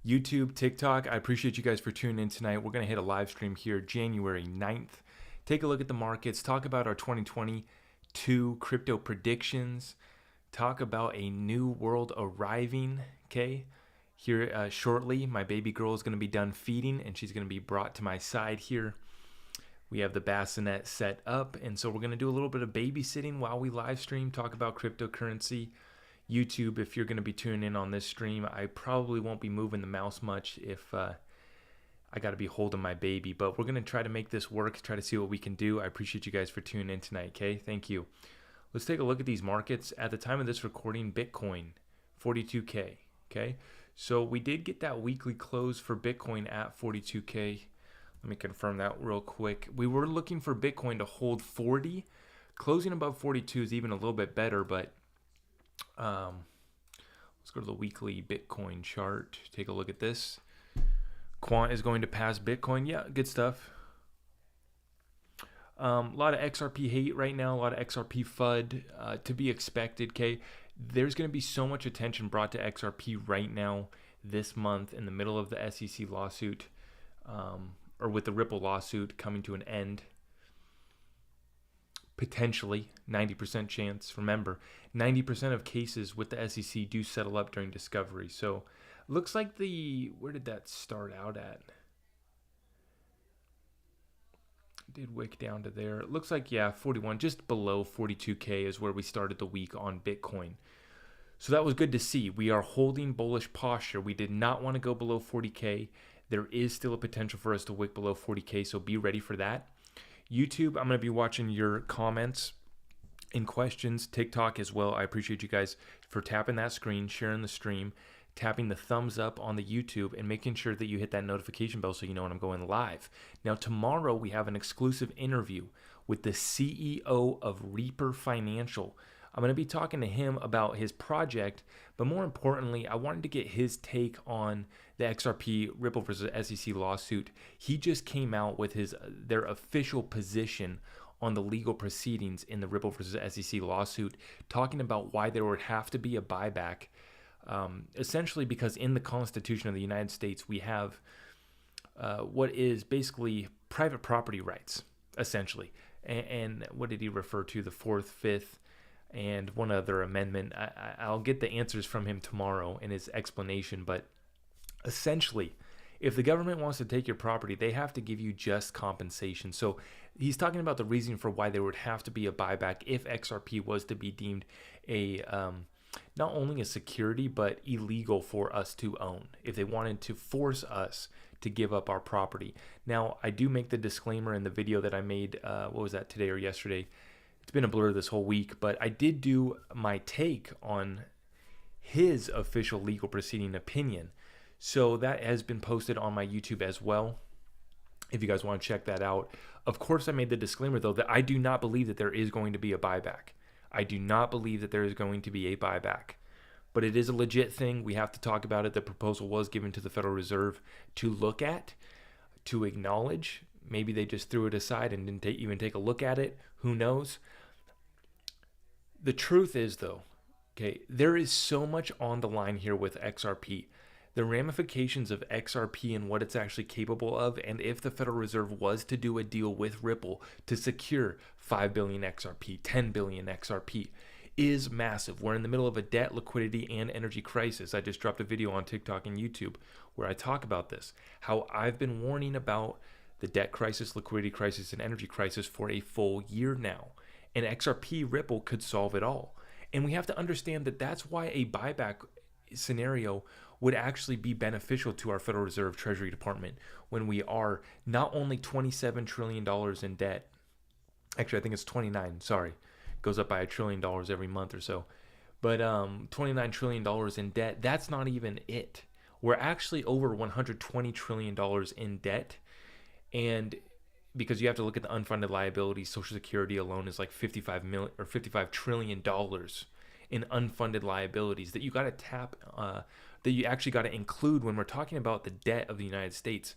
YouTube, TikTok. I appreciate you guys for tuning in tonight. We're going to hit a live stream here January 9th. Take a look at the markets, talk about our 2022 crypto predictions, talk about a new world arriving, okay? Here shortly, my baby girl is going to be done feeding and she's going to be brought to my side here. We have the bassinet set up, and so we're going to do a little bit of babysitting while we live stream, talk about cryptocurrency. YouTube, if you're going to be tuning in on this stream, I probably won't be moving the mouse much if I got to be holding my baby, but we're going to try to make this work, try to see what we can do. I appreciate you guys for tuning in tonight, okay? Thank you. Let's take a look at these markets. At the time of this recording, Bitcoin, 42K, okay? So we did get that weekly close for Bitcoin at 42K. Let me confirm that real quick. We were looking for Bitcoin to hold 40. Closing above 42 is even a little bit better, but let's go to the weekly Bitcoin chart. Take a look at this. Quant is going to pass Bitcoin. Yeah, good stuff. A lot of XRP hate right now, a lot of XRP FUD to be expected, okay? There's going to be so much attention brought to XRP right now this month in the middle of the SEC lawsuit, or with the Ripple lawsuit coming to an end. Potentially 90% chance. Remember, 90% of cases with the SEC do settle up during discovery. So looks like where did that start out at? Did wick down to there. It looks like, yeah, 41, just below 42K is where we started the week on Bitcoin. So that was good to see. We are holding bullish posture. We did not want to go below 40K. There is still a potential for us to wick below 40K, so be ready for that. YouTube, I'm going to be watching your comments and questions. TikTok as well. I appreciate you guys for tapping that screen, sharing the stream, tapping the thumbs up on the YouTube, and making sure that you hit that notification bell so you know when I'm going live. Now, tomorrow we have an exclusive interview with the CEO of Reaper Financial. I'm going to be talking to him about his project, but more importantly, I wanted to get his take on the XRP Ripple versus SEC lawsuit. He just came out with their official position on the legal proceedings in the Ripple versus SEC lawsuit, talking about why there would have to be a buyback, essentially because in the Constitution of the United States, we have what is basically private property rights, essentially. And what did he refer to? The 4th, 5th, and one other amendment. I'll get the answers from him tomorrow in his explanation, but essentially, if the government wants to take your property, they have to give you just compensation. So he's talking about the reason for why there would have to be a buyback if XRP was to be deemed a not only a security, but illegal for us to own, if they wanted to force us to give up our property. Now, I do make the disclaimer in the video that I made, what was that, today or yesterday? It's been a blur this whole week, but I did do my take on his official legal proceeding opinion. So that has been posted on my YouTube as well, if you guys want to check that out. Of course, I made the disclaimer, though, that I do not believe that there is going to be a buyback. I do not believe that there is going to be a buyback. But it is a legit thing. We have to talk about it. The proposal was given to the Federal Reserve to look at, to acknowledge. Maybe they just threw it aside and didn't even take a look at it. Who knows? The truth is, though, okay, there is so much on the line here with XRP. The ramifications of XRP and what it's actually capable of, and if the Federal Reserve was to do a deal with Ripple to secure 5 billion XRP, 10 billion XRP, is massive. We're in the middle of a debt, liquidity, and energy crisis. I just dropped a video on TikTok and YouTube where I talk about this, how I've been warning about the debt crisis, liquidity crisis, and energy crisis for a full year now. And XRP Ripple could solve it all. And we have to understand that that's why a buyback scenario would actually be beneficial to our Federal Reserve Treasury Department when we are not only $27 trillion in debt. Actually, I think it's 29, sorry. Goes up by $1 trillion every month or so. But $29 trillion in debt, that's not even it. We're actually over $120 trillion in debt. And because you have to look at the unfunded liabilities, Social Security alone is like $55 trillion in unfunded liabilities that you got to tap, that you actually got to include when we're talking about the debt of the United States.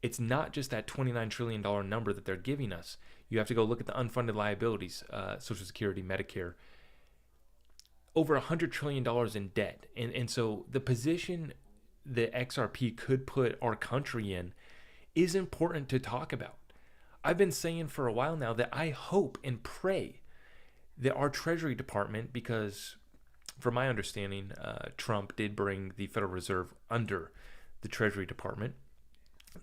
It's not just that $29 trillion number that they're giving us. You have to go look at the unfunded liabilities, Social Security, Medicare. Over $100 trillion in debt. And so the position the XRP could put our country in is important to talk about. I've been saying for a while now that I hope and pray that our Treasury Department, because from my understanding, Trump did bring the Federal Reserve under the Treasury Department.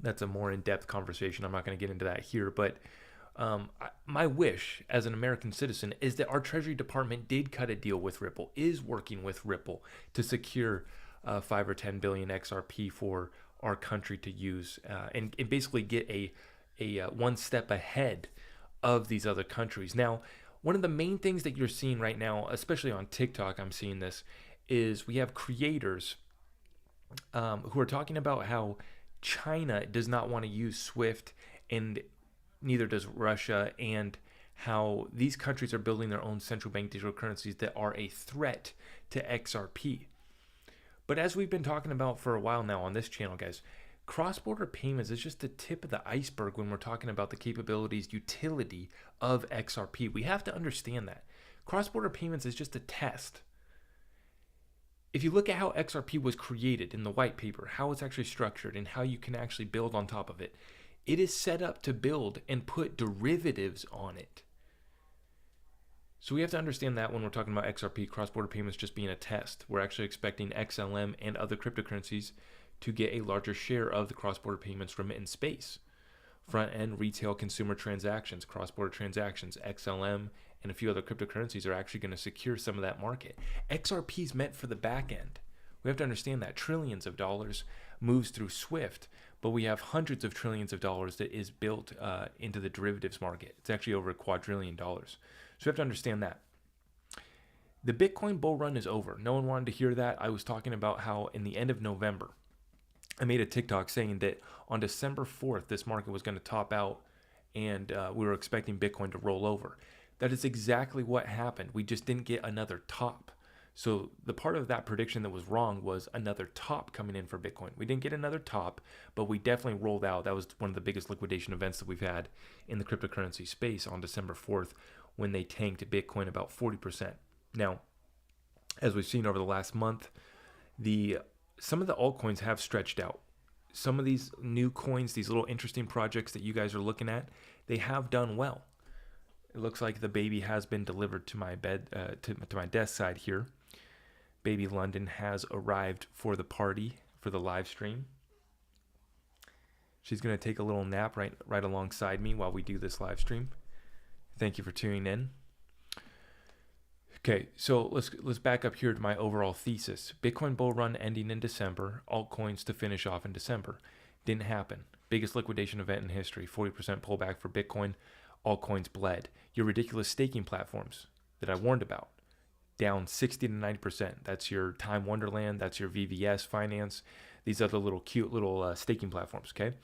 That's a more in-depth conversation. I'm not going to get into that here, but my wish as an American citizen is that our Treasury Department did cut a deal with Ripple, is working with Ripple to secure 5 or 10 billion XRP for our country to use, and basically get a one step ahead of these other countries. Now, one of the main things that you're seeing right now, especially on TikTok, I'm seeing this, is we have creators who are talking about how China does not want to use SWIFT, and neither does Russia, and how these countries are building their own central bank digital currencies that are a threat to XRP. But as we've been talking about for a while now on this channel, guys, cross-border payments is just the tip of the iceberg when we're talking about the capabilities, utility of XRP. We have to understand that. Cross-border payments is just a test. If you look at how XRP was created in the white paper, how it's actually structured, and how you can actually build on top of it, it is set up to build and put derivatives on it. So we have to understand that when we're talking about XRP, cross-border payments just being a test. We're actually expecting XLM and other cryptocurrencies to get a larger share of the cross-border payments remittance space. Front-end retail consumer transactions, cross-border transactions, XLM, and a few other cryptocurrencies are actually going to secure some of that market. XRP is meant for the back end. We have to understand that trillions of dollars moves through SWIFT, but we have hundreds of trillions of dollars that is built into the derivatives market. It's actually over $1 quadrillion. So we have to understand that. The Bitcoin bull run is over. No one wanted to hear that. I was talking about how in the end of November, I made a TikTok saying that on December 4th, this market was going to top out, and we were expecting Bitcoin to roll over. That is exactly what happened. We just didn't get another top. So the part of that prediction that was wrong was another top coming in for Bitcoin. We didn't get another top, but we definitely rolled out. That was one of the biggest liquidation events that we've had in the cryptocurrency space on December 4th when they tanked Bitcoin about 40%. Now, as we've seen over the last month, some of the altcoins have stretched out. Some of these new coins, these little interesting projects that you guys are looking at, they have done well. It looks like the baby has been delivered to my bed, to my desk side here. Baby London has arrived for the party, for the live stream. She's going to take a little nap right alongside me while we do this live stream. Thank you for tuning in. Okay, so let's back up here to my overall thesis. Bitcoin bull run ending in December, altcoins to finish off in December. Didn't happen. Biggest liquidation event in history, 40% pullback for Bitcoin. Altcoins bled. Your ridiculous staking platforms that I warned about, down 60 to 90%. That's your Time Wonderland, that's your VVS Finance, these other little cute little staking platforms, okay?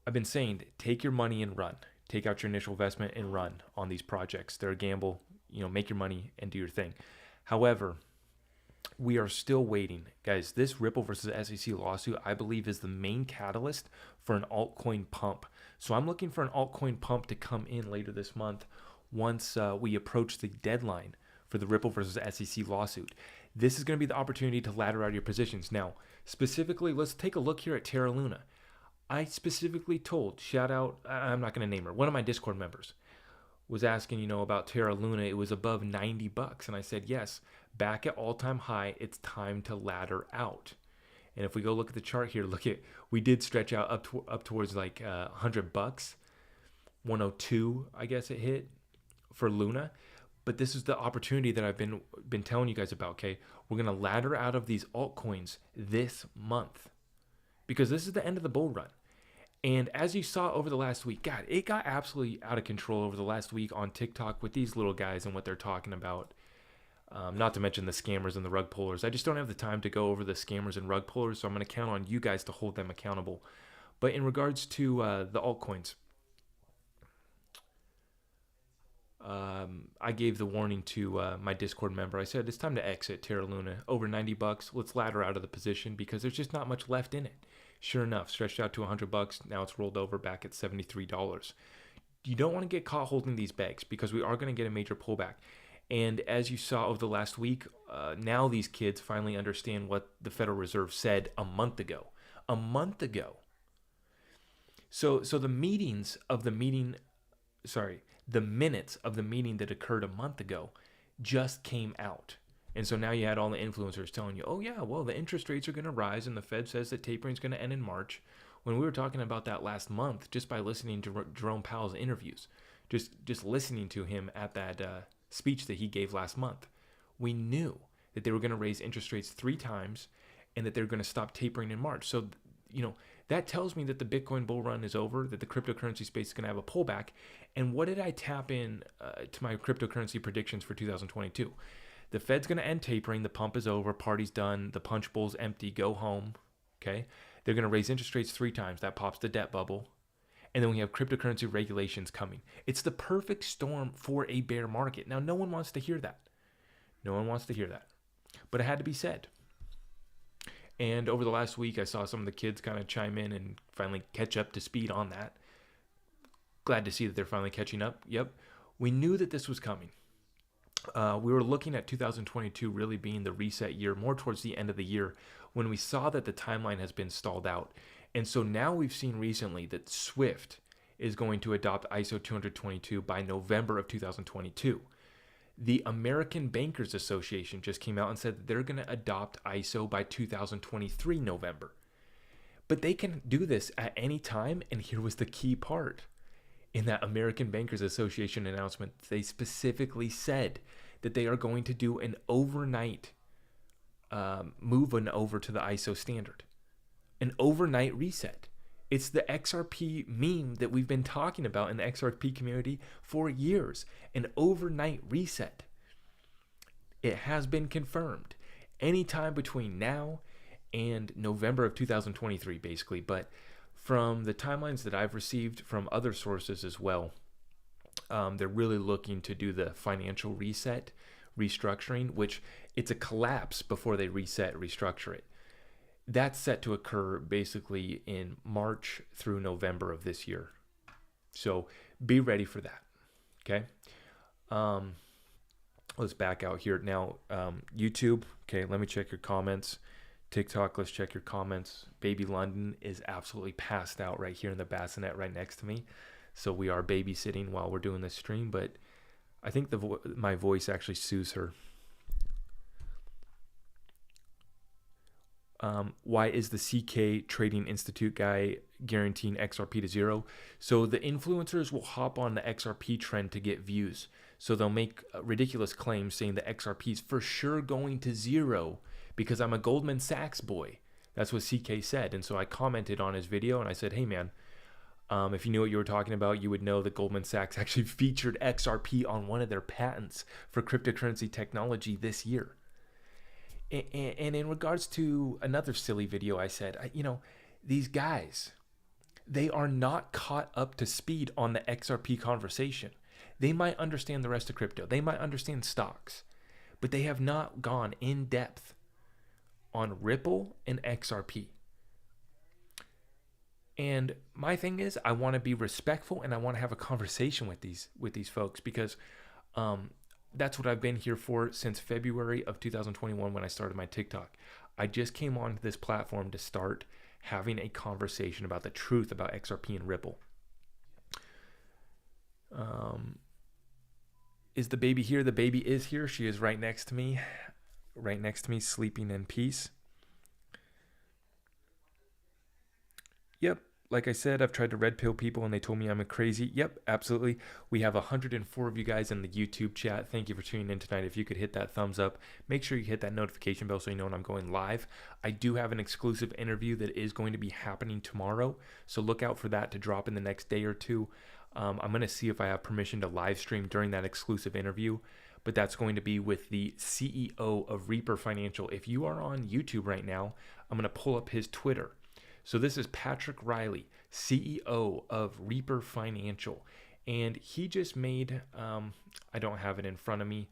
I've been saying, take your money and run. Take out your initial investment and run on these projects. They're a gamble. Make your money and do your thing. However, we are still waiting. Guys, this Ripple versus SEC lawsuit, I believe, is the main catalyst for an altcoin pump. So I'm looking for an altcoin pump to come in later this month once we approach the deadline for the Ripple versus SEC lawsuit. This is going to be the opportunity to ladder out your positions. Now, specifically, let's take a look here at Terra Luna. I specifically told, shout out, I'm not going to name her, one of my Discord members was asking, about Terra Luna. It was above $90. And I said, yes, back at all-time high, it's time to ladder out. And if we go look at the chart here, we did stretch out up towards like $100, 102, I guess it hit for Luna. But this is the opportunity that I've been telling you guys about, okay? We're going to ladder out of these altcoins this month because this is the end of the bull run. And as you saw over the last week, God, it got absolutely out of control over the last week on TikTok with these little guys and what they're talking about. Not to mention the scammers and the rug pullers. I just don't have the time to go over the scammers and rug pullers, so I'm going to count on you guys to hold them accountable. But in regards to the altcoins, I gave the warning to my Discord member. I said, it's time to exit Terra Luna. Over $90, let's ladder out of the position because there's just not much left in it. Sure enough, stretched out to $100. Now it's rolled over back at $73. You don't want to get caught holding these bags because we are going to get a major pullback. And as you saw over the last week, now these kids finally understand what the Federal Reserve said a month ago. A month ago. So the the minutes of the meeting that occurred a month ago just came out. And so now you had all the influencers telling you, oh yeah, well, the interest rates are going to rise and the Fed says that tapering is going to end in March. When we were talking about that last month, just by listening to Jerome Powell's interviews, just listening to him at that speech that he gave last month, we knew that they were going to raise interest rates 3 times and that they're going to stop tapering in March. So, that tells me that the Bitcoin bull run is over, that the cryptocurrency space is going to have a pullback. And what did I tap in to my cryptocurrency predictions for 2022? The Fed's going to end tapering. The pump is over. Party's done. The punch bowl's empty. Go home. Okay. They're going to raise interest rates 3 times. That pops the debt bubble. And then we have cryptocurrency regulations coming. It's the perfect storm for a bear market. Now, no one wants to hear that. No one wants to hear that. But it had to be said. And over the last week, I saw some of the kids kind of chime in and finally catch up to speed on that. Glad to see that they're finally catching up. Yep. We knew that this was coming. We were looking at 2022 really being the reset year, more towards the end of the year, when we saw that the timeline has been stalled out. And so now we've seen recently that SWIFT is going to adopt ISO 222 by November of 2022. The American Bankers Association just came out and said that they're going to adopt ISO by 2023 November. But they can do this at any time, and here was the key part. In that American Bankers Association announcement, they specifically said that they are going to do an overnight moving over to the ISO standard. An overnight reset. It's the XRP meme that we've been talking about in the XRP community for years. An overnight reset. It has been confirmed. Anytime between now and November of 2023, basically. But from the timelines that I've received from other sources as well, they're really looking to do the financial reset, restructuring, which it's a collapse before they restructure it. That's set to occur basically in March through November of this year. So be ready for that. Okay. Let's back out here now. YouTube. Okay. Let me check your comments. TikTok. Let's check your comments. Baby London is absolutely passed out right here in the bassinet right next to me. So we are babysitting while we're doing this stream, but I think my voice actually soothes her. Why is the CK Trading Institute guy guaranteeing XRP to 0? So the influencers will hop on the XRP trend to get views. So they'll make ridiculous claims saying the XRP is for sure going to 0 because I'm a Goldman Sachs boy. That's what CK said. And so I commented on his video and I said, hey man, if you knew what you were talking about, you would know that Goldman Sachs actually featured XRP on one of their patents for cryptocurrency technology this year. And in regards to another silly video, I said, these guys, they are not caught up to speed on the XRP conversation. They might understand the rest of crypto. They might understand stocks, but they have not gone in depth on Ripple and XRP. And my thing is, I want to be respectful and I want to have a conversation with these folks because that's what I've been here for since February of 2021 when I started my TikTok. I just came onto this platform to start having a conversation about the truth about XRP and Ripple. Is the baby here? The baby is here. She is right next to me, sleeping in peace. Yep. Like I said, I've tried to red pill people and they told me I'm a crazy. Yep, absolutely. We have 104 of you guys in the YouTube chat. Thank you for tuning in tonight. If you could hit that thumbs up, make sure you hit that notification bell so you know when I'm going live. I do have an exclusive interview that is going to be happening tomorrow. So look out for that to drop in the next day or two. I'm going to see if I have permission to live stream during that exclusive interview. But that's going to be with the CEO of Reaper Financial. If you are on YouTube right now, I'm going to pull up his Twitter. So this is Patrick Riley, CEO of Reaper Financial. And he just made, I don't have it in front of me,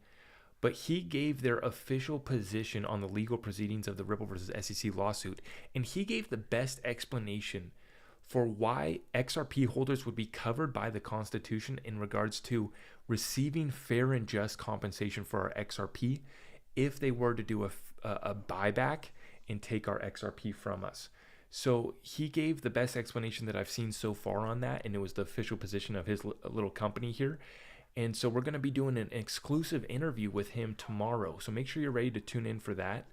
but he gave their official position on the legal proceedings of the Ripple versus SEC lawsuit. And he gave the best explanation for why XRP holders would be covered by the Constitution in regards to receiving fair and just compensation for our XRP if they were to do a buyback and take our XRP from us. So he gave the best explanation that I've seen so far on that, and it was the official position of his little company here. And so we're going to be doing an exclusive interview with him tomorrow. So make sure you're ready to tune in for that.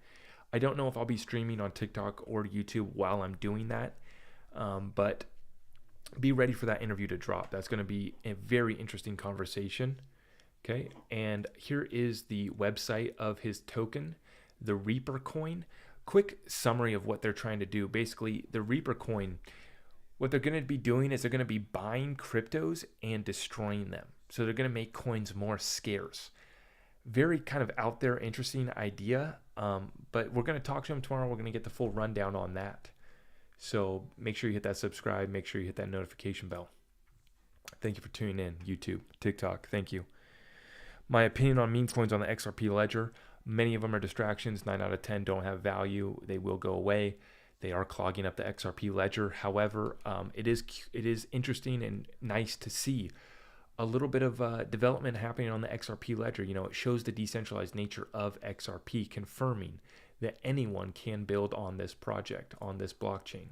I don't know if I'll be streaming on TikTok or YouTube while I'm doing that, but be ready for that interview to drop. That's going to be a very interesting conversation. Okay, and here is the website of his token, the Reaper coin. Quick summary of what they're trying to do. Basically, the Reaper coin, what they're going to be doing is they're going to be buying cryptos and destroying them. So they're going to make coins more scarce. Very kind of out there, interesting idea. But we're going to talk to him tomorrow. We're going to get the full rundown on that. So make sure you hit that subscribe. Make sure you hit that notification bell. Thank you for tuning in. YouTube, TikTok. Thank you. My opinion on meme coins on the XRP ledger. Many of them are distractions. 9 out of 10 don't have value. They will go away. They are clogging up the XRP ledger. However, it is interesting and nice to see a little bit of development happening on the XRP ledger. You know, it shows the decentralized nature of XRP, confirming that anyone can build on this project, on this blockchain.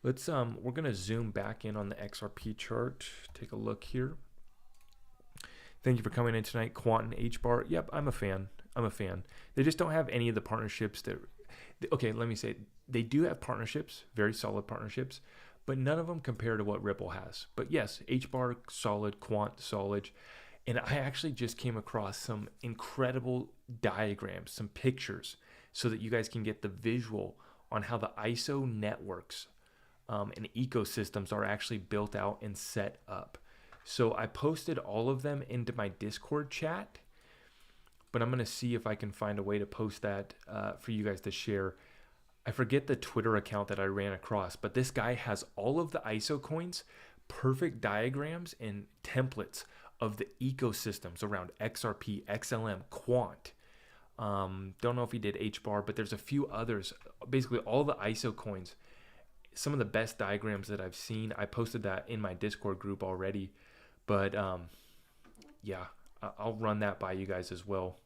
Let's we're gonna zoom back in on the XRP chart. Take a look here. Thank you for coming in tonight, Quant and HBAR. Yep, I'm a fan. They just don't have any of the partnerships that. Okay, let me say, they do have partnerships, very solid partnerships, but none of them compare to what Ripple has. But yes, HBAR solid, Quant solid, and I actually just came across some incredible diagrams, some pictures, so that you guys can get the visual on how the ISO networks and ecosystems are actually built out and set up. So I posted all of them into my Discord chat, but I'm going to see if I can find a way to post that for you guys to share. I forget the Twitter account that I ran across, but this guy has all of the ISO coins, perfect diagrams and templates of the ecosystems around XRP, XLM, Quant. Don't know if he did HBAR, but there's a few others. Basically, all the ISO coins, some of the best diagrams that I've seen. I posted that in my Discord group already, but yeah, I'll run that by you guys as well.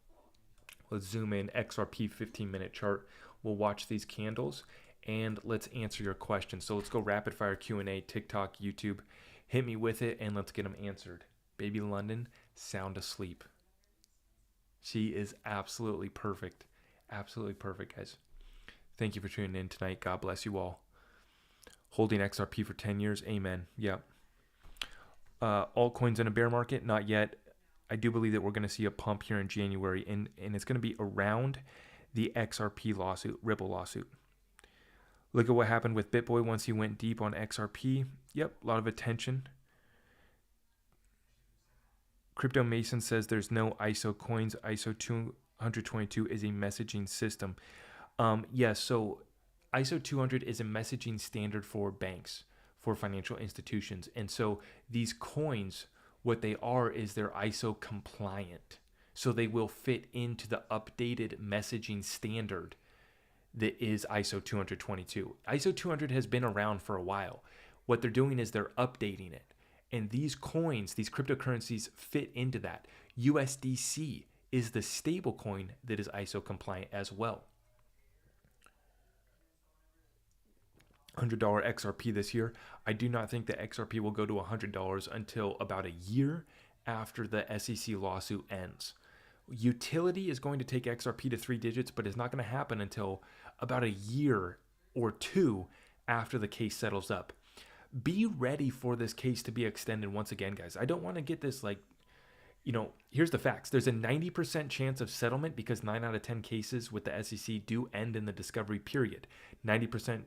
Let's zoom in, XRP 15-minute chart. We'll watch these candles and let's answer your questions. So let's go rapid fire Q&A, TikTok, YouTube. Hit me with it and let's get them answered. Baby London, sound asleep. She is absolutely perfect. Absolutely perfect, guys. Thank you for tuning in tonight. God bless you all. Holding XRP for 10 years. Amen. Yeah. Altcoins in a bear market? Not yet. I do believe that we're going to see a pump here in January, and it's going to be around the XRP lawsuit, Ripple lawsuit. Look at what happened with BitBoy once he went deep on XRP. Yep, a lot of attention. Crypto Mason says there's no ISO coins. ISO 222 is a messaging system. Yes, so ISO 200 is a messaging standard for banks, for financial institutions. And so these coins, what they are is they're ISO compliant. So they will fit into the updated messaging standard that is ISO 222. ISO 200 has been around for a while. What they're doing is they're updating it. And these coins, these cryptocurrencies fit into that. USDC is the stable coin that is ISO compliant as well. $100 XRP this year. I do not think that XRP will go to $100 until about a year after the SEC lawsuit ends. Utility is going to take XRP to 3 digits, but it's not going to happen until about a year or two after the case settles up. Be ready for this case to be extended once again, guys. I don't want to get this here's the facts. There's a 90% chance of settlement because 9 out of 10 cases with the SEC do end in the discovery period. 90%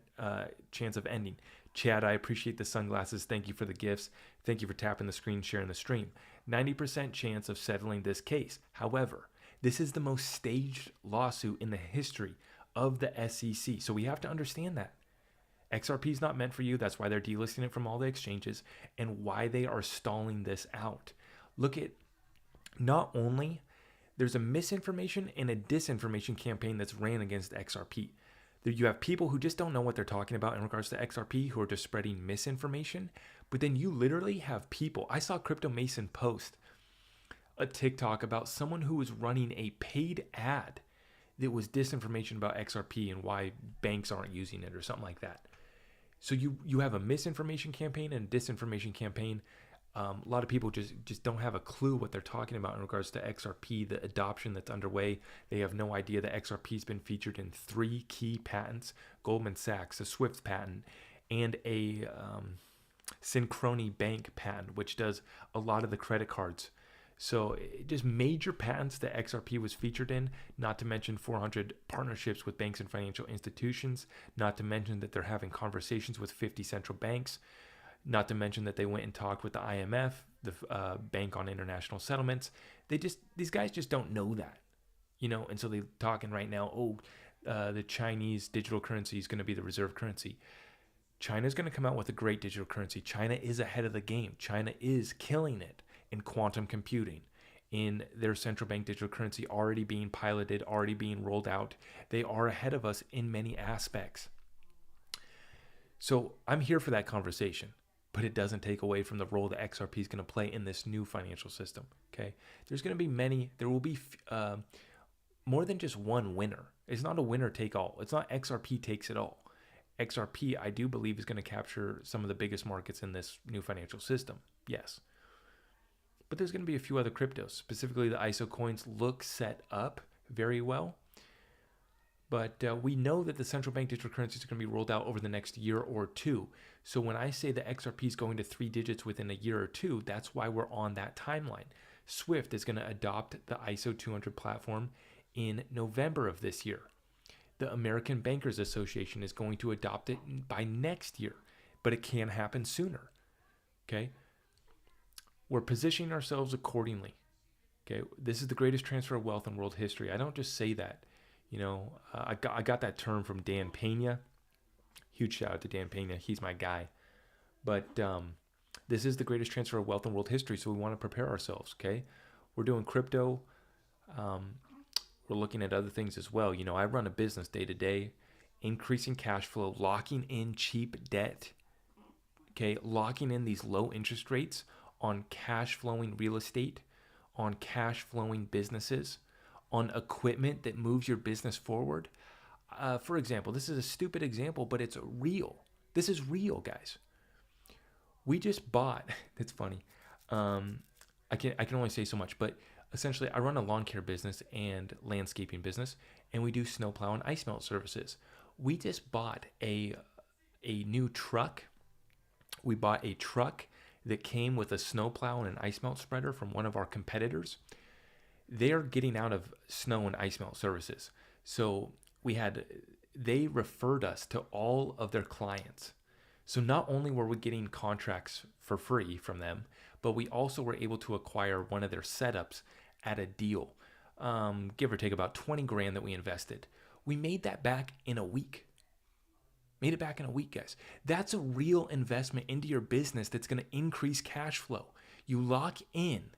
chance of ending. Chad, I appreciate the sunglasses. Thank you for the gifts. Thank you for tapping the screen, sharing the stream. 90% chance of settling this case. However, this is the most staged lawsuit in the history of the SEC. So we have to understand that. XRP is not meant for you. That's why they're delisting it from all the exchanges and why they are stalling this out. Look at, not only there's a misinformation and a disinformation campaign that's ran against XRP. You have people who just don't know what they're talking about in regards to XRP who are just spreading misinformation. But then you literally have people. I saw Crypto Mason post a TikTok about someone who was running a paid ad that was disinformation about XRP and why banks aren't using it or something like that. So you have a misinformation campaign and a disinformation campaign. A lot of people just don't have a clue what they're talking about in regards to XRP, the adoption that's underway. They have no idea that XRP has been featured in 3 key patents: Goldman Sachs, a SWIFT patent, and a Synchrony Bank patent, which does a lot of the credit cards. So just major patents that XRP was featured in, not to mention 400 partnerships with banks and financial institutions, not to mention that they're having conversations with 50 central banks, not to mention that they went and talked with the IMF, the Bank on International Settlements. These guys just don't know that, and so they're talking right now, the Chinese digital currency is going to be the reserve currency. China's going to come out with a great digital currency. China is ahead of the game. China is killing it in quantum computing, in their central bank digital currency already being piloted, already being rolled out. They are ahead of us in many aspects. So I'm here for that conversation, but it doesn't take away from the role that XRP is going to play in this new financial system. Okay, there will be more than just one winner. It's not a winner take all. It's not XRP takes it all. XRP, I do believe, is going to capture some of the biggest markets in this new financial system. Yes. But there's going to be a few other cryptos. Specifically, the ISO coins look set up very well. But we know that the central bank digital currencies are going to be rolled out over the next year or two. So when I say that XRP is going to 3 digits within a year or two, that's why we're on that timeline. SWIFT is going to adopt the ISO 200 platform in November of this year. The American Bankers Association is going to adopt it by next year, but it can happen sooner. Okay? We're positioning ourselves accordingly. Okay? This is the greatest transfer of wealth in world history. I don't just say that. I got that term from Dan Pena. Huge shout out to Dan Pena. He's my guy. But this is the greatest transfer of wealth in world history, so we want to prepare ourselves. Okay? We're doing crypto. We're looking at other things as well. I run a business day to day, increasing cash flow, locking in cheap debt, okay, locking in these low interest rates on cash flowing real estate, on cash flowing businesses, on equipment that moves your business forward. For example, this is a stupid example, but it's real. This is real, guys. We just bought, it's funny. I can only say so much, but essentially, I run a lawn care business and landscaping business, and we do snowplow and ice melt services. We just bought a new truck. We bought a truck that came with a snowplow and an ice melt spreader from one of our competitors. They're getting out of snow and ice melt services. So they referred us to all of their clients. So not only were we getting contracts for free from them, but we also were able to acquire one of their setups at a deal, give or take about 20 grand that we invested. We made that back in a week. Made it back in a week, guys. That's a real investment into your business that's going to increase cash flow. You lock in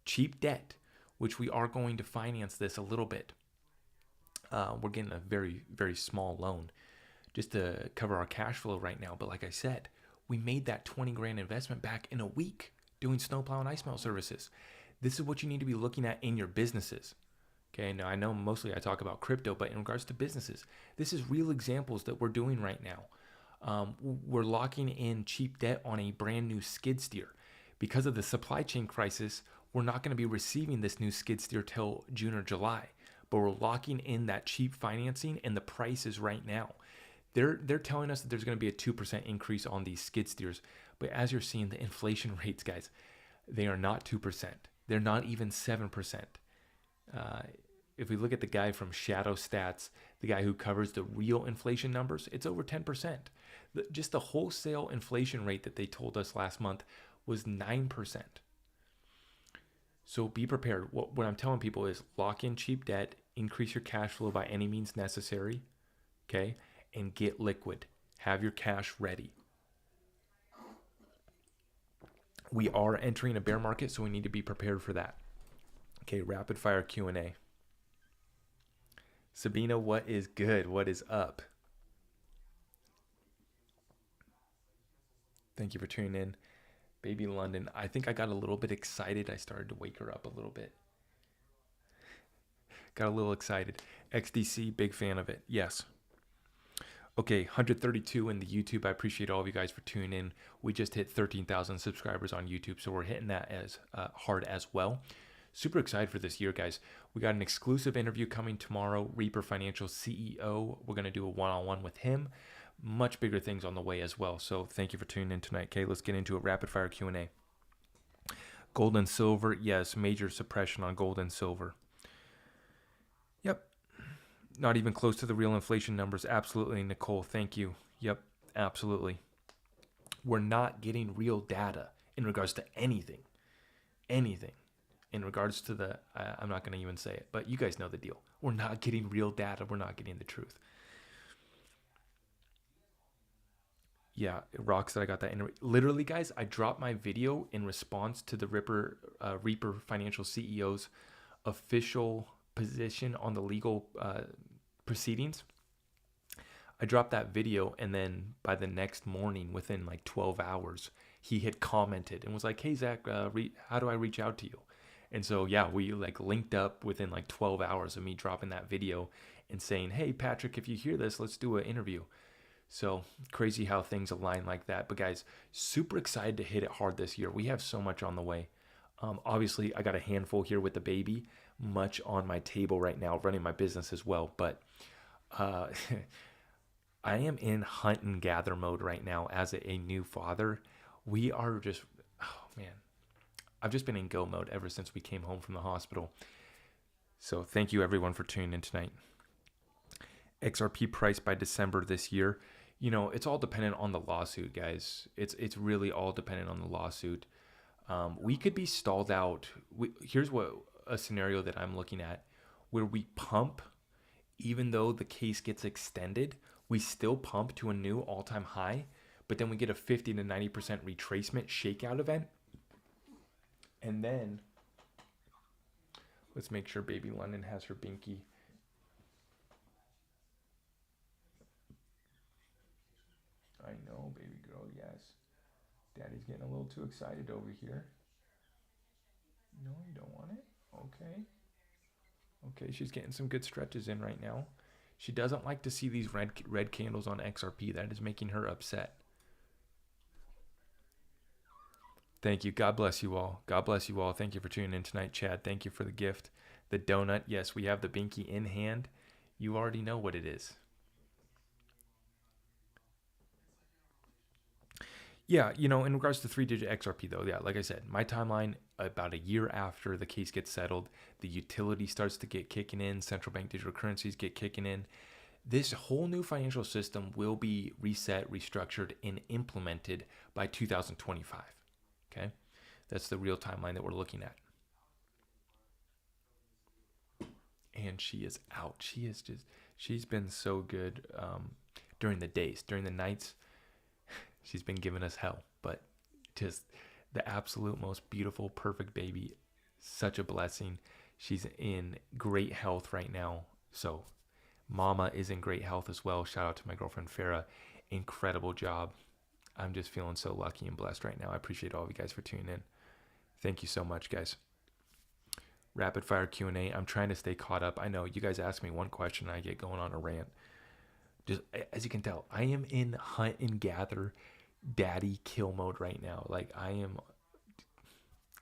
cheap debt, which we are going to finance this a little bit. We're getting a very, very small loan just to cover our cash flow right now. But like I said, we made that 20 grand investment back in a week doing snowplow and ice melt services. This is what you need to be looking at in your businesses. Okay, now I know mostly I talk about crypto, but in regards to businesses, this is real examples that we're doing right now. We're locking in cheap debt on a brand new skid steer. Because of the supply chain crisis, we're not going to be receiving this new skid steer till June or July, but we're locking in that cheap financing and the prices right now. They're telling us that there's going to be a 2% increase on these skid steers, but as you're seeing, the inflation rates, guys, they are not 2%. They're not even 7%. If we look at the guy from Shadow Stats, the guy who covers the real inflation numbers, it's over 10%. Just the wholesale inflation rate that they told us last month was 9%. So be prepared. What I'm telling people is lock in cheap debt, increase your cash flow by any means necessary, okay, and get liquid. Have your cash ready. We are entering a bear market, so we need to be prepared for that. Okay, rapid fire Q&A. Sabina, what is good? What is up? Thank you for tuning in. Baby London. I think I got a little bit excited. I started to wake her up a little bit. Got a little excited. XDC, big fan of it. Yes. Okay, 132 in the YouTube. I appreciate all of you guys for tuning in. We just hit 13,000 subscribers on YouTube, so we're hitting that as hard as well. Super excited for this year, guys. We got an exclusive interview coming tomorrow. Reaper Financial CEO. We're going to do a one-on-one with him. Much bigger things on the way as well. So thank you for tuning in tonight. Okay, let's get into a rapid fire Q&A. Gold and silver. Yes, major suppression on gold and silver. Yep. Not even close to the real inflation numbers. Absolutely, Nicole. Thank you. Yep, absolutely. We're not getting real data in regards to anything. Anything. In regards to the, I'm not going to even say it, but you guys know the deal. We're not getting real data. We're not getting the truth. Yeah, it rocks that I got that. Literally, guys, I dropped my video in response to the Reaper Financial CEO's official position on the legal proceedings. I dropped that video, and then by the next morning, within like 12 hours, he had commented and was like, "Hey, Zach, how do I reach out to you?" And so, yeah, we like linked up within like 12 hours of me dropping that video and saying, "Hey, Patrick, if you hear this, let's do an interview." So crazy how things align like that. But guys, super excited to hit it hard this year. We have so much on the way. Obviously, I got a handful here with the baby, much on my table right now, running my business as well. But I am in hunt and gather mode right now as a new father. We are just, oh man, I've just been in go mode ever since we came home from the hospital. So thank you everyone for tuning in tonight. XRP price by December this year. You know, it's all dependent on the lawsuit, guys. It's really all dependent on the lawsuit. We could be stalled out. Here's what a scenario that I'm looking at, where we pump, even though the case gets extended, we still pump to a new all-time high, but then we get a 50 to 90% retracement shakeout event. And then, let's make sure Baby London has her binky. I know, baby girl, yes. Daddy's getting a little too excited over here. No, you don't want it? Okay. Okay, she's getting some good stretches in right now. She doesn't like to see these red candles on XRP. That is making her upset. Thank you. God bless you all. God bless you all. Thank you for tuning in tonight, Chad. Thank you for the gift. The donut. Yes, we have the binky in hand. You already know what it is. Yeah, you know, in regards to 3-digit XRP though, yeah, like I said, my timeline, about a year after the case gets settled, the utility starts to get kicking in, central bank digital currencies get kicking in. This whole new financial system will be reset, restructured, and implemented by 2025. Okay? That's the real timeline that we're looking at. And she is out. She's been so good during the days. During the nights, she's been giving us hell, but just the absolute most beautiful, perfect baby. Such a blessing. She's in great health right now. So mama is in great health as well. Shout out to my girlfriend, Farah. Incredible job. I'm just feeling so lucky and blessed right now. I appreciate all of you guys for tuning in. Thank you so much, guys. Rapid fire Q&A. I'm trying to stay caught up. I know you guys ask me one question and I get going on a rant. Just as you can tell, I am in hunt and gather daddy kill mode right now. Like I am.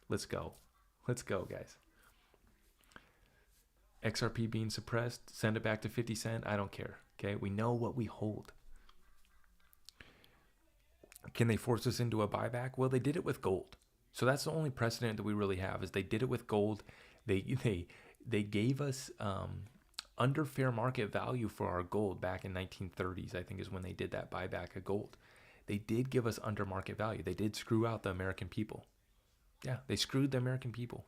Let's go, guys. XRP being suppressed, send it back to 50 cent. I don't care. Okay, we know what we hold. Can they force us into a buyback? Well, they did it with gold, so that's the only precedent that we really have. Is they did it with gold. They gave us under fair market value for our gold back in 1930s. I think is when they did that buyback of gold. They did give us under market value. They did screw out the American people. Yeah, they screwed the American people.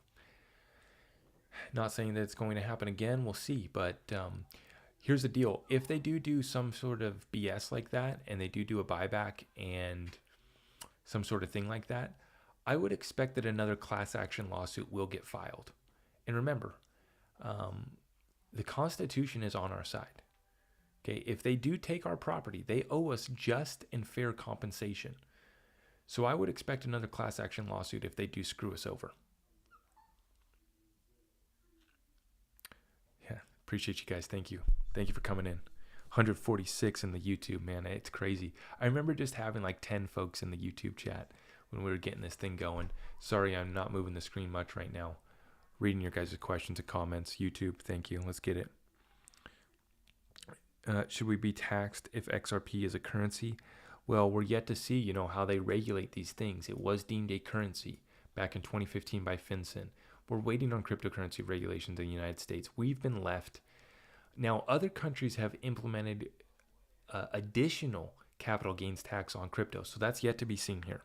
Not saying that it's going to happen again. We'll see. But here's the deal. If they do some sort of BS like that, and they do a buyback and some sort of thing like that, I would expect that another class action lawsuit will get filed. And remember, the Constitution is on our side. Okay, if they do take our property, they owe us just and fair compensation. So I would expect another class action lawsuit if they do screw us over. Yeah, appreciate you guys. Thank you. Thank you for coming in. 146 in the YouTube, man. It's crazy. I remember just having like 10 folks in the YouTube chat when we were getting this thing going. Sorry, I'm not moving the screen much right now. Reading your guys' questions and comments. YouTube, thank you. Let's get it. Should we be taxed if XRP is a currency? Well, we're yet to see, how they regulate these things. It was deemed a currency back in 2015 by FinCEN. We're waiting on cryptocurrency regulations in the United States. We've been left. Now, other countries have implemented additional capital gains tax on crypto, so that's yet to be seen here.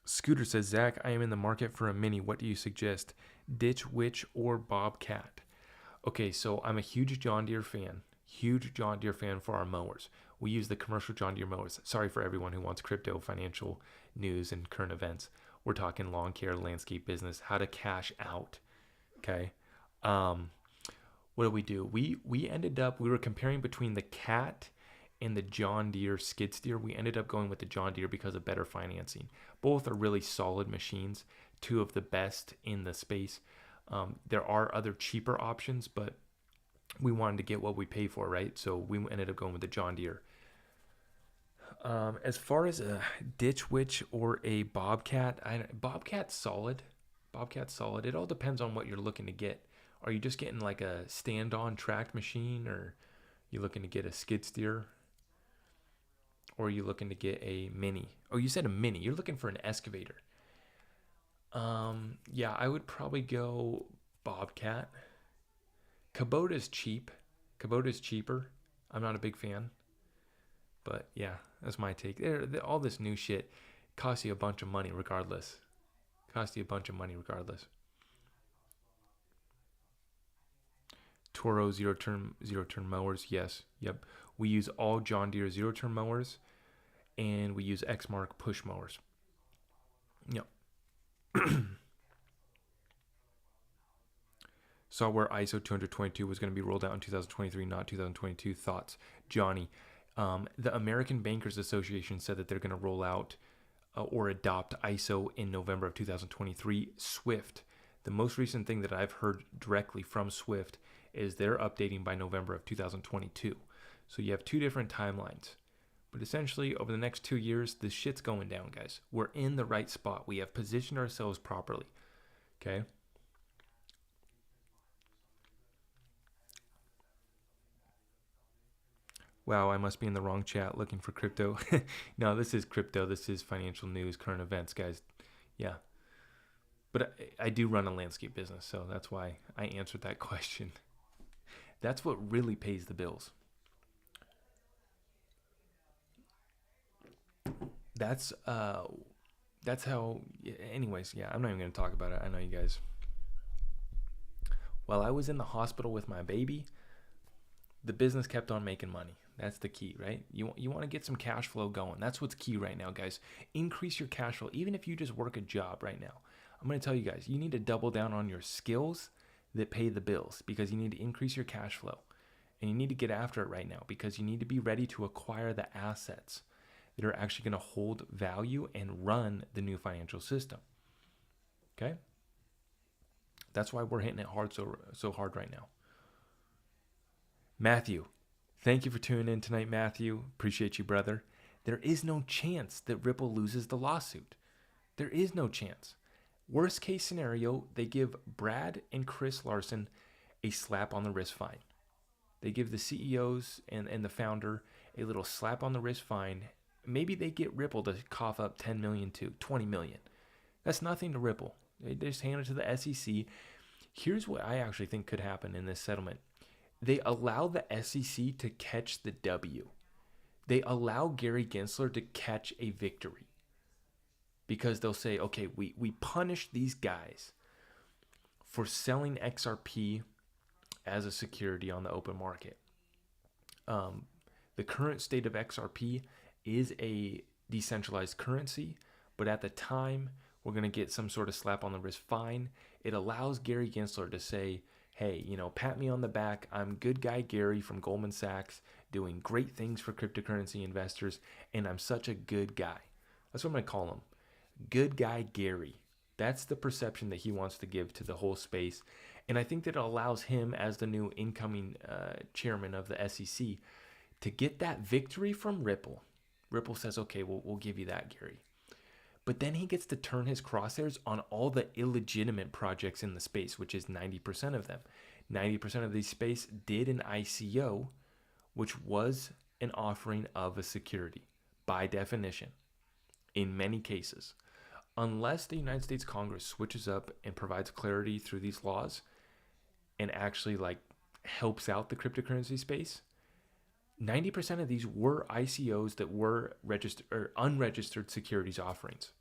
Scooter says, Zach, I am in the market for a mini. What do you suggest? Ditch Witch or Bobcat? Okay, so I'm a huge John Deere fan. Huge John Deere fan for our mowers. We use the commercial John Deere mowers. Sorry for everyone who wants crypto, financial news, and current events. We're talking lawn care, landscape business, how to cash out. Okay. What do? We were comparing between the Cat and the John Deere skid steer. We ended up going with the John Deere because of better financing. Both are really solid machines, two of the best in the space. There are other cheaper options, but we wanted to get what we pay for, right? So we ended up going with the John Deere. As far as a Ditch Witch or a Bobcat, Bobcat's solid. Bobcat's solid. It all depends on what you're looking to get. Are you just getting like a stand-on tracked machine, or you looking to get a skid steer? Or are you looking to get a mini? Oh, you said a mini. You're looking for an excavator. Yeah, I would probably go Bobcat. Kubota's cheap. Kubota's cheaper. I'm not a big fan. But yeah, that's my take. All this new shit costs you a bunch of money regardless. Toro zero turn mowers, yes. Yep. We use all John Deere zero turn mowers, and we use Exmark push mowers. Yep. Saw where ISO 222 was going to be rolled out in 2023, not 2022. Thoughts, Johnny? The American Bankers Association said that they're going to roll out or adopt ISO in November of 2023. Swift, the most recent thing that I've heard directly from Swift is they're updating by November of 2022. So you have two different timelines. But essentially, over the next 2 years, this shit's going down, guys. We're in the right spot. We have positioned ourselves properly. Okay? Wow, I must be in the wrong chat looking for crypto. No, this is crypto. This is financial news, current events, guys. Yeah. But I do run a landscape business, so that's why I answered that question. That's what really pays the bills. That's how. Anyways, yeah, I'm not even gonna talk about it. I know you guys. While I was in the hospital with my baby, the business kept on making money. That's the key, right? You want to get some cash flow going. That's what's key right now, guys. Increase your cash flow, even if you just work a job right now. I'm going to tell you guys, you need to double down on your skills that pay the bills, because you need to increase your cash flow. And you need to get after it right now, because you need to be ready to acquire the assets that are actually going to hold value and run the new financial system. Okay? That's why we're hitting it hard so hard right now. Matthew, thank you for tuning in tonight, Matthew. Appreciate you, brother. There is no chance that Ripple loses the lawsuit. There is no chance. Worst case scenario, they give Brad and Chris Larson a slap on the wrist fine. They give the CEOs and the founder a little slap on the wrist fine. Maybe they get Ripple to cough up 10 million to 20 million. That's nothing to Ripple. They just hand it to the SEC. Here's what I actually think could happen in this settlement. They allow the SEC to catch the W. They allow Gary Gensler to catch a victory. Because they'll say, okay, we punish these guys for selling XRP as a security on the open market. The current state of XRP is a decentralized currency, but at the time, we're going to get some sort of slap on the wrist fine. It allows Gary Gensler to say, hey, pat me on the back. I'm good guy Gary from Goldman Sachs, doing great things for cryptocurrency investors, and I'm such a good guy. That's what I'm going to call him. Good guy Gary. That's the perception that he wants to give to the whole space. And I think that it allows him, as the new incoming chairman of the SEC, to get that victory from Ripple. Ripple says, okay, we'll give you that, Gary. But then he gets to turn his crosshairs on all the illegitimate projects in the space, which is 90% of them. 90% of these space did an ICO, which was an offering of a security by definition in many cases. Unless the United States Congress switches up and provides clarity through these laws and actually helps out the cryptocurrency space, 90% of these were ICOs that were registered or unregistered securities offerings.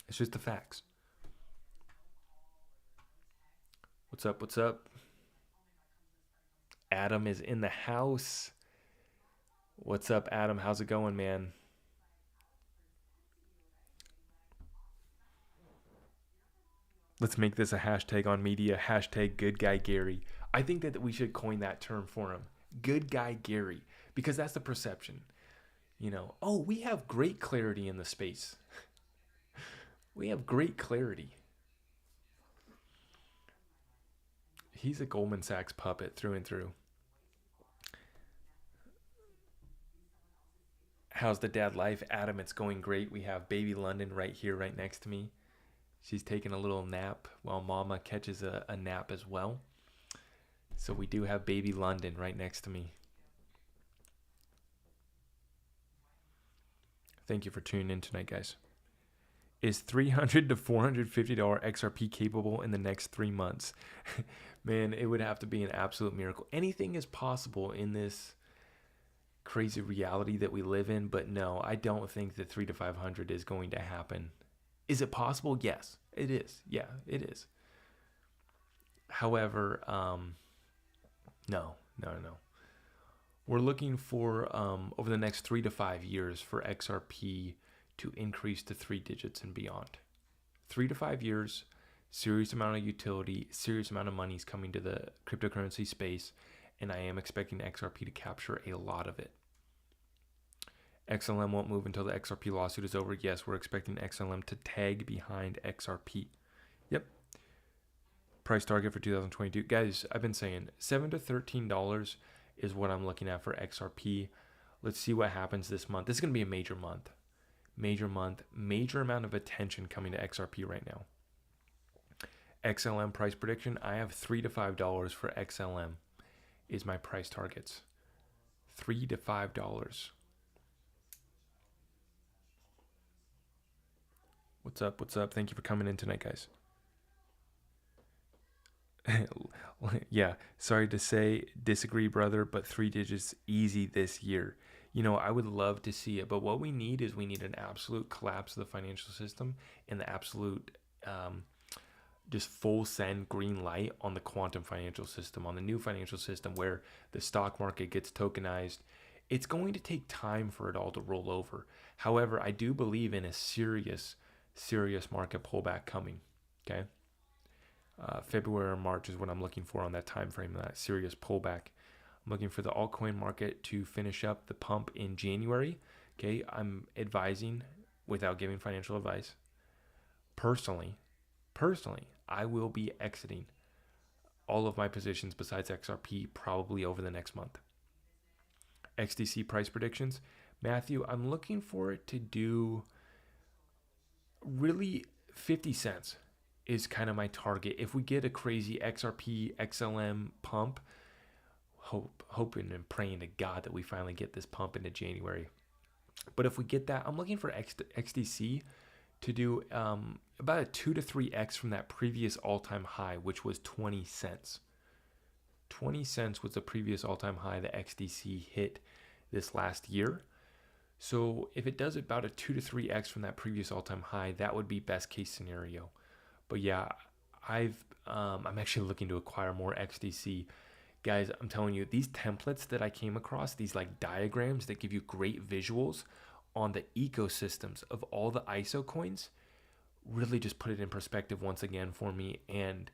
It's just the facts. What's up? What's up? Adam is in the house. What's up, Adam? How's it going, man? Let's make this a hashtag on media. Hashtag good guy Gary. I think that we should coin that term for him. Good guy Gary. Because that's the perception. Oh, we have great clarity in the space. We have great clarity. He's a Goldman Sachs puppet through and through. How's the dad life? Adam, it's going great. We have baby London right here, right next to me. She's taking a little nap while mama catches a nap as well. So we do have baby London right next to me. Thank you for tuning in tonight, guys. Is $300 to $450 XRP capable in the next 3 months? Man, it would have to be an absolute miracle. Anything is possible in this crazy reality that we live in, but no, I don't think that 3 to 500 is going to happen. Is it possible? Yes, it is. Yeah, it is. However, no. We're looking for over the next 3 to 5 years for XRP to increase to 3 digits and beyond. 3 to 5 years, serious amount of utility, serious amount of money is coming to the cryptocurrency space, and I am expecting XRP to capture a lot of it. XLM won't move until the XRP lawsuit is over. Yes, we're expecting XLM to tag behind XRP. Yep. Price target for 2022. Guys, I've been saying $7 to $13 is what I'm looking at for XRP. Let's see what happens this month. This is going to be a major month. Major amount of attention coming to XRP right now. XLM price prediction, I have $3 to $5 for XLM is my price targets. $3 to $5. What's up? Thank you for coming in tonight, guys. Yeah, sorry to say, disagree, brother, but 3 digits easy this year. I would love to see it, but what we need is an absolute collapse of the financial system and the absolute just full send green light on the quantum financial system, on the new financial system where the stock market gets tokenized. It's going to take time for it all to roll over. However, I do believe in a serious market pullback coming. Okay. February or March is what I'm looking for on that time frame, that serious pullback. I'm looking for the altcoin market to finish up the pump in January. Okay, I'm advising without giving financial advice. Personally, I will be exiting all of my positions besides XRP probably over the next month. XDC price predictions. Matthew, I'm looking for it to do really 50 cents is kind of my target. If we get a crazy XRP, XLM pump, hoping and praying to God that we finally get this pump into January. But if we get that, I'm looking for XDC to do about a 2 to 3x from that previous all-time high, which was 20 cents. 20 cents was the previous all-time high that XDC hit this last year. So if it does about a 2 to 3x from that previous all-time high, that would be best case scenario. But yeah, I'm actually looking to acquire more XDC. Guys, I'm telling you, these templates that I came across, these diagrams that give you great visuals on the ecosystems of all the ISO coins, really just put it in perspective once again for me. And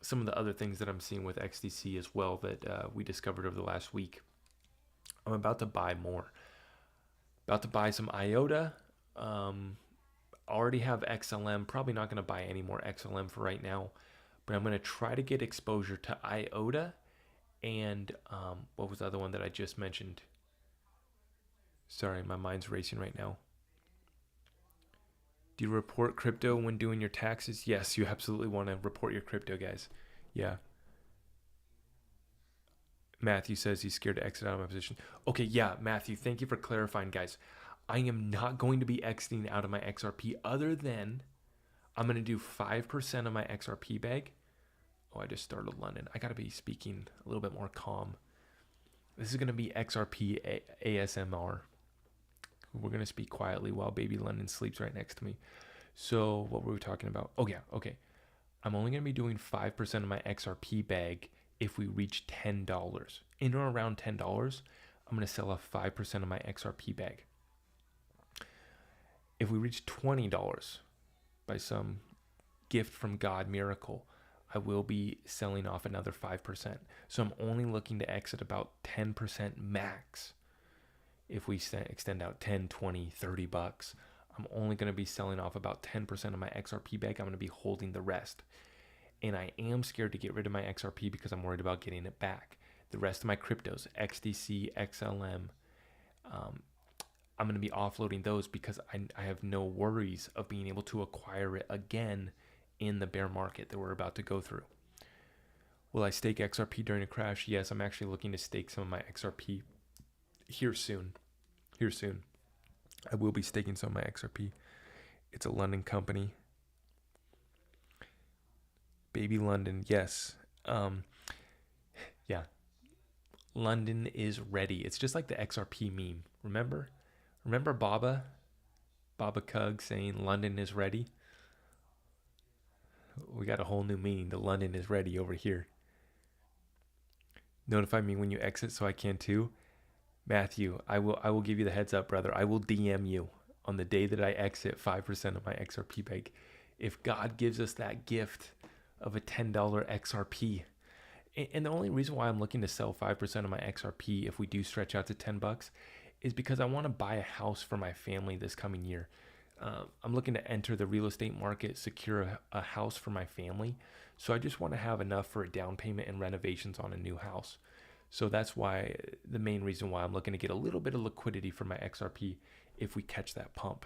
some of the other things that I'm seeing with XDC as well that we discovered over the last week. I'm about to buy more. About to buy some IOTA. Already have XLM. Probably not going to buy any more XLM for right now. But I'm going to try to get exposure to IOTA and what was the other one that I just mentioned? Sorry, my mind's racing right now. Do you report crypto when doing your taxes? Yes, you absolutely want to report your crypto, guys. Yeah. Matthew says he's scared to exit out of my position. Okay, yeah, Matthew, thank you for clarifying, guys. I am not going to be exiting out of my XRP other than I'm going to do 5% of my XRP bag. Oh, I just started London. I got to be speaking a little bit more calm. This is going to be XRP ASMR. We're going to speak quietly while baby London sleeps right next to me. So what were we talking about? Oh, yeah. Okay. I'm only going to be doing 5% of my XRP bag if we reach $10. In or around $10, I'm going to sell off 5% of my XRP bag. If we reach $20 by some gift from God miracle, I will be selling off another 5%. So I'm only looking to exit about 10% max. If we extend out 10, 20, 30 bucks, I'm only going to be selling off about 10% of my XRP bag. I'm going to be holding the rest. And I am scared to get rid of my XRP because I'm worried about getting it back. The rest of my cryptos, XDC, XLM, I'm going to be offloading those because I have no worries of being able to acquire it again in the bear market that we're about to go through. Will I stake XRP during a crash? Yes, I'm actually looking to stake some of my XRP here soon. I will be staking some of my XRP. It's a London company. Baby London, yes. Yeah. London is ready. It's just like the XRP meme. Remember Baba Cug saying London is ready? We got a whole new meaning. The London is ready over here. Notify me when you exit so I can too. Matthew, I will give you the heads up, brother. I will DM you on the day that I exit 5% of my XRP bag. If God gives us that gift of a $10 XRP. And the only reason why I'm looking to sell 5% of my XRP if we do stretch out to $10 is because I want to buy a house for my family this coming year. I'm looking to enter the real estate market, secure a house for my family. So I just want to have enough for a down payment and renovations on a new house. So that's why the main reason why I'm looking to get a little bit of liquidity for my XRP if we catch that pump.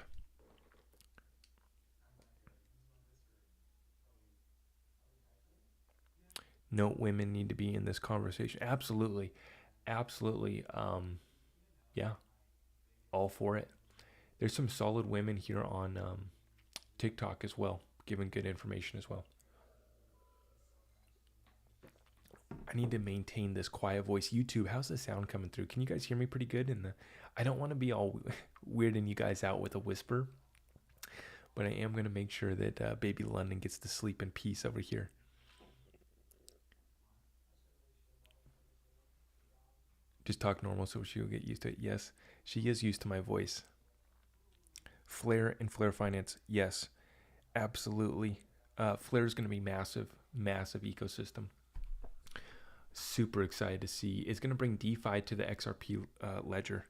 No women need to be in this conversation. Absolutely. Yeah, all for it. There's some solid women here on TikTok as well, giving good information as well. I need to maintain this quiet voice. YouTube, how's the sound coming through? Can you guys hear me pretty good? I don't want to be all weirding you guys out with a whisper, but I am going to make sure that baby London gets to sleep in peace over here. Just talk normal so she'll get used to it. Yes, she is used to my voice. Flare and Flare Finance, yes, absolutely. Flare is going to be massive ecosystem. Super excited to see. It's going to bring DeFi to the XRP ledger.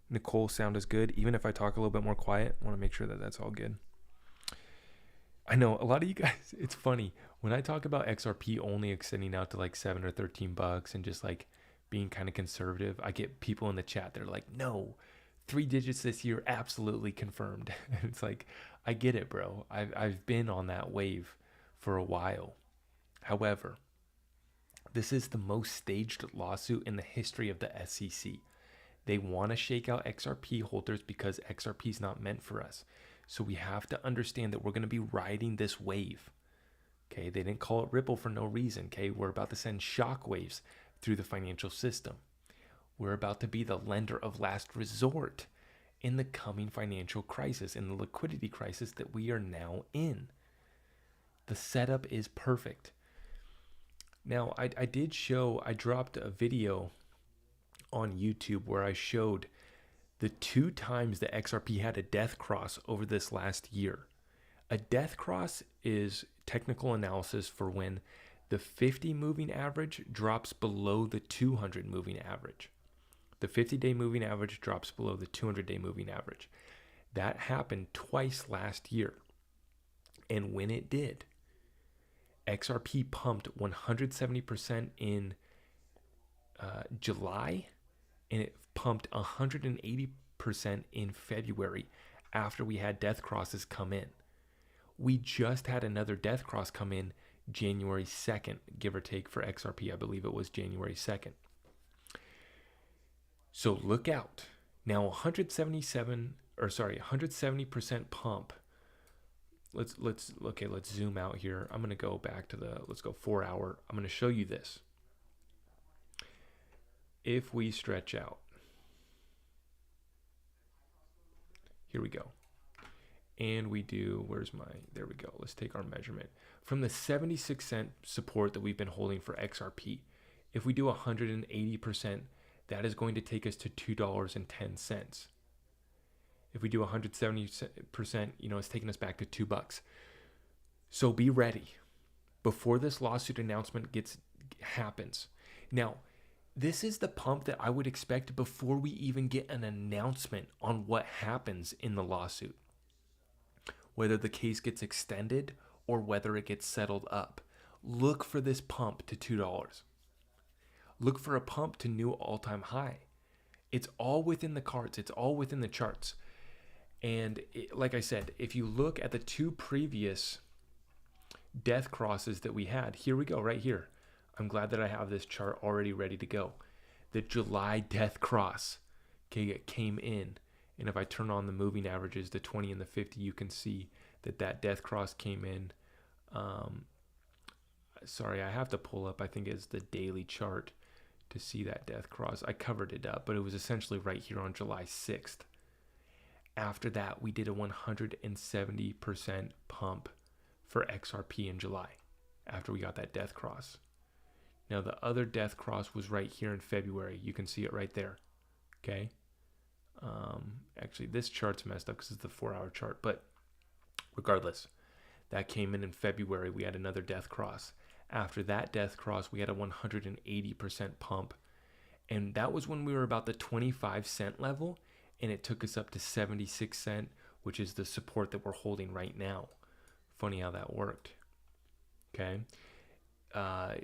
Nicole, sound is good. Even if I talk a little bit more quiet, I want to make sure that that's all good. I know a lot of you guys, it's funny. When I talk about XRP only extending out to like 7 or 13 bucks and just like being kind of conservative, I get people in the chat. They're like, no, 3 digits this year, absolutely confirmed. It's like, I get it, bro. I've been on that wave for a while. However, this is the most staged lawsuit in the history of the SEC. They want to shake out XRP holders because XRP is not meant for us. So we have to understand that we're going to be riding this wave. Okay, they didn't call it Ripple for no reason. Okay, we're about to send shockwaves through the financial system. We're about to be the lender of last resort in the coming financial crisis, in the liquidity crisis that we are now in. The setup is perfect. Now, I dropped a video on YouTube where I showed the 2 times the XRP had a death cross over this last year. A death cross is technical analysis for when The 50 moving average drops below the 200 moving average. The 50-day moving average drops below the 200-day moving average. That happened twice last year. And when it did, XRP pumped 170% in July, and it pumped 180% in February after we had death crosses come in. We just had another death cross come in January 2nd, give or take, for XRP. I believe it was January 2nd. So look out. Now 170% pump. Let's zoom out here. I'm going to go back to let's go 4 hour. I'm going to show you this. If we stretch out, here we go. And we do, there we go. Let's take our measurement. From the 76 cent support that we've been holding for XRP, if we do 180%, that is going to take us to $2.10. If we do 170%, it's taking us back to $2. So be ready before this lawsuit announcement happens. Now, this is the pump that I would expect before we even get an announcement on what happens in the lawsuit. Whether the case gets extended or whether it gets settled up. Look for this pump to $2. Look for a pump to new all-time high. It's all within the cards. It's all within the charts. And like I said, if you look at the two previous death crosses that we had, here we go, right here. I'm glad that I have this chart already ready to go. The July death cross, okay, it came in. And if I turn on the moving averages, the 20 and the 50, you can see that death cross came in. Sorry, I have to pull up, I think it's the daily chart to see that death cross. I covered it up, but it was essentially right here on July 6th. After that, we did a 170% pump for XRP in July after we got that death cross. Now, the other death cross was right here in February. You can see it right there, okay? Actually, this chart's messed up because it's the 4-hour chart, but regardless, that came in February. We had another death cross. After that death cross, we had a 180% pump, and that was when we were about the 25 cent level, and it took us up to 76 cent, which is the support that we're holding right now. Funny how that worked, okay?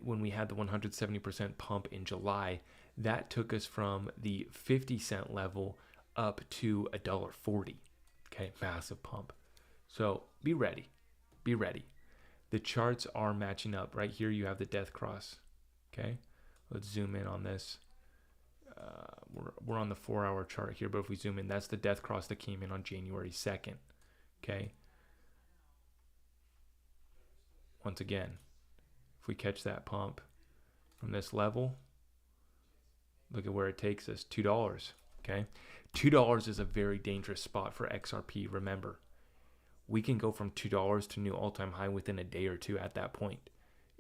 When we had the 170% pump in July, that took us from the 50 cent level up to $1.40. Okay, massive pump. So be ready. Be ready. The charts are matching up. Right here you have the death cross. Okay, let's zoom in on this. We're on the 4-hour chart here, but if we zoom in, that's the death cross that came in on January 2nd. Okay. Once again, if we catch that pump from this level, look at where it takes us, $2. Okay, $2 is a very dangerous spot for XRP. Remember, we can go from $2 to new all-time high within a day or two at that point.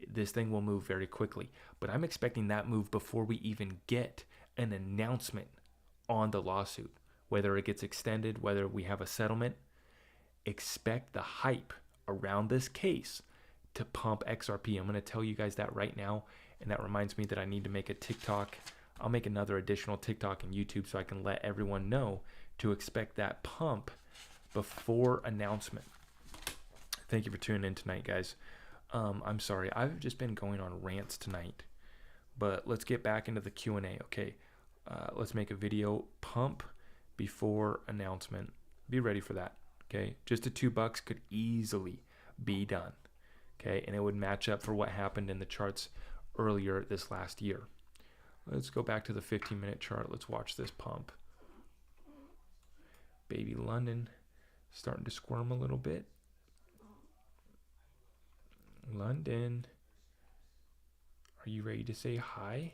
This thing will move very quickly, but I'm expecting that move before we even get an announcement on the lawsuit, whether it gets extended, whether we have a settlement. Expect the hype around this case to pump XRP. I'm going to tell you guys that right now, and that reminds me that I need to make a TikTok. I'll make another additional TikTok and YouTube so I can let everyone know to expect that pump before announcement. Thank you for tuning in tonight, guys. I'm sorry, I've just been going on rants tonight, but let's get back into the Q&A. Okay, let's make a video pump before announcement. Be ready for that. Okay, just a $2 could easily be done. Okay, and it would match up for what happened in the charts earlier this last year. Let's go back to the 15-minute chart. Let's watch this pump. Baby London starting to squirm a little bit. London, are you ready to say hi?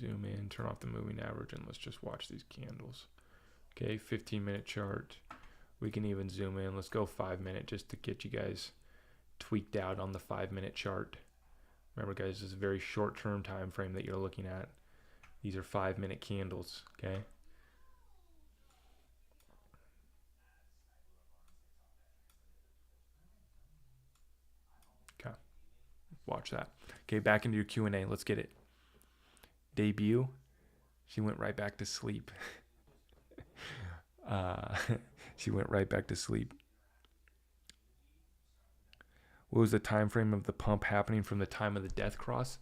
Zoom in, turn off the moving average, and let's just watch these candles. Okay, 15-minute chart. We can even zoom in. Let's go 5-minute just to get you guys tweaked out on the 5-minute chart. Remember, guys, this is a very short-term time frame that you're looking at. These are 5-minute candles, okay? Okay, watch that. Okay, back into your Q&A. Let's get it. Debut. She went right back to sleep. Uh, she went right back to sleep. What was the time frame of the pump happening from the time of the death cross?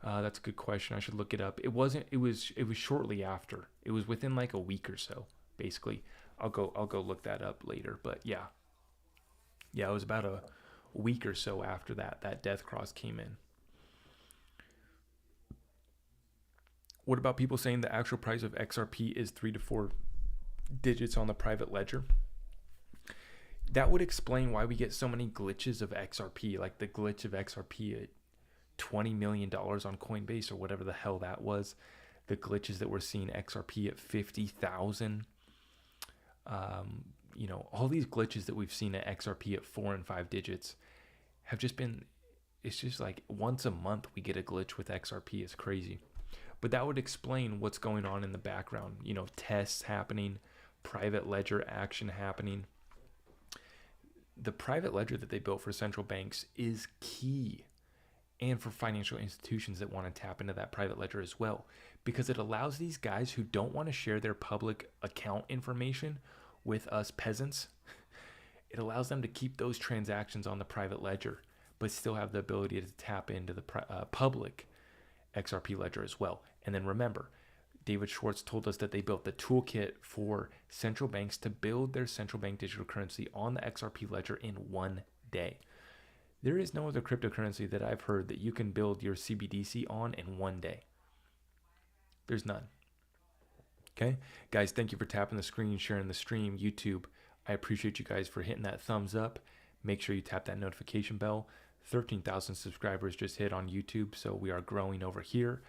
That's a good question. I should look it up. It wasn't. It was shortly after. It was within like a week or so, basically. I'll go look that up later. But yeah, it was about a week or so after that death cross came in. What about people saying the actual price of XRP is 3 to 4 digits on the private ledger? That would explain why we get so many glitches of XRP, like the glitch of XRP at $20 million on Coinbase or whatever the hell that was. The glitches that we're seeing XRP at 50,000. All these glitches that we've seen at XRP at 4 and 5 digits have just been, it's just like once a month we get a glitch with XRP. It's crazy. But that would explain what's going on in the background. Tests happening, private ledger action happening. The private ledger that they built for central banks is key, and for financial institutions that want to tap into that private ledger as well, because it allows these guys who don't want to share their public account information with us peasants, it allows them to keep those transactions on the private ledger, but still have the ability to tap into the public XRP ledger as well. And then remember, David Schwartz told us that they built the toolkit for central banks to build their central bank digital currency on the XRP ledger in 1 day. There is no other cryptocurrency that I've heard that you can build your CBDC on in 1 day. There's none. Okay, guys, thank you for tapping the screen, sharing the stream, YouTube. I appreciate you guys for hitting that thumbs up. Make sure you tap that notification bell. 13,000 subscribers just hit on YouTube, so we are growing over here.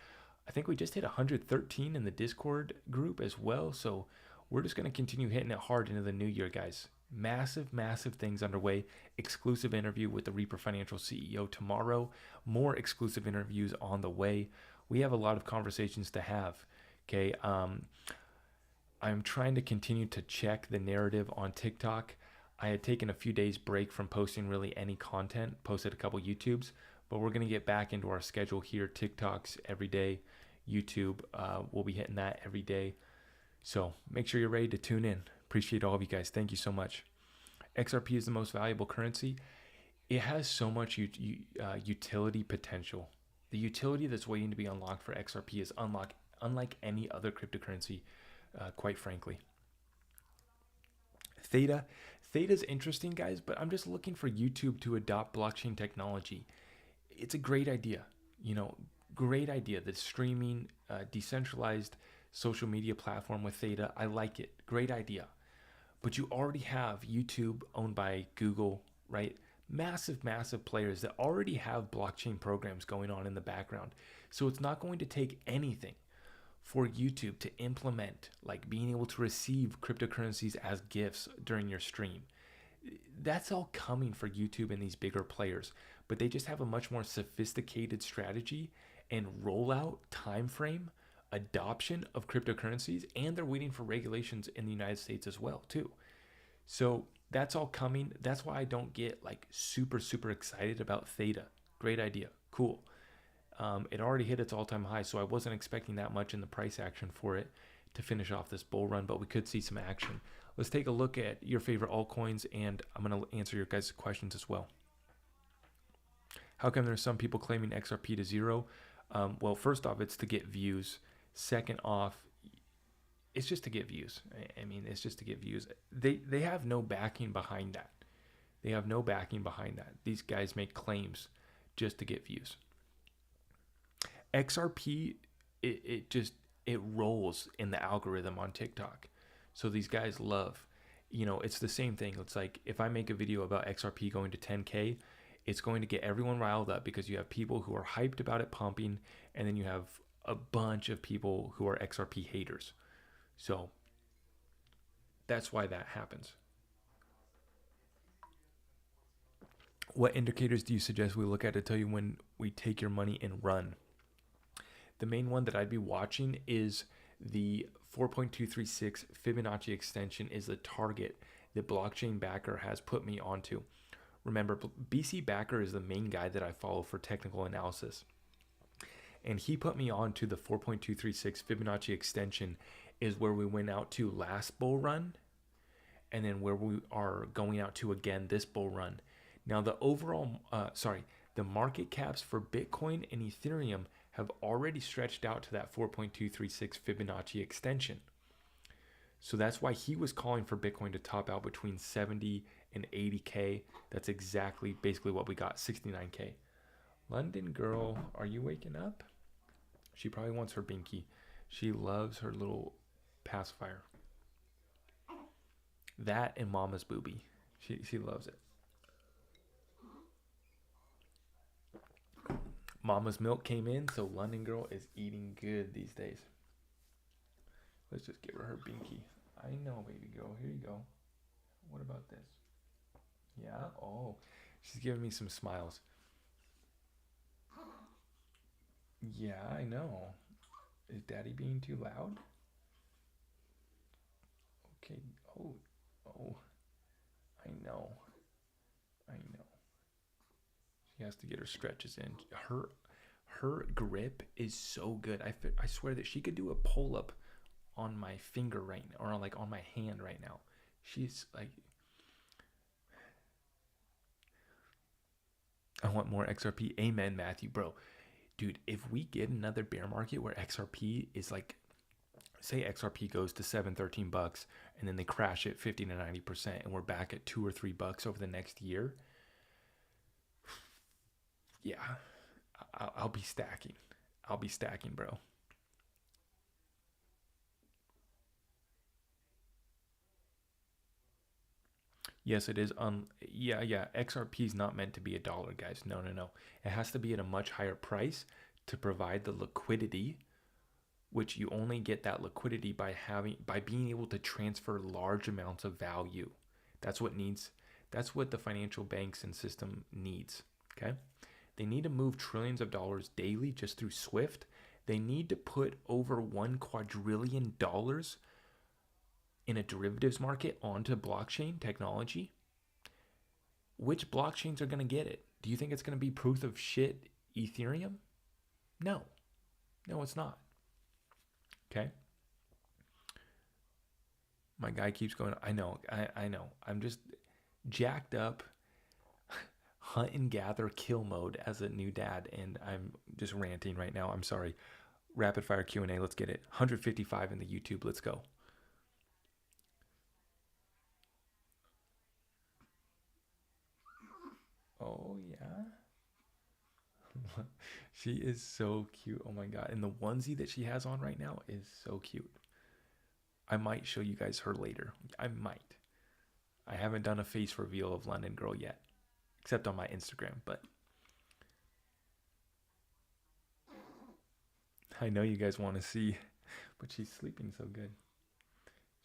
I think we just hit 113 in the Discord group as well, so we're just going to continue hitting it hard into the new year, guys. Massive, massive things underway. Exclusive interview with the Reaper Financial CEO tomorrow. More exclusive interviews on the way. We have a lot of conversations to have. Okay, I'm trying to continue to check the narrative on TikTok. I had taken a few days break from posting really any content, posted a couple YouTubes, but we're going to get back into our schedule here. TikToks every day, YouTube, we'll be hitting that every day. So make sure you're ready to tune in. Appreciate all of you guys. Thank you so much. XRP is the most valuable currency. It has so much utility potential. The utility that's waiting to be unlocked for XRP is unlike any other cryptocurrency, quite frankly. Theta's interesting, guys, but I'm just looking for YouTube to adopt blockchain technology. It's a great idea, great idea. The streaming, decentralized social media platform with Theta, I like it. Great idea. But you already have YouTube owned by Google, right? Massive, massive players that already have blockchain programs going on in the background. So it's not going to take anything for YouTube to implement, like being able to receive cryptocurrencies as gifts during your stream. That's all coming for YouTube and these bigger players, but they just have a much more sophisticated strategy and rollout time frame, adoption of cryptocurrencies, and they're waiting for regulations in the United States as well too. So that's all coming. That's why I don't get like super excited about Theta. Great idea, cool. It already hit its all-time high, so I wasn't expecting that much in the price action for it to finish off this bull run, but we could see some action. Let's take a look at your favorite altcoins, and I'm going to answer your guys' questions as well. How come there's some people claiming XRP to zero? Well, first off, it's to get views. Second off, it's just to get views. I mean, it's just to get views. They have no backing behind that. They have no backing behind that. These guys make claims just to get views. XRP, it rolls in the algorithm on TikTok. So these guys love, it's the same thing. It's like if I make a video about XRP going to 10K, it's going to get everyone riled up because you have people who are hyped about it pumping, and then you have a bunch of people who are XRP haters. So that's why that happens. What indicators do you suggest we look at to tell you when we take your money and run? The main one that I'd be watching is the 4.236 Fibonacci extension is the target that Blockchain Backer has put me onto. Remember, BC Backer is the main guy that I follow for technical analysis. And he put me on to the 4.236 Fibonacci extension is where we went out to last bull run, and then where we are going out to again this bull run. Now the overall, the market caps for Bitcoin and Ethereum have already stretched out to that 4.236 Fibonacci extension. So that's why he was calling for Bitcoin to top out between 70 and 80K. That's exactly basically what we got, 69K. London girl, are you waking up? She probably wants her binky. She loves her little pacifier. That and Mama's Booby. She loves it. Mama's milk came in, so London girl is eating good these days. Let's just give her binky. I know, baby girl. Here you go. What about this? Yeah? Oh, she's giving me some smiles. Yeah, I know. Is daddy being too loud? Okay. Oh. I know. She has to get her stretches in. Her grip is so good. I swear that she could do a pull-up on my finger right now, or like on my hand right now. She's like, I want more XRP. Amen, Matthew, bro. Dude, if we get another bear market where XRP is like, say XRP goes to $7-13 and then they crash it 50 to 90% and we're back at $2 or $3 over the next year, yeah, I'll be stacking. I'll be stacking, bro. Yes, it is. Yeah. XRP is not meant to be $1, guys. No. It has to be at a much higher price to provide the liquidity, which you only get that liquidity by being able to transfer large amounts of value. That's what the financial banks and system needs. Okay, they need to move trillions of dollars daily just through Swift. They need to put over $1 quadrillion in a derivatives market onto blockchain technology. Which blockchains are going to get it? Do you think it's going to be proof of shit Ethereum? No, it's not. Okay. My guy keeps going. I know. I'm just jacked up hunt and gather kill mode as a new dad, and I'm just ranting right now. I'm sorry. Rapid fire Q&A. Let's get it. 155 in the YouTube. Let's go. Oh, yeah. She is so cute. Oh, my God. And the onesie that she has on right now is so cute. I might show you guys her later. I might. I haven't done a face reveal of London Girl yet, except on my Instagram, but I know you guys want to see, but she's sleeping so good.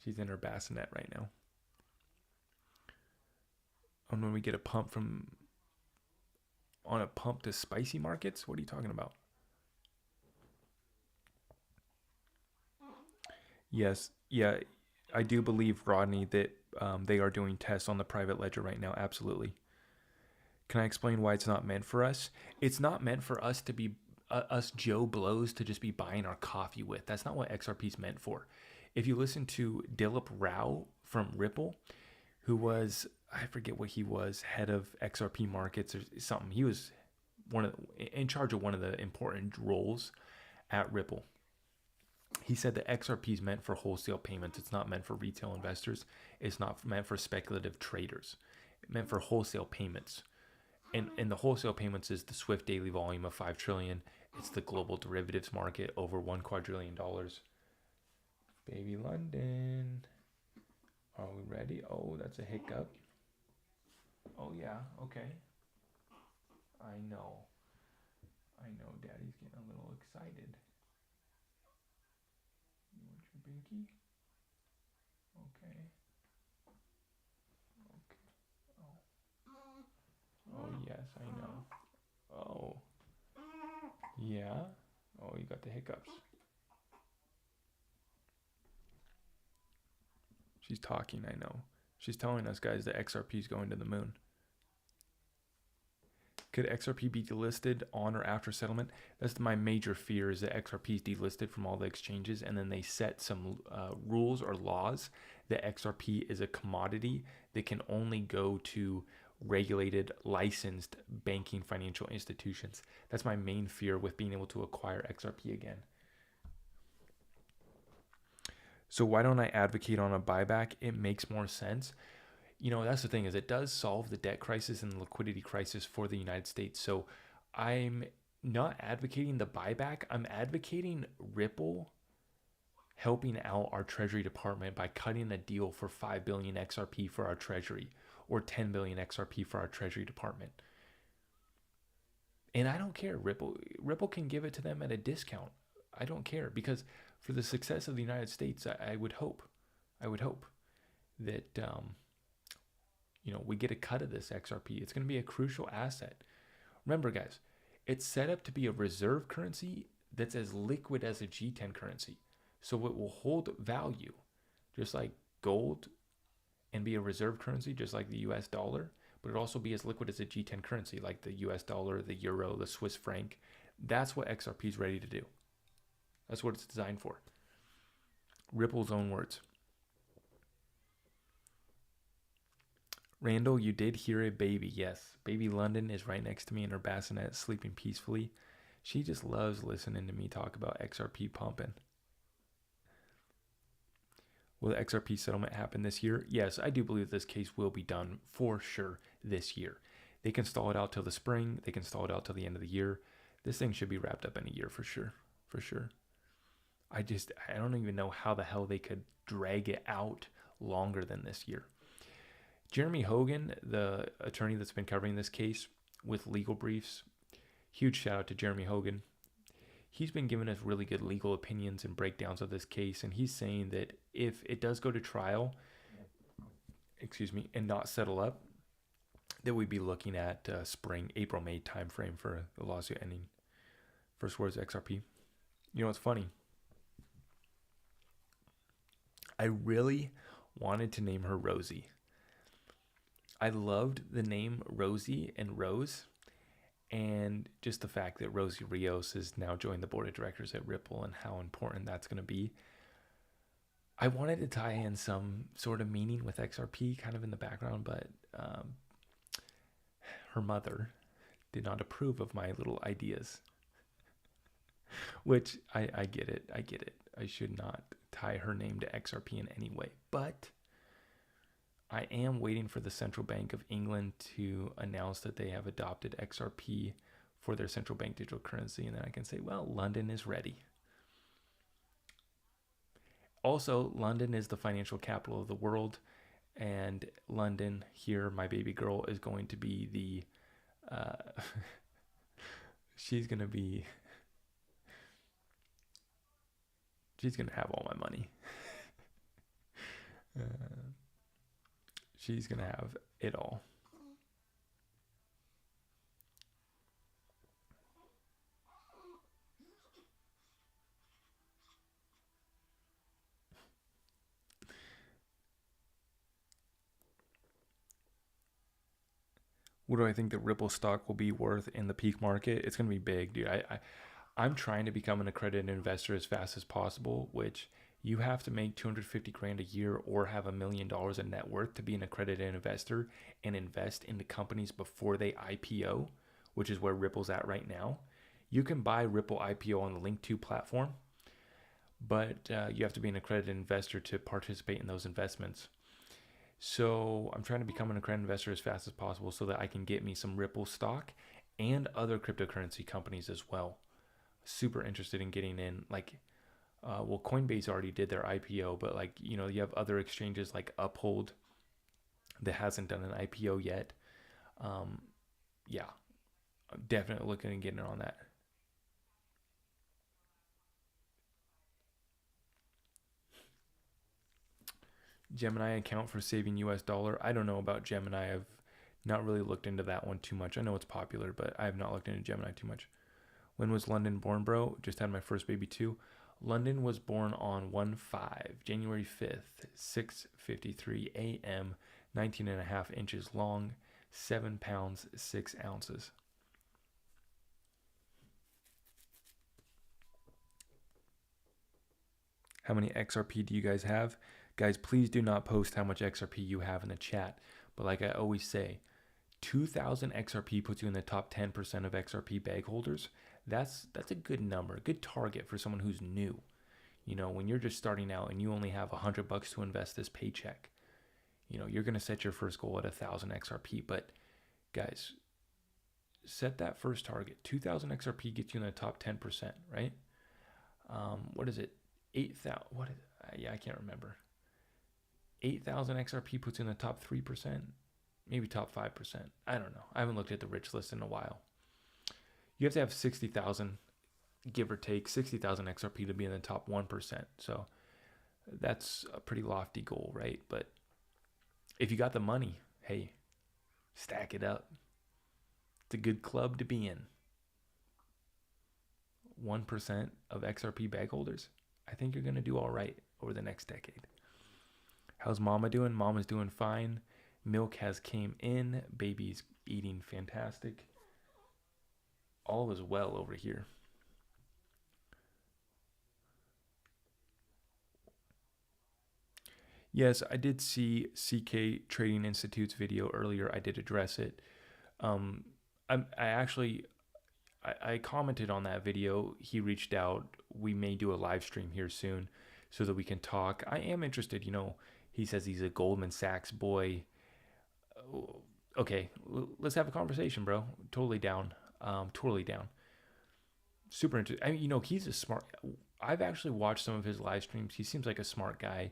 She's in her bassinet right now. And when we get a pump to spicy markets, what are you talking about? Yes, yeah, I do believe, Rodney, that they are doing tests on the private ledger right now. Absolutely. Can I explain why it's not meant for us? It's not meant for us to be us Joe Blows to just be buying our coffee with. That's not what XRP is meant for. If you listen to Dilip Rao from Ripple, who was, I forget what he was, head of XRP markets or something. He was in charge of one of the important roles at Ripple. He said that XRP is meant for wholesale payments. It's not meant for retail investors. It's not meant for speculative traders. It's meant for wholesale payments. And the wholesale payments is the Swift daily volume of 5 trillion. It's the global derivatives market over $1 quadrillion. Baby London. Are we ready? Oh, that's a hiccup. Oh, yeah. Okay. I know. Daddy's getting a little excited. You want your binky? Okay. Oh, yes, I know. Oh. Yeah. Oh, you got the hiccups. She's talking, I know. She's telling us, guys, that XRP is going to the moon. Could XRP be delisted on or after settlement? That's my major fear, is that XRP is delisted from all the exchanges, and then they set some rules or laws that XRP is a commodity that can only go to regulated, licensed banking financial institutions. That's my main fear with being able to acquire XRP again. So why don't I advocate on a buyback? It makes more sense. You know, that's the thing, is it does solve the debt crisis and the liquidity crisis for the United States. So I'm not advocating the buyback. I'm advocating Ripple helping out our Treasury Department by cutting a deal for 5 billion XRP for our Treasury, or 10 billion XRP for our Treasury Department. And I don't care. Ripple can give it to them at a discount. I don't care, because for the success of the United States, I would hope that we get a cut of this XRP. It's going to be a crucial asset. Remember, guys, it's set up to be a reserve currency that's as liquid as a G10 currency. So it will hold value, just like gold, and be a reserve currency, just like the US dollar, but it'll also be as liquid as a G10 currency, like the US dollar, the euro, the Swiss franc. That's what XRP is ready to do. That's what it's designed for. Ripple's own words. Randall, you did hear a baby. Yes, baby London is right next to me in her bassinet, sleeping peacefully. She just loves listening to me talk about XRP pumping. Will the XRP settlement happen this year? Yes, I do believe this case will be done for sure this year. They can stall it out till the spring. They can stall it out till the end of the year. This thing should be wrapped up in a year for sure. For sure. I don't even know how the hell they could drag it out longer than this year. Jeremy Hogan, the attorney that's been covering this case with legal briefs, huge shout out to Jeremy Hogan. He's been giving us really good legal opinions and breakdowns of this case, and he's saying that if it does go to trial, and not settle up, that we'd be looking at spring, April, May timeframe for the lawsuit ending. First words, XRP. You know what's funny? I really wanted to name her Rosie. I loved the name Rosie and Rose, and just the fact that Rosie Rios has now joined the board of directors at Ripple and how important that's going to be. I wanted to tie in some sort of meaning with XRP kind of in the background, but her mother did not approve of my little ideas, which I get it. I should not tie her name to XRP in any way, but I am waiting for the Central Bank of England to announce that they have adopted XRP for their central bank digital currency, and then I can say, well, London is ready. Also, London is the financial capital of the world, and London, here, my baby girl, is going to be the she's going to have all my money. She's going to have it all. What do I think the Ripple stock will be worth in the peak market? It's going to be big, dude. I'm trying to become an accredited investor as fast as possible, which you have to make 250 grand a year or have $1 million in net worth to be an accredited investor and invest into companies before they IPO, which is where Ripple's at right now. You can buy Ripple IPO on the Link2 platform, but you have to be an accredited investor to participate in those investments. So I'm trying to become an accredited investor as fast as possible so that I can get me some Ripple stock and other cryptocurrency companies as well. Super interested in getting in, like, Coinbase already did their IPO, but you have other exchanges like Uphold that hasn't done an IPO yet. Yeah, I'm definitely looking at getting on that. Gemini account for saving US dollar. I don't know about Gemini. I've not really looked into that one too much. I know it's popular, but I have not looked into Gemini too much. When was London born, bro? Just had my first baby too. London was born on 1/5, January 5th, 6:53 a.m., 19 and a half inches long, 7 pounds, 6 ounces. How many XRP do you guys have? Guys, please do not post how much XRP you have in the chat. But like I always say, 2,000 XRP puts you in the top 10% of XRP bag holders. That's a good number, a good target for someone who's new. You know, when you're just starting out and you only have $100 to invest this paycheck, you know, you're going to set your first goal at 1,000 XRP. But guys, set that first target. 2,000 XRP gets you in the top 10%, right? What is it? 8,000. What is it? Yeah, I can't remember. 8,000 XRP puts you in the top 3%, maybe top 5%. I don't know. I haven't looked at the rich list in a while. You have to have 60,000, give or take 60,000 XRP to be in the top 1%. So that's a pretty lofty goal, right? But if you got the money, hey, stack it up. It's a good club to be in. 1% of XRP bag holders, I think you're going to do all right over the next decade. How's mama doing? Mama's doing fine. Milk has came in. Baby's eating fantastic. All is well over here. Yes, I did see CK Trading Institute's video earlier. I did address it. I commented on that video. He reached out. We may do a live stream here soon so that we can talk. I am interested. You know, he says he's a Goldman Sachs boy. Okay, let's have a conversation, bro. Totally down. Totally down. Super interesting. I mean, you know, he's a smart. I've actually watched some of his live streams. He seems like a smart guy.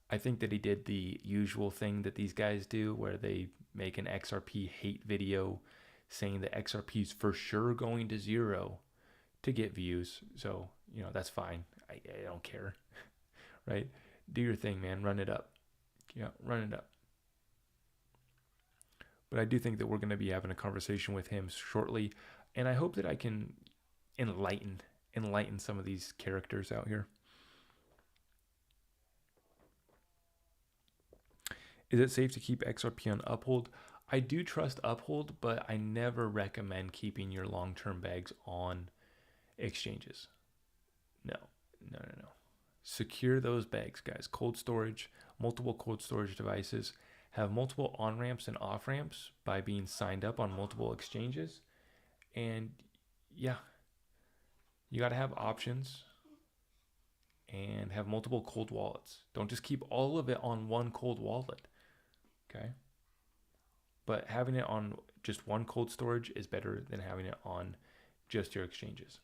I think that he did the usual thing that these guys do where they make an XRP hate video saying that XRP is for sure going to zero to get views. So, you know, that's fine. I don't care, right? Do your thing, man. Run it up. Yeah, run it up. But I do think that we're going to be having a conversation with him shortly. And I hope that I can enlighten some of these characters out here. Is it safe to keep XRP on Uphold? I do trust Uphold, but I never recommend keeping your long-term bags on exchanges. No. Secure those bags, guys. Cold storage, multiple cold storage devices, have multiple on-ramps and off-ramps by being signed up on multiple exchanges. And yeah, you got to have options and have multiple cold wallets. Don't just keep all of it on one cold wallet. Okay. But having it on just one cold storage is better than having it on just your exchanges.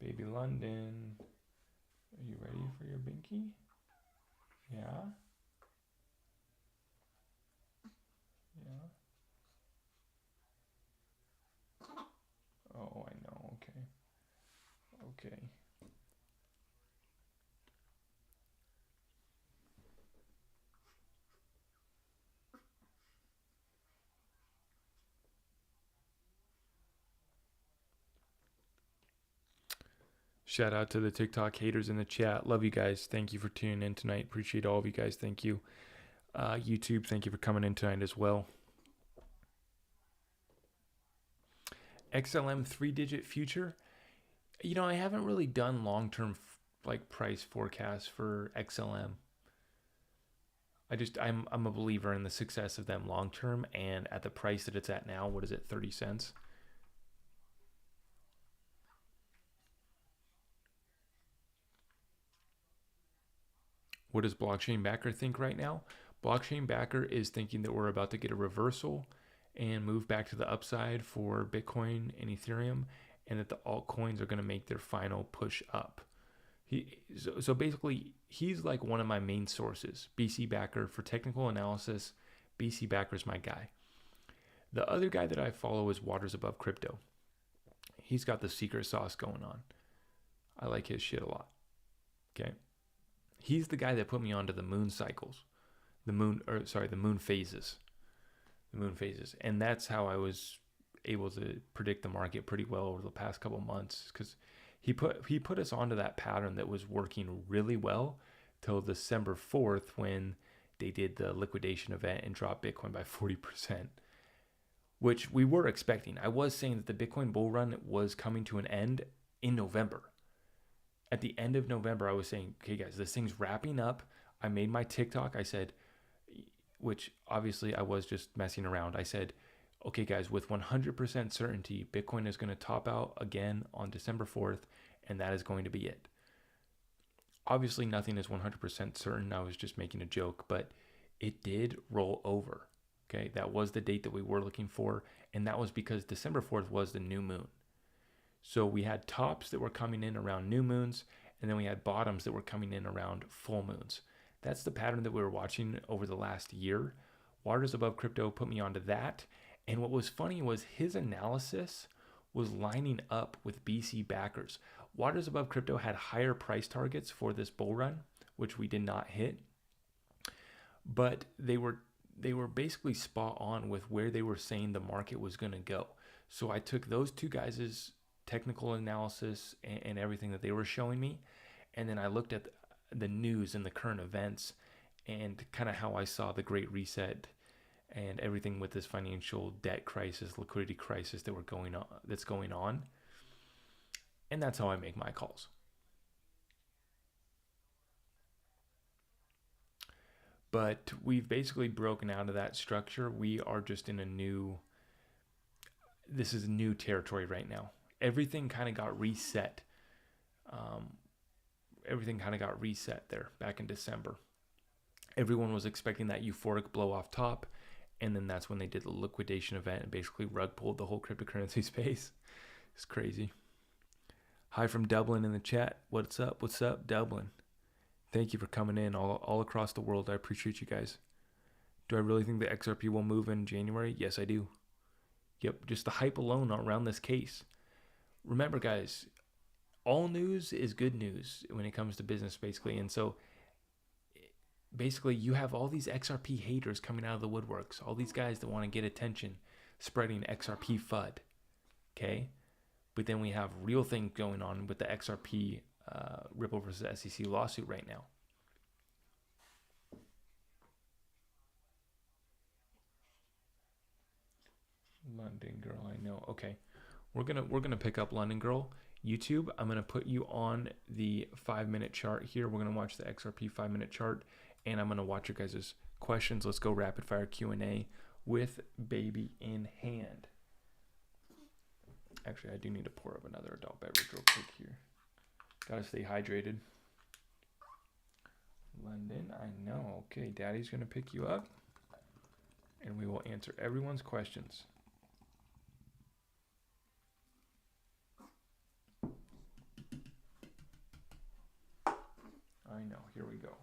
Baby London, are you ready for your binky? Yeah? Yeah? Oh, I know. Okay. Okay. Shout out to the TikTok haters in the chat. Love you guys. Thank you for tuning in tonight. Appreciate all of you guys. Thank you. YouTube, thank you for coming in tonight as well. XLM 3-digit future. You know, I haven't really done long-term like price forecasts for XLM. I'm a believer in the success of them long-term, and at the price that it's at now, what is it, 30 cents? What does Blockchain Backer think right now? Blockchain Backer is thinking that we're about to get a reversal and move back to the upside for Bitcoin and Ethereum, and that the altcoins are going to make their final push up. So basically, he's like one of my main sources. BC Backer for technical analysis. BC Backer's my guy. The other guy that I follow is Waters Above Crypto. He's got the secret sauce going on. I like his shit a lot. Okay. He's the guy that put me onto the moon cycles. The moon phases. And that's how I was able to predict the market pretty well over the past couple months, because he put us onto that pattern that was working really well till December 4th, when they did the liquidation event and dropped Bitcoin by 40%, which we were expecting. I was saying that the Bitcoin bull run was coming to an end in November. At the end of November, I was saying, okay, guys, this thing's wrapping up. I made my TikTok. I said, which obviously I was just messing around. I said, okay, guys, with 100% certainty, Bitcoin is going to top out again on December 4th, and that is going to be it. Obviously, nothing is 100% certain. I was just making a joke, but it did roll over. Okay, that was the date that we were looking for, and that was because December 4th was the new moon. So we had tops that were coming in around new moons, and then we had bottoms that were coming in around full moons. That's the pattern that we were watching over the last year. Waters Above Crypto put me onto that, and what was funny was his analysis was lining up with BC backers. Waters Above Crypto had higher price targets for this bull run, which we did not hit, but they were basically spot on with where they were saying the market was going to go. So I took those two guys' technical analysis and everything that they were showing me, and then I looked at the news and the current events and kind of how I saw the Great Reset and everything with this financial debt crisis, liquidity crisis that's going on. And that's how I make my calls. But we've basically broken out of that structure. We are just in this is new territory right now. Everything kind of got reset. Everything kind of got reset there back in December. Everyone was expecting that euphoric blow off top, and then that's when they did the liquidation event and basically rug pulled the whole cryptocurrency space. It's crazy. Hi from Dublin in the chat. What's up? What's up, Dublin? Thank you for coming in all across the world. I appreciate you guys. Do I really think the XRP will move in January? Yes, I do. Yep, just the hype alone around this case. Remember, guys, all news is good news when it comes to business, basically. And so, basically, you have all these XRP haters coming out of the woodworks. All these guys that want to get attention, spreading XRP FUD. Okay? But then we have real things going on with the XRP Ripple versus SEC lawsuit right now. London Girl, I know. Okay. We're gonna pick up London Girl. YouTube, I'm gonna put you on the 5-minute chart here. We're gonna watch the XRP 5-minute chart, and I'm gonna watch your guys' questions. Let's go rapid fire Q&A with baby in hand. Actually, I do need to pour up another adult beverage real quick here. Gotta stay hydrated. London, I know. Okay, Daddy's gonna pick you up, and we will answer everyone's questions. I know. Here we go.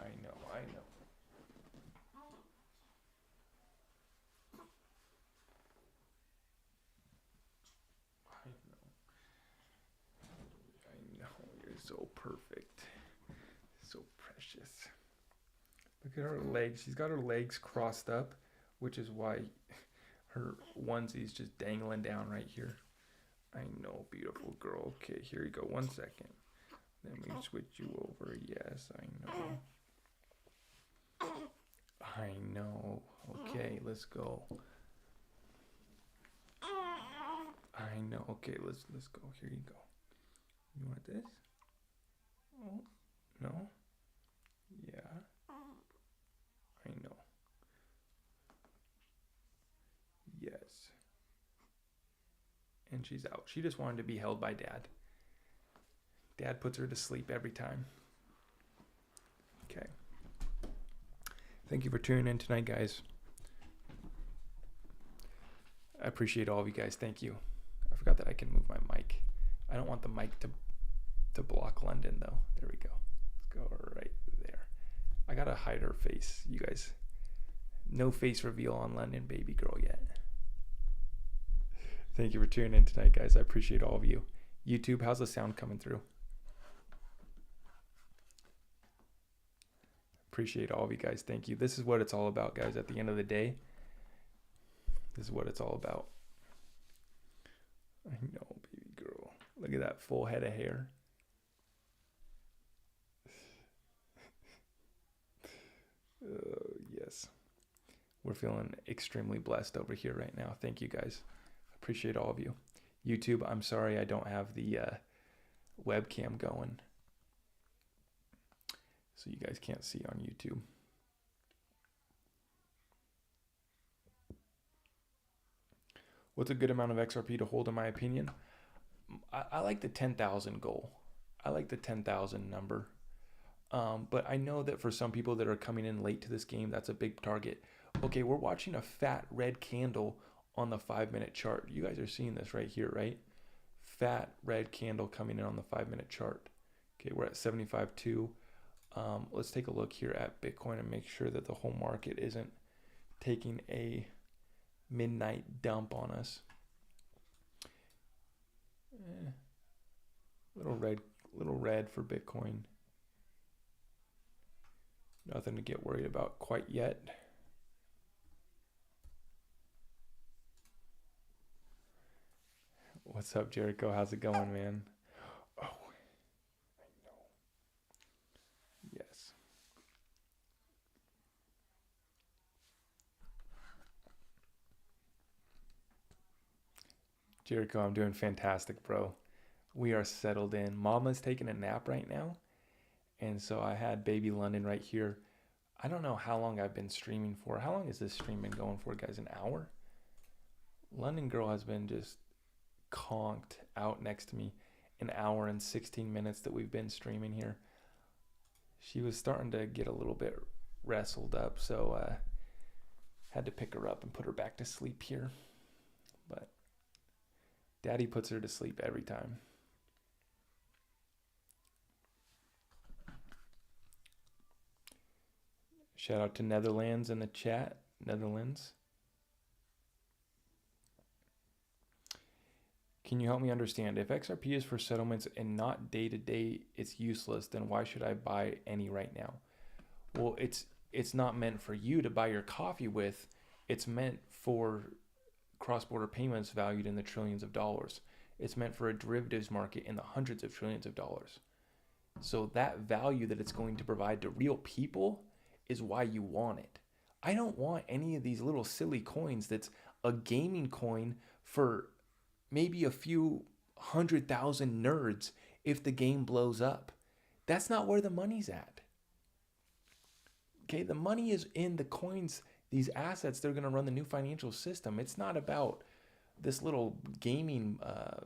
I know. I know. You're so perfect. So precious. Look at her legs. She's got her legs crossed up, which is why her onesie's just dangling down right here. I know, beautiful girl. Okay, here you go. 1 second. Let me switch you over. Yes, I know. I know. Okay, let's go. I know. Okay, let's go. Here you go. You want this? Oh, no? Yeah. I know. Yes. And she's out. She just wanted to be held by Dad. Dad puts her to sleep every time. Okay. Thank you for tuning in tonight, guys. I appreciate all of you guys. Thank you. I forgot that I can move my mic. I don't want the mic to block London, though. There we go. Let's go right there. I gotta hide her face, you guys. No face reveal on London baby girl yet. Thank you for tuning in tonight, guys. I appreciate all of you. YouTube, how's the sound coming through? Appreciate all of you guys. Thank you. This is what it's all about, guys. At the end of the day, This is what it's all about. I know, baby girl. Look at that full head of hair. Yes. We're feeling extremely blessed over here right now. Thank you guys. Appreciate all of you. YouTube, I'm sorry I don't have the webcam going, so you guys can't see on YouTube. What's a good amount of XRP to hold in my opinion? I like the 10,000 goal. I like the 10,000 number. But I know that for some people that are coming in late to this game, that's a big target. Okay, we're watching a fat red candle on the 5-minute chart. You guys are seeing this right here, right? Fat red candle coming in on the 5-minute chart. Okay, we're at 75.2. Let's take a look here at Bitcoin and make sure that the whole market isn't taking a midnight dump on us. Little red for Bitcoin. Nothing to get worried about quite yet. What's up, Jericho? How's it going, man? Oh, I know. Yes. Jericho, I'm doing fantastic, bro. We are settled in. Mama's taking a nap right now. And so I had baby London right here. I don't know how long I've been streaming for. How long has this stream been going for, guys? An hour? London girl has been just conked out next to me. An hour and 16 minutes that we've been streaming here. She was starting to get a little bit wrestled up, so had to pick her up and put her back to sleep here. But Daddy puts her to sleep every time. Shout out to Netherlands in the chat. Netherlands. Can you help me understand? If XRP is for settlements and not day-to-day, it's useless, then why should I buy any right now? Well, it's not meant for you to buy your coffee with. It's meant for cross-border payments valued in the trillions of dollars. It's meant for a derivatives market in the hundreds of trillions of dollars. So that value that it's going to provide to real people is why you want it. I don't want any of these little silly coins that's a gaming coin for maybe a few 100,000 nerds if the game blows up. That's not where the money's at. Okay, the money is in the coins, these assets that are going to run the new financial system. It's not about this little gaming,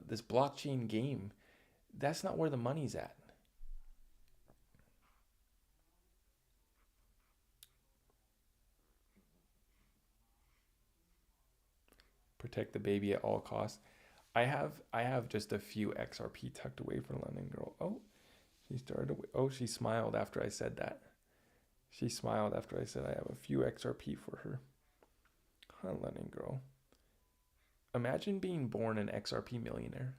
this blockchain game. That's not where the money's at. Protect the baby at all costs. I have just a few XRP tucked away for London girl. Oh, she started to, oh, she smiled after I said that. She smiled after I said I have a few XRP for her. Huh, London girl. Imagine being born an XRP millionaire.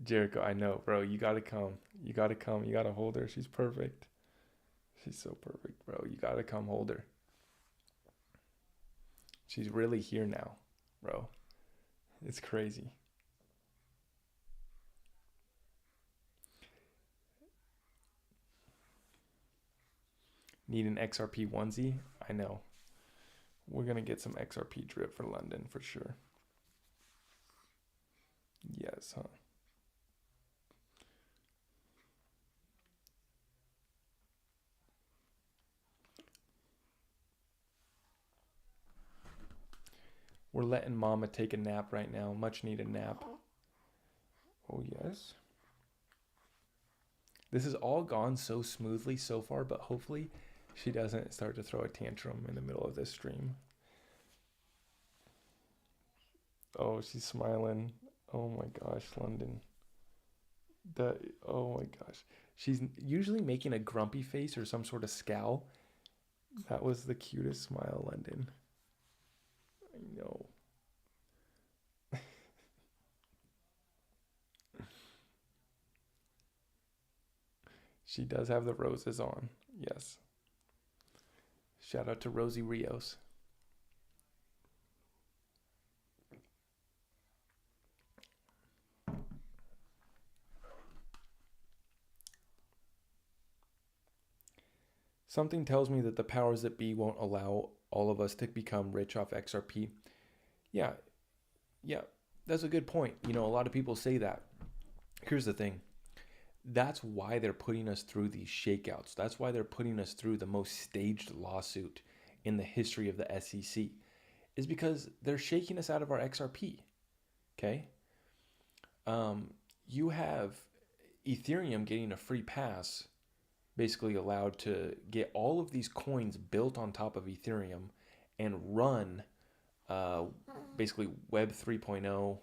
Jericho, I know, bro. You gotta come. You gotta come. You gotta hold her. She's perfect. She's so perfect, bro. You gotta come hold her. She's really here now, bro. It's crazy. Need an XRP onesie? I know. We're gonna get some XRP drip for London for sure. Yes, huh? We're letting Mama take a nap right now. Much needed nap. Oh, yes. This has all gone so smoothly so far, but hopefully she doesn't start to throw a tantrum in the middle of this stream. Oh, she's smiling. Oh my gosh, London. Oh my gosh. She's usually making a grumpy face or some sort of scowl. That was the cutest smile, London. I know. She does have the roses on. Yes. Shout out to Rosie Rios. Something tells me that the powers that be won't allow all of us to become rich off XRP. Yeah, yeah, that's a good point. You know, a lot of people say that. Here's the thing. That's why they're putting us through these shakeouts. That's why they're putting us through the most staged lawsuit in the history of the SEC, is because they're shaking us out of our XRP. Okay? You have Ethereum getting a free pass, basically allowed to get all of these coins built on top of Ethereum and run uh, basically Web 3.0,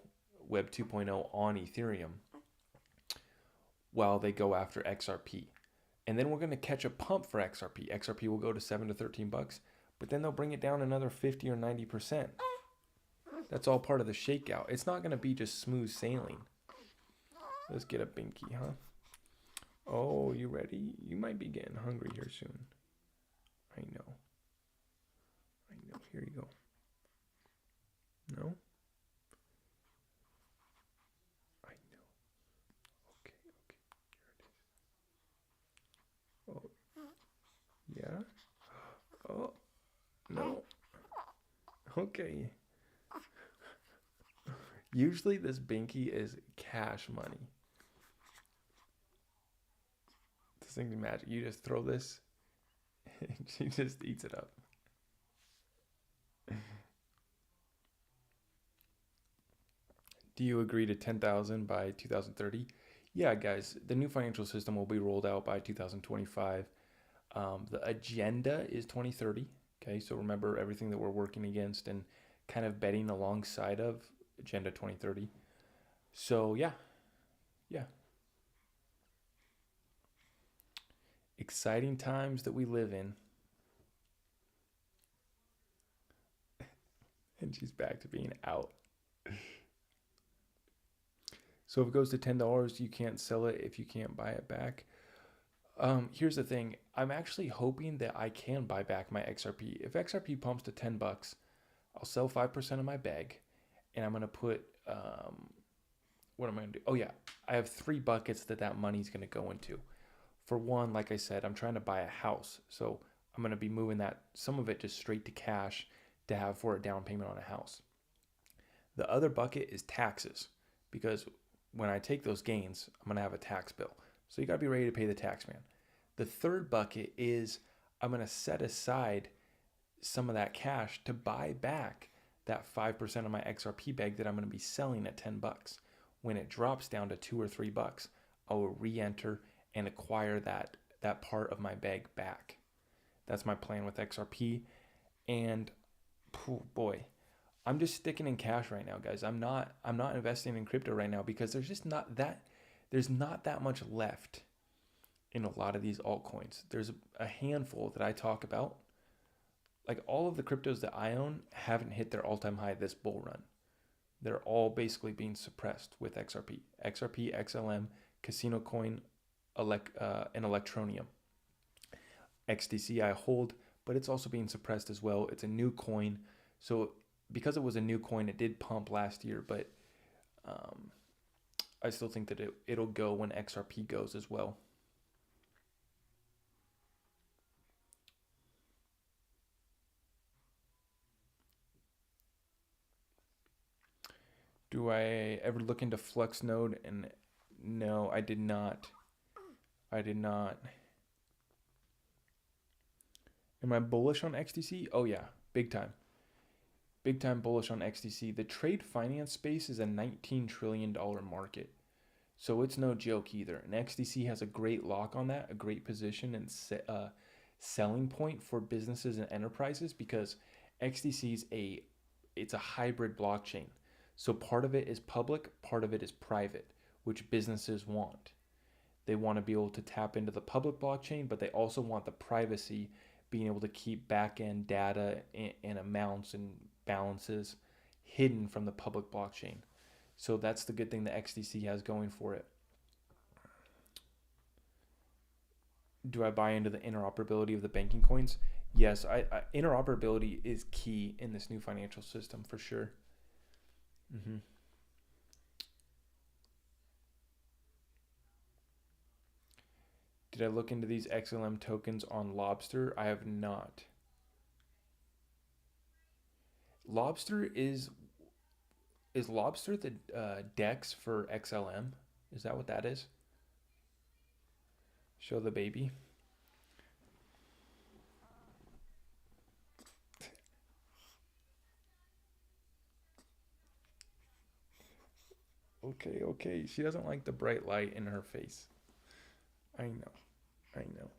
Web 2.0 on Ethereum while they go after XRP. And then we're going to catch a pump for XRP. XRP will go to 7 to 13 bucks, but then they'll bring it down another 50 or 90%. That's all part of the shakeout. It's not going to be just smooth sailing. Let's get a binky, huh? Oh, you ready? You might be getting hungry here soon. I know. Here you go. No? I know. Okay. Here it is. Oh. Yeah? Oh. No. Okay. Usually this binky is cash money. This thing's magic. You just throw this and she just eats it up. Do you agree to 10,000 by 2030? Yeah, guys, the new financial system will be rolled out by 2025. The agenda is 2030. Okay, so remember everything that we're working against and kind of betting alongside of Agenda 2030. So, yeah. Exciting times that we live in. And she's back to being out. So if it goes to $10, you can't sell it if you can't buy it back. Here's the thing. I'm actually hoping that I can buy back my XRP. If XRP pumps to 10 bucks, I'll sell 5% of my bag, and I'm going to put, what am I going to do? Oh yeah, I have 3 buckets that money's going to go into. For one, like I said, I'm trying to buy a house. So I'm going to be moving some of it just straight to cash to have for a down payment on a house. The other bucket is taxes, because when I take those gains, I'm going to have a tax bill. So you got to be ready to pay the tax man. The third bucket is I'm going to set aside some of that cash to buy back that 5% of my XRP bag that I'm going to be selling at 10 bucks. When it drops down to 2 or 3 bucks, I will re-enter and acquire that part of my bag back. That's my plan with XRP. And boy, I'm just sticking in cash right now, guys. I'm not investing in crypto right now because there's not that much left in a lot of these altcoins. There's a handful that I talk about. Like all of the cryptos that I own haven't hit their all-time high this bull run. They're all basically being suppressed with XRP. XRP, XLM, Casino Coin, and Electroneum. XDC I hold, but it's also being suppressed as well. It's a new coin. So because it was a new coin, it did pump last year, but I still think that it'll go when XRP goes as well. Do I ever look into Flux Node? And no, I did not. Am I bullish on XDC? Oh yeah, big time. Big time bullish on XDC. The trade finance space is a $19 trillion market. So it's no joke either. And XDC has a great lock on that, a great position and selling point for businesses and enterprises, because XDC it's a hybrid blockchain. So part of it is public, part of it is private, which businesses want. They want to be able to tap into the public blockchain, but they also want the privacy, being able to keep back-end data and amounts and balances hidden from the public blockchain. So that's the good thing that XDC has going for it. Do I buy into the interoperability of the banking coins? Yes, interoperability is key in this new financial system for sure. hmm Did I look into these XLM tokens on Lobster? I have not. Lobster is Lobster the DEX for XLM? Is that what that is? Show the baby. Okay, okay. She doesn't like the bright light in her face. I know. I know.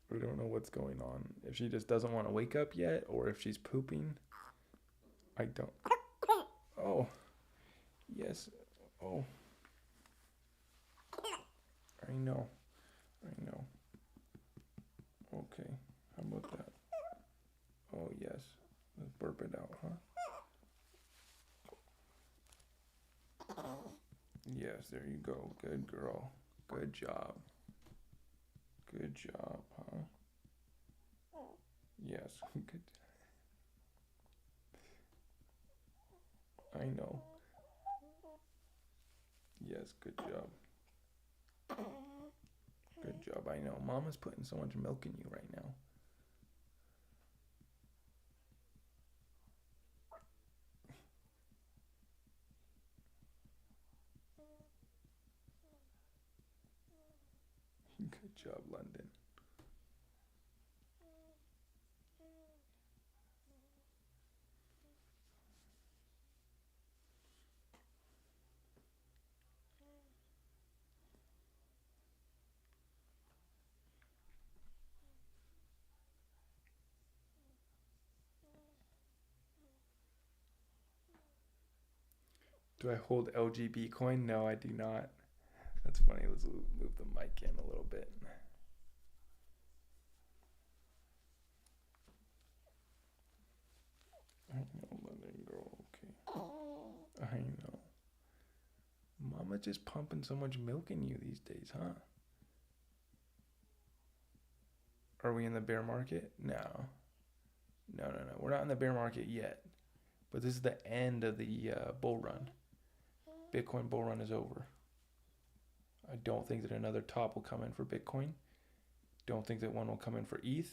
We don't know what's going on. If she just doesn't want to wake up yet, or if she's pooping. I don't. Oh, yes. Oh, I know. I know. Okay. How about that? Oh, yes. Let's burp it out, huh? Yes, there you go. Good girl. Good job. Good job, huh? Yes. Good. I know. Yes, good job. Good job. I know. Mama's putting so much milk in you right now. Good job, London. Do I hold LGB coin? No, I do not. That's funny. Let's move the mic in a little bit. I know, London girl. Okay. I know. Mama just pumping so much milk in you these days, huh? Are we in the bear market? No. No, no, no. We're not in the bear market yet. But this is the end of the bull run. Bitcoin bull run is over. I don't think that another top will come in for Bitcoin. Don't think that one will come in for ETH.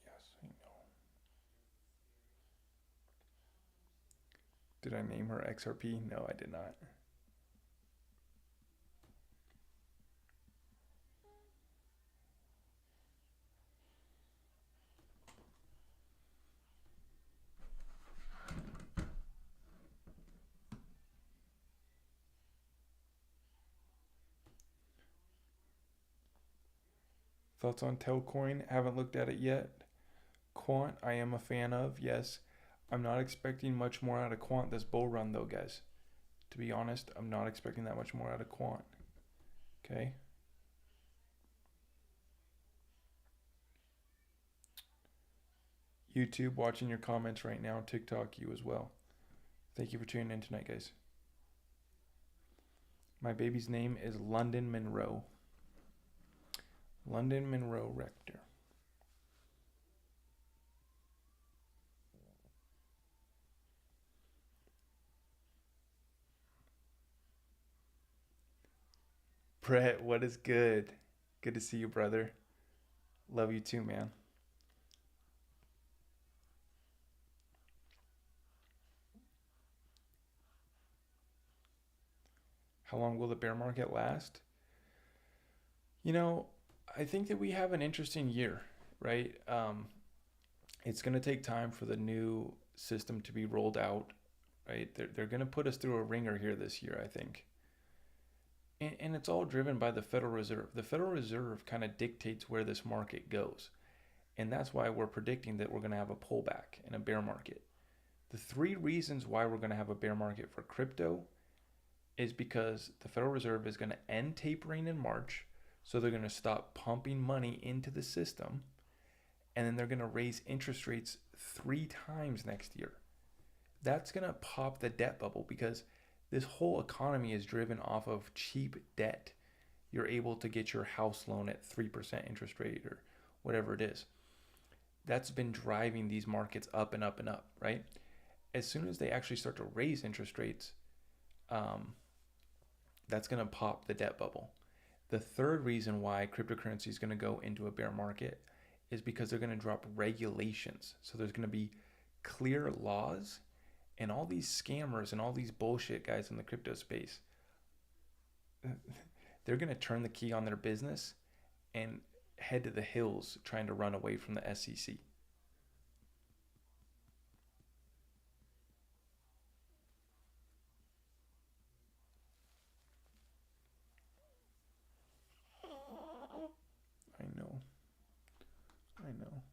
Yes, I know. Did I name her XRP? No, I did not. Thoughts on Telcoin? Haven't looked at it yet. Quant, I am a fan of, yes. I'm not expecting much more out of Quant this bull run, though, guys. To be honest, I'm not expecting that much more out of Quant. Okay? YouTube, watching your comments right now. TikTok, you as well. Thank you for tuning in tonight, guys. My baby's name is London Monroe. London Monroe Rector. Brett, what is good? Good to see you, brother. Love you too, man. How long will the bear market last? You know, I think that we have an interesting year, right? It's going to take time for the new system to be rolled out, right? They're going to put us through a ringer here this year, I think. And it's all driven by the Federal Reserve. The Federal Reserve kind of dictates where this market goes. And that's why we're predicting that we're going to have a pullback in a bear market. The three reasons why we're going to have a bear market for crypto is because the Federal Reserve is going to end tapering in March. So they're going to stop pumping money into the system. and then they're going to raise interest rates 3 times next year. That's going to pop the debt bubble because this whole economy is driven off of cheap debt. You're able to get your house loan at 3% interest rate or whatever it is. That's been driving these markets up and up and up, right? As soon as they actually start to raise interest rates, that's going to pop the debt bubble. The third reason why cryptocurrency is going to go into a bear market is because they're going to drop regulations. So there's going to be clear laws, and all these scammers and all these bullshit guys in the crypto space, they're going to turn the key on their business and head to the hills trying to run away from the SEC. I know.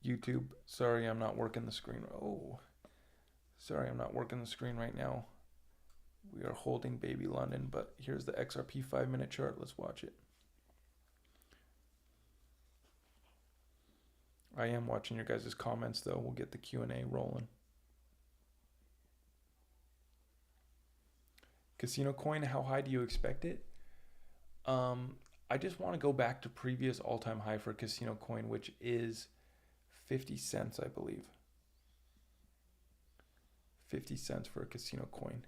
YouTube, sorry I'm not working the screen. Oh, sorry I'm not working the screen right now. We are holding baby London, but here's the XRP 5-minute chart. Let's watch it. I am watching your guys' comments though. We'll get the Q&A rolling. Casino coin, how high do you expect it? I just want to go back to previous all-time high for casino coin, which is 50 cents, I believe. 50 cents for a casino coin.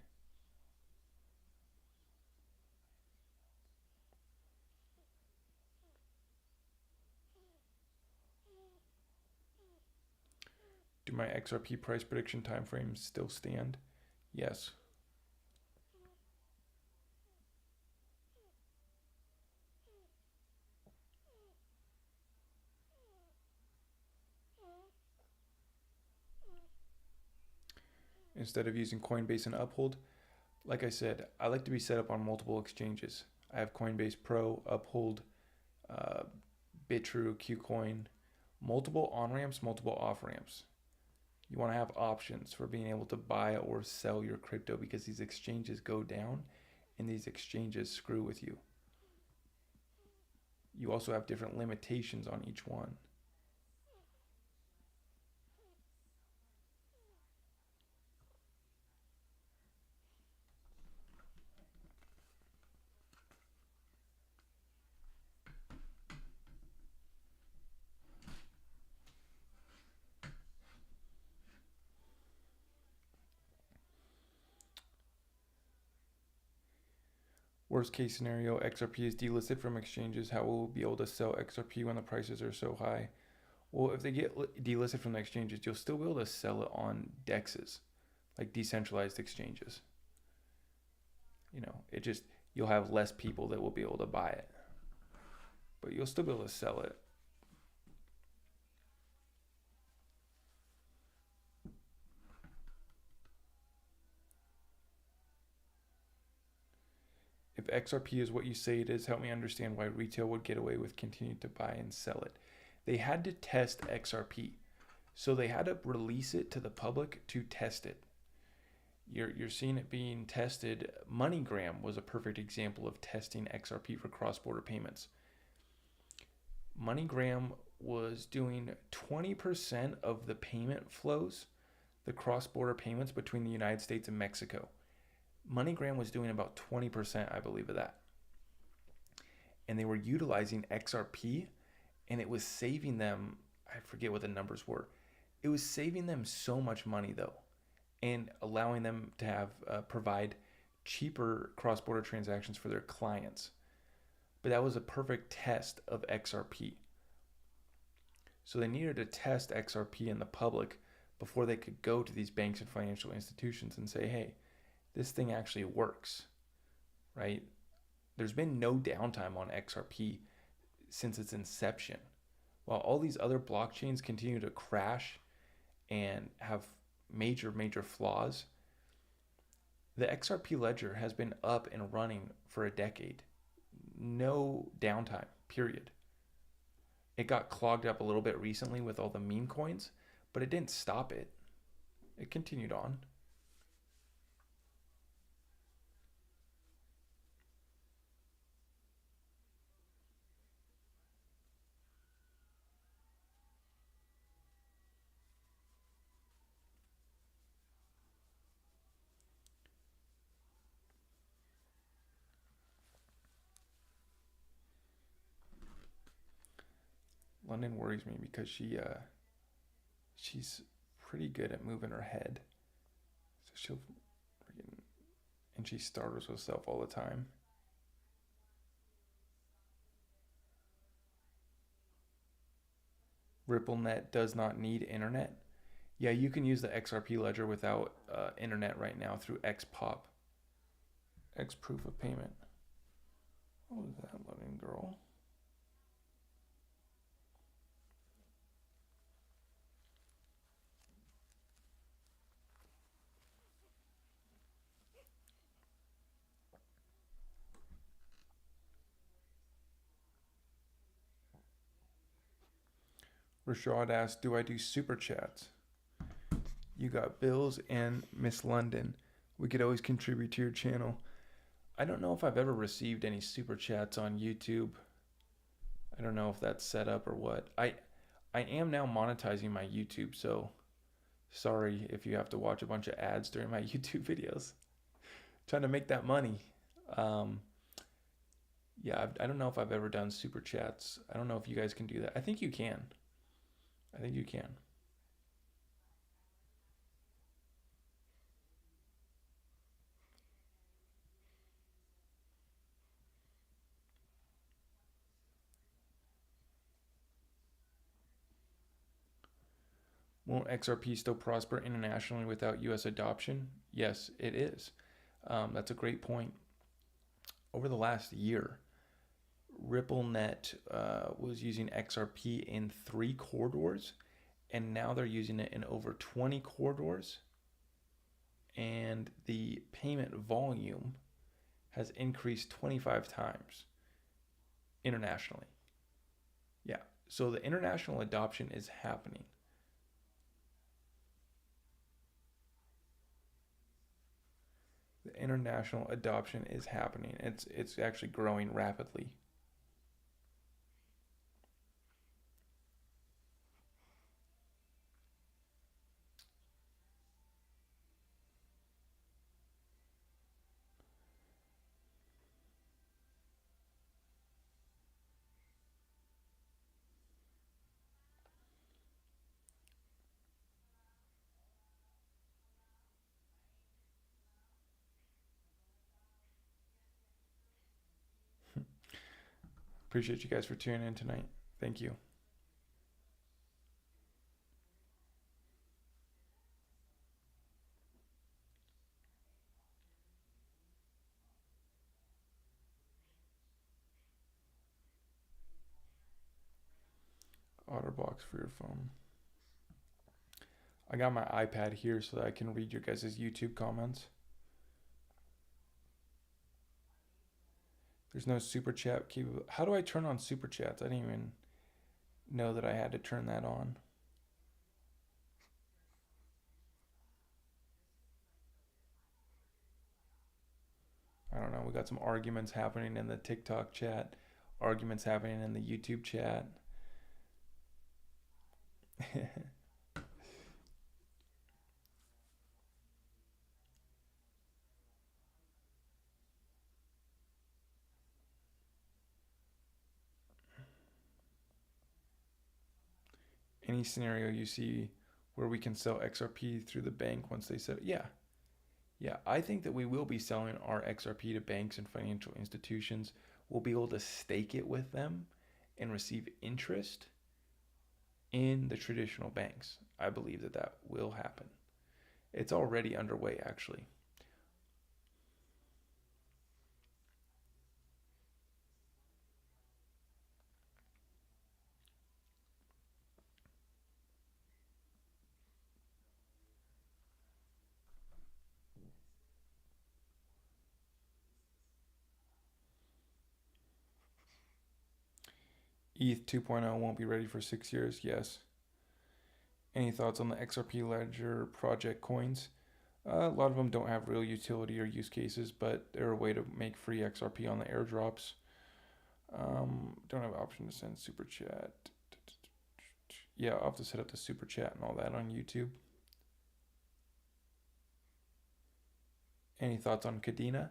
Do my XRP price prediction timeframes still stand? Yes. Instead of using Coinbase and Uphold, like I said, I like to be set up on multiple exchanges. I have Coinbase Pro, Uphold, Bitrue, Qcoin, multiple on-ramps, multiple off-ramps. You want to have options for being able to buy or sell your crypto because these exchanges go down and these exchanges screw with you. You also have different limitations on each one. Worst case scenario, XRP is delisted from exchanges. How will we be able to sell XRP when the prices are so high? Well, if they get delisted from the exchanges, you'll still be able to sell it on DEXs, like decentralized exchanges. You know, you'll have less people that will be able to buy it, but you'll still be able to sell it. If XRP is what you say it is, help me understand why retail would get away with continuing to buy and sell it. They had to test XRP. So they had to release it to the public to test it. You're seeing it being tested. MoneyGram was a perfect example of testing XRP for cross-border payments. MoneyGram was doing 20% of the payment flows, the cross-border payments between the United States and Mexico. MoneyGram was doing about 20%, I believe, of that. And they were utilizing XRP, and it was saving them, I forget what the numbers were. It was saving them so much money, though, and allowing them to have provide cheaper cross-border transactions for their clients. But that was a perfect test of XRP. So they needed to test XRP in the public before they could go to these banks and financial institutions and say, hey, this thing actually works, right? There's been no downtime on XRP since its inception. While all these other blockchains continue to crash and have major flaws, the XRP ledger has been up and running for a decade. No downtime, period. It got clogged up a little bit recently with all the meme coins, but it didn't stop it. It continued on. London worries me because she's pretty good at moving her head. So she'll freaking, and she startles herself all the time. RippleNet does not need internet. Yeah, you can use the XRP ledger without internet right now through XPOP, X proof of payment. What was that loading, girl? Rashad asked, do I do super chats? You got Bills and Miss London. We could always contribute to your channel. I don't know if I've ever received any super chats on YouTube. I don't know if that's set up or what. I am now monetizing my YouTube, so sorry if you have to watch a bunch of ads during my YouTube videos. Trying to make that money. Yeah, I don't know if I've ever done super chats. I don't know if you guys can do that. I think you can. I think you can. Won't XRP still prosper internationally without US adoption? Yes, it is. That's a great point. Over the last year, RippleNet was using XRP in 3 corridors, and now they're using it in over 20 corridors. And the payment volume has increased 25 times internationally. Yeah, so the international adoption is happening. The international adoption is happening. It's actually growing rapidly. Appreciate you guys for tuning in tonight. Thank you. Otterbox for your phone. I got my iPad here so that I can read your guys' YouTube comments. There's no super chat capable. How do I turn on super chats? I didn't even know that I had to turn that on. I don't know. We got some arguments happening in the TikTok chat, arguments happening in the YouTube chat. Any scenario you see where we can sell XRP through the bank once they set it? Yeah, I think that we will be selling our XRP to banks and financial institutions. We'll be able to stake it with them and receive interest in the traditional banks. I believe that that will happen. It's already underway, actually. ETH 2.0 won't be ready for 6 years. Yes. Any thoughts on the XRP Ledger project coins? A lot of them don't have real utility or use cases, but they're a way to make free XRP on the airdrops. Don't have an option to send super chat. Yeah, I'll have to set up the super chat and all that on YouTube. Any thoughts on Kadena?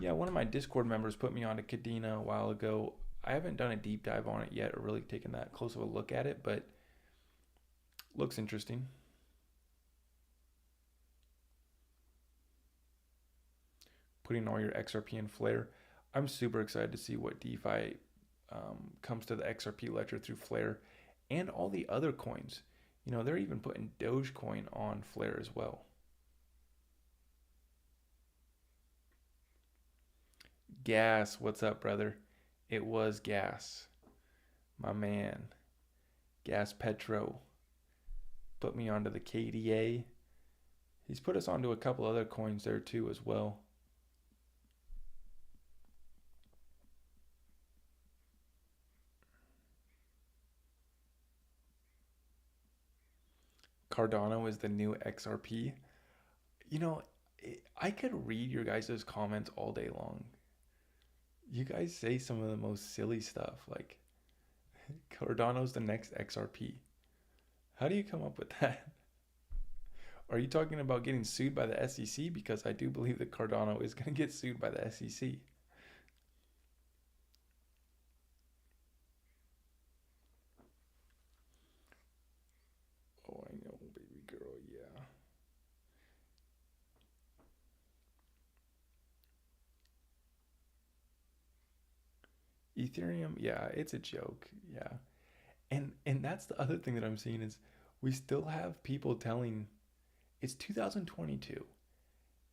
Yeah, one of my Discord members put me onto Kadena a while ago. I haven't done a deep dive on it yet or really taken that close of a look at it, but looks interesting. Putting all your XRP in Flare. I'm super excited to see what DeFi comes to the XRP ledger through Flare and all the other coins. You know, they're even putting Dogecoin on Flare as well. Gas, what's up, brother? It was Gas, my man. Gas Petro put me onto the KDA. He's put us onto a couple other coins there too as well. Cardano is the new XRP. You know, I could read your guys' comments all day long. You guys say some of the most silly stuff, like Cardano's the next XRP. How do you come up with that? Are you talking about getting sued by the SEC? Because I do believe that Cardano is going to get sued by the SEC. Oh, I know, baby girl, yeah. Ethereum, yeah, it's a joke, yeah. And that's the other thing that I'm seeing is we still have people telling it's 2022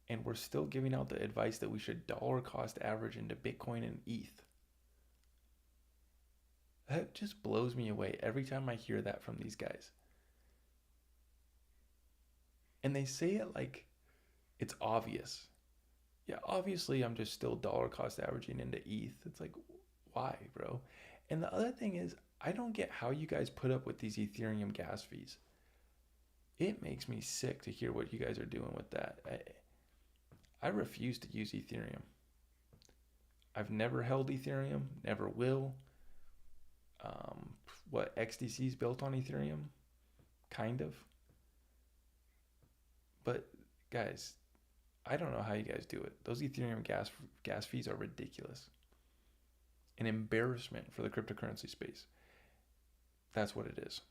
and we're still giving out the advice that we should dollar cost average into Bitcoin and ETH. That just blows me away every time I hear that from these guys. And they say it like it's obvious. Yeah, obviously I'm just still dollar cost averaging into ETH. It's like, why, bro? And the other thing is, I don't get how you guys put up with these Ethereum gas fees. It makes me sick to hear what you guys are doing with that. I refuse to use Ethereum. I've never held Ethereum, never will. What XDC is built on Ethereum? Kind of. But guys, I don't know how you guys do it. Those Ethereum gas fees are ridiculous. An embarrassment for the cryptocurrency space. That's what it is.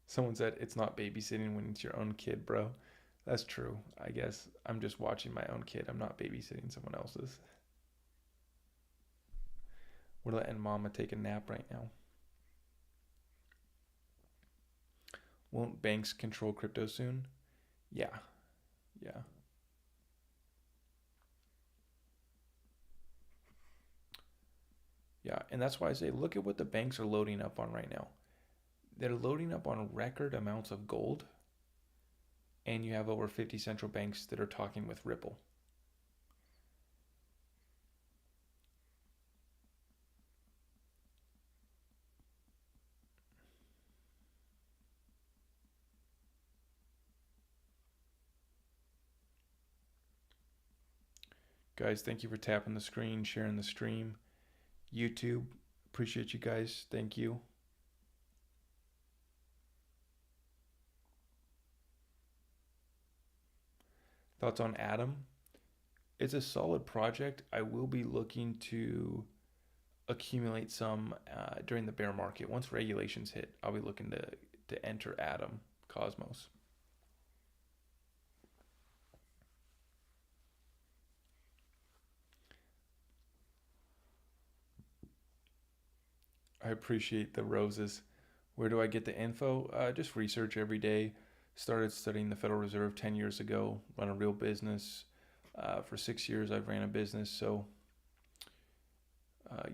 Someone said it's not babysitting when it's your own kid, bro. That's true. I guess I'm just watching my own kid. I'm not babysitting someone else's. We're letting mama take a nap right now. Won't banks control crypto soon? Yeah. Yeah. Yeah. And that's why I say look at what the banks are loading up on right now. They're loading up on record amounts of gold. And you have over 50 central banks that are talking with Ripple. Guys, thank you for tapping the screen, sharing the stream. YouTube, appreciate you guys. Thank you. Thoughts on Atom? It's a solid project. I will be looking to accumulate some during the bear market. Once regulations hit, I'll be looking to enter Atom Cosmos. I appreciate the roses. Where do I get the info? Just research every day. Started studying the Federal Reserve 10 years ago, run a real business. For 6 years, I've ran a business. So,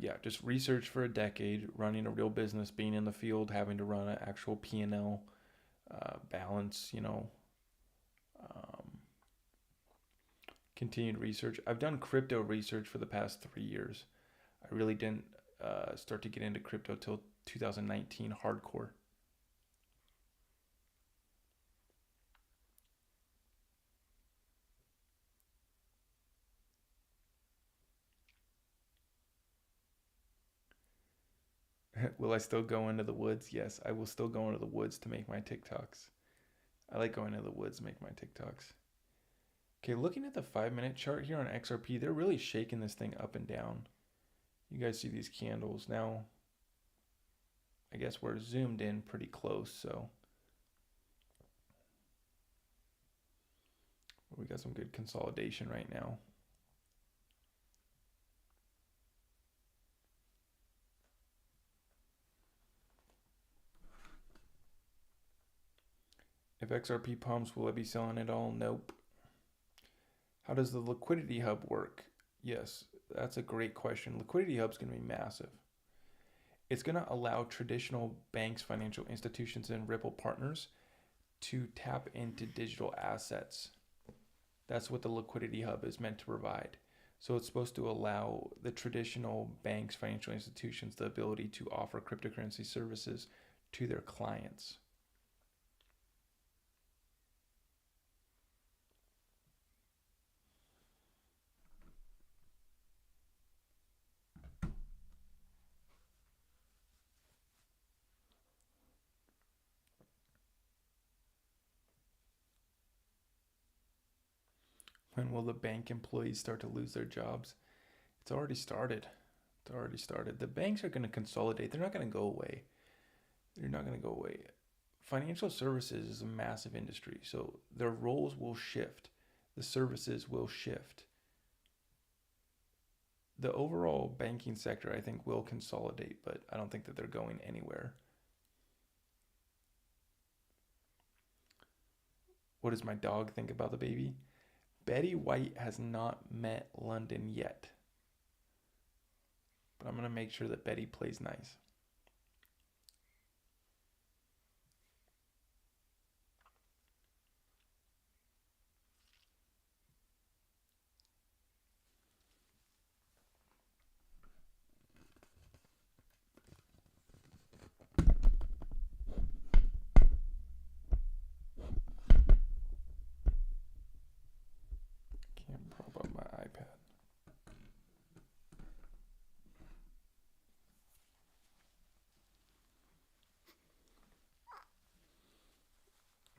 yeah, just research for a decade, running a real business, being in the field, having to run an actual P&L, balance, um, continued research. I've done crypto research for the past 3 years. I really didn't start to get into crypto till 2019 hardcore. Will I still go into the woods? Yes, I will still go into the woods to make my TikToks. I like going into the woods to make my TikToks. Okay, looking at the 5-minute chart here on XRP, they're really shaking this thing up and down. You guys see these candles. Now, I guess we're zoomed in pretty close, so we got some good consolidation right now. If XRP pumps, will I be selling it all? Nope. How does the liquidity hub work? Yes, that's a great question. Liquidity hub's going to be massive. It's going to allow traditional banks, financial institutions, and Ripple partners to tap into digital assets. That's what the liquidity hub is meant to provide. So it's supposed to allow the traditional banks, financial institutions, the ability to offer cryptocurrency services to their clients. When will the bank employees start to lose their jobs? It's already started. The banks are going to consolidate. They're not going to go away. Financial services is a massive industry, so their roles will shift. The services will shift. The overall banking sector, I think, will consolidate, but I don't think that they're going anywhere. What does my dog think about the baby? Betty White has not met London yet. But I'm going to make sure that Betty plays nice. Can't prop up my iPad.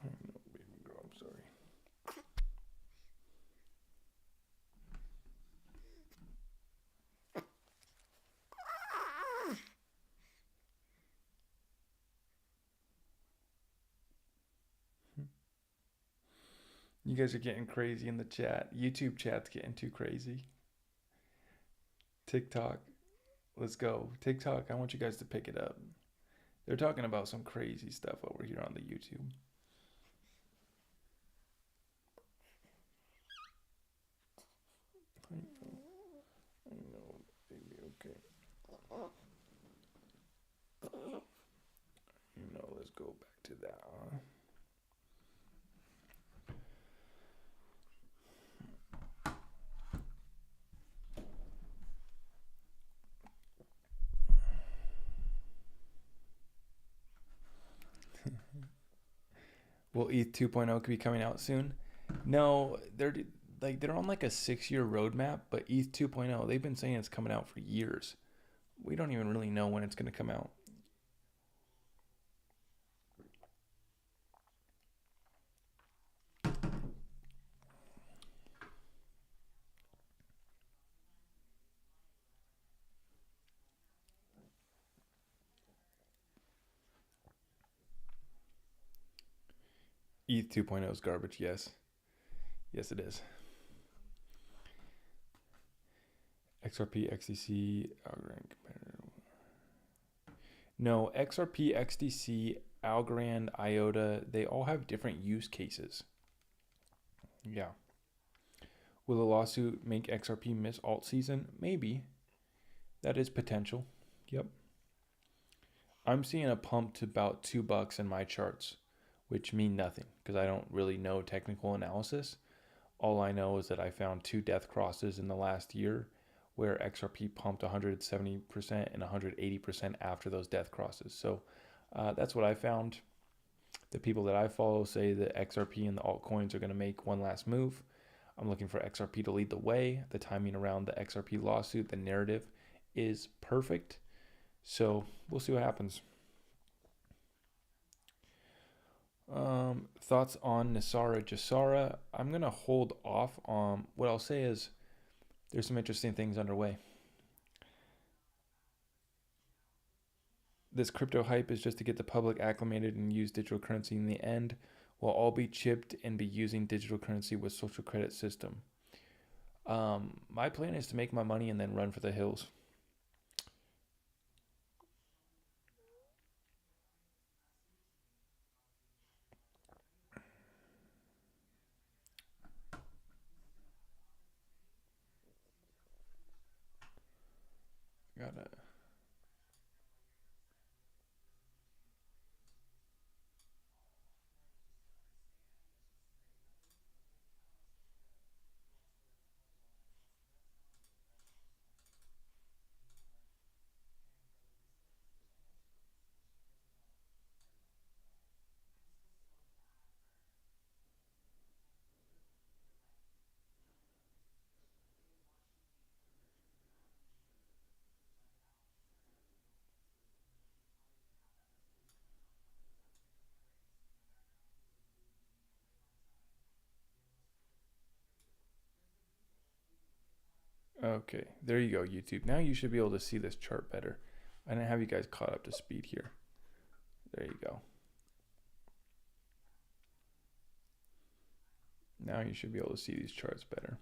Oh, no, baby girl, I'm sorry. You guys are getting crazy in the chat. YouTube chat's getting too crazy. TikTok, let's go. TikTok, I want you guys to pick it up. They're talking about some crazy stuff over here on the YouTube. I know, baby, okay. Let's go back to that. Will ETH 2.0 be coming out soon? No, they're on like a 6-year roadmap, but ETH 2.0, they've been saying it's coming out for years. We don't even really know when it's going to come out. ETH 2.0 is garbage, yes. Yes, it is. XRP, XDC, Algorand competitor. No, XRP, XDC, Algorand, IOTA, they all have different use cases. Yeah. Will a lawsuit make XRP miss alt season? Maybe. That is potential. Yep. I'm seeing a pump to about $2 in my charts, which mean nothing because I don't really know technical analysis. All I know is that I found 2 death crosses in the last year where XRP pumped 170% and 180% after those death crosses. So that's what I found. The people that I follow say that XRP and the altcoins are going to make one last move. I'm looking for XRP to lead the way. The timing around the XRP lawsuit, the narrative is perfect. So we'll see what happens. Thoughts on Nisara Jasara? I'm gonna hold off. What I'll say is there's some interesting things underway. This crypto hype is just to get the public acclimated and use digital currency. In the end, we'll all be chipped and be using digital currency with social credit system. My plan is to make my money and then run for the hills. Gotta. Okay, there you go, YouTube. Now you should be able to see this chart better. I didn't have you guys caught up to speed here. There you go. Now you should be able to see these charts better.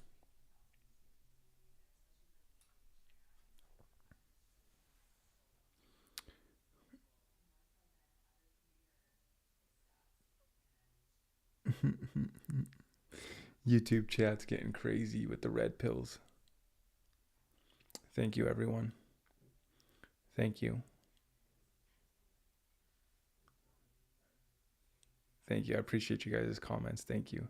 YouTube chat's getting crazy with the red pills. Thank you, everyone. Thank you. Thank you. I appreciate you guys' comments. Thank you.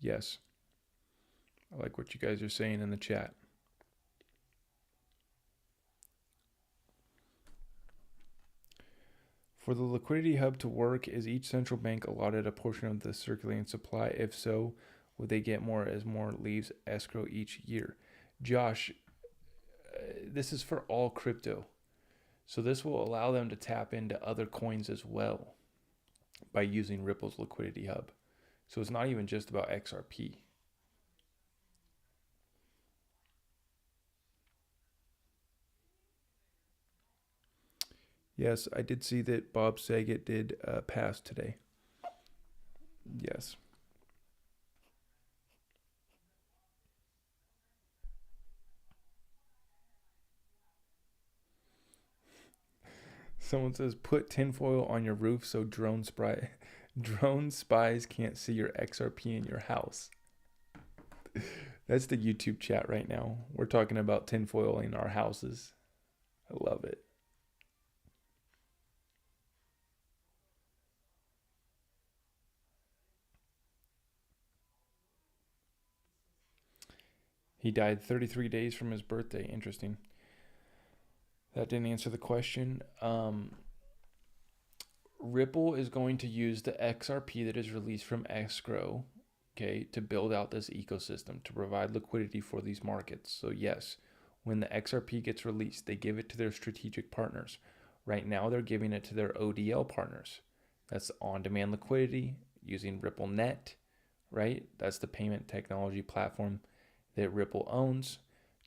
Yes. I like what you guys are saying in the chat. For the liquidity hub to work, is each central bank allotted a portion of the circulating supply? If so, would they get more as more leaves escrow each year? Josh, this is for all crypto. So this will allow them to tap into other coins as well by using Ripple's liquidity hub. So it's not even just about XRP. Yes, I did see that Bob Saget did pass today. Yes. Someone says put tinfoil on your roof so drone spies can't see your XRP in your house. That's the YouTube chat right now. We're talking about tinfoil in our houses. I love it. He died 33 days from his birthday. Interesting. That didn't answer the question. Ripple is going to use the XRP that is released from escrow, okay, to build out this ecosystem to provide liquidity for these markets. So yes, when the XRP gets released, they give it to their strategic partners. Right now, they're giving it to their ODL partners. That's on-demand liquidity using RippleNet, right? That's the payment technology platform that Ripple owns.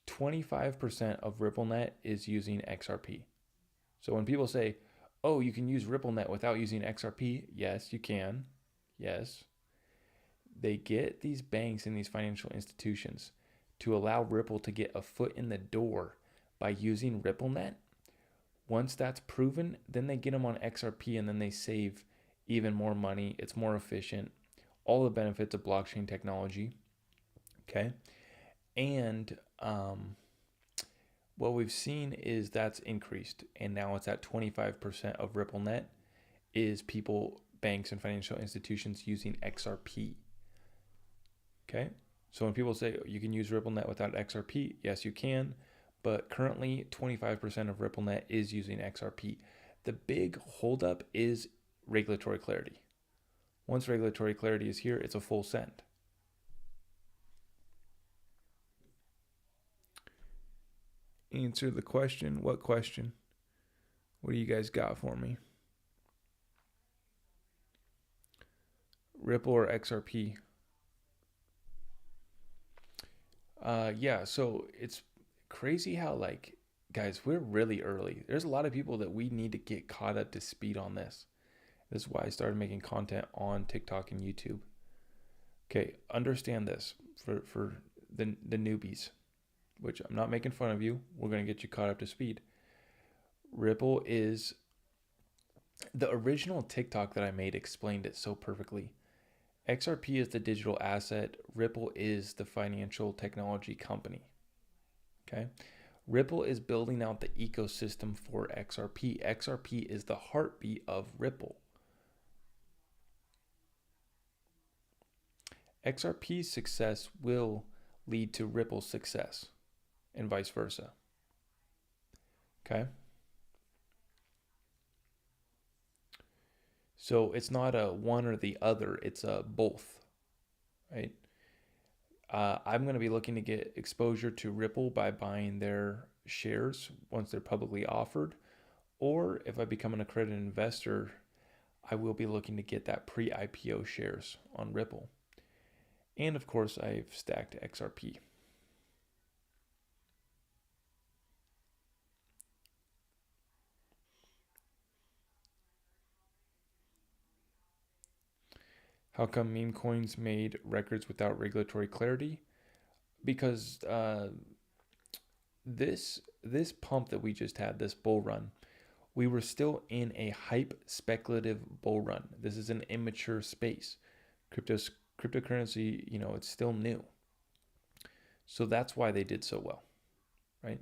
25% of RippleNet is using XRP. So when people say, oh, you can use RippleNet without using XRP, yes, you can. Yes. They get these banks and these financial institutions to allow Ripple to get a foot in the door by using RippleNet. Once that's proven, then they get them on XRP and then they save even more money. It's more efficient. All the benefits of blockchain technology. Okay. And what we've seen is that's increased, and now it's at 25% of RippleNet is people, banks, and financial institutions using XRP. Okay, so when people say you can use RippleNet without XRP, yes, you can, but currently 25% of RippleNet is using XRP. The big holdup is regulatory clarity. Once regulatory clarity is here, it's a full send. answer the question. What question? What do you guys got for me? Ripple or XRP? Yeah, so it's crazy how, like, guys, we're really early. There's a lot of people that we need to get caught up to speed on this. This is why I started making content on TikTok and YouTube. Okay, understand this for the newbies, which I'm not making fun of you. We're going to get you caught up to speed. Ripple is the original TikTok that I made explained it so perfectly. XRP is the digital asset. Ripple is the financial technology company. Okay. Ripple is building out the ecosystem for XRP. XRP is the heartbeat of Ripple. XRP's success will lead to Ripple's success and vice versa. Okay. So it's not a one or the other, it's a both, right? I'm going to be looking to get exposure to Ripple by buying their shares once they're publicly offered. Or if I become an accredited investor, I will be looking to get that pre-IPO shares on Ripple. And of course, I've stacked XRP. How come meme coins made records without regulatory clarity? Because this pump that we just had, this bull run, we were still in a hype speculative bull run. This is an immature space. Cryptocurrency, it's still new. So that's why they did so well, right?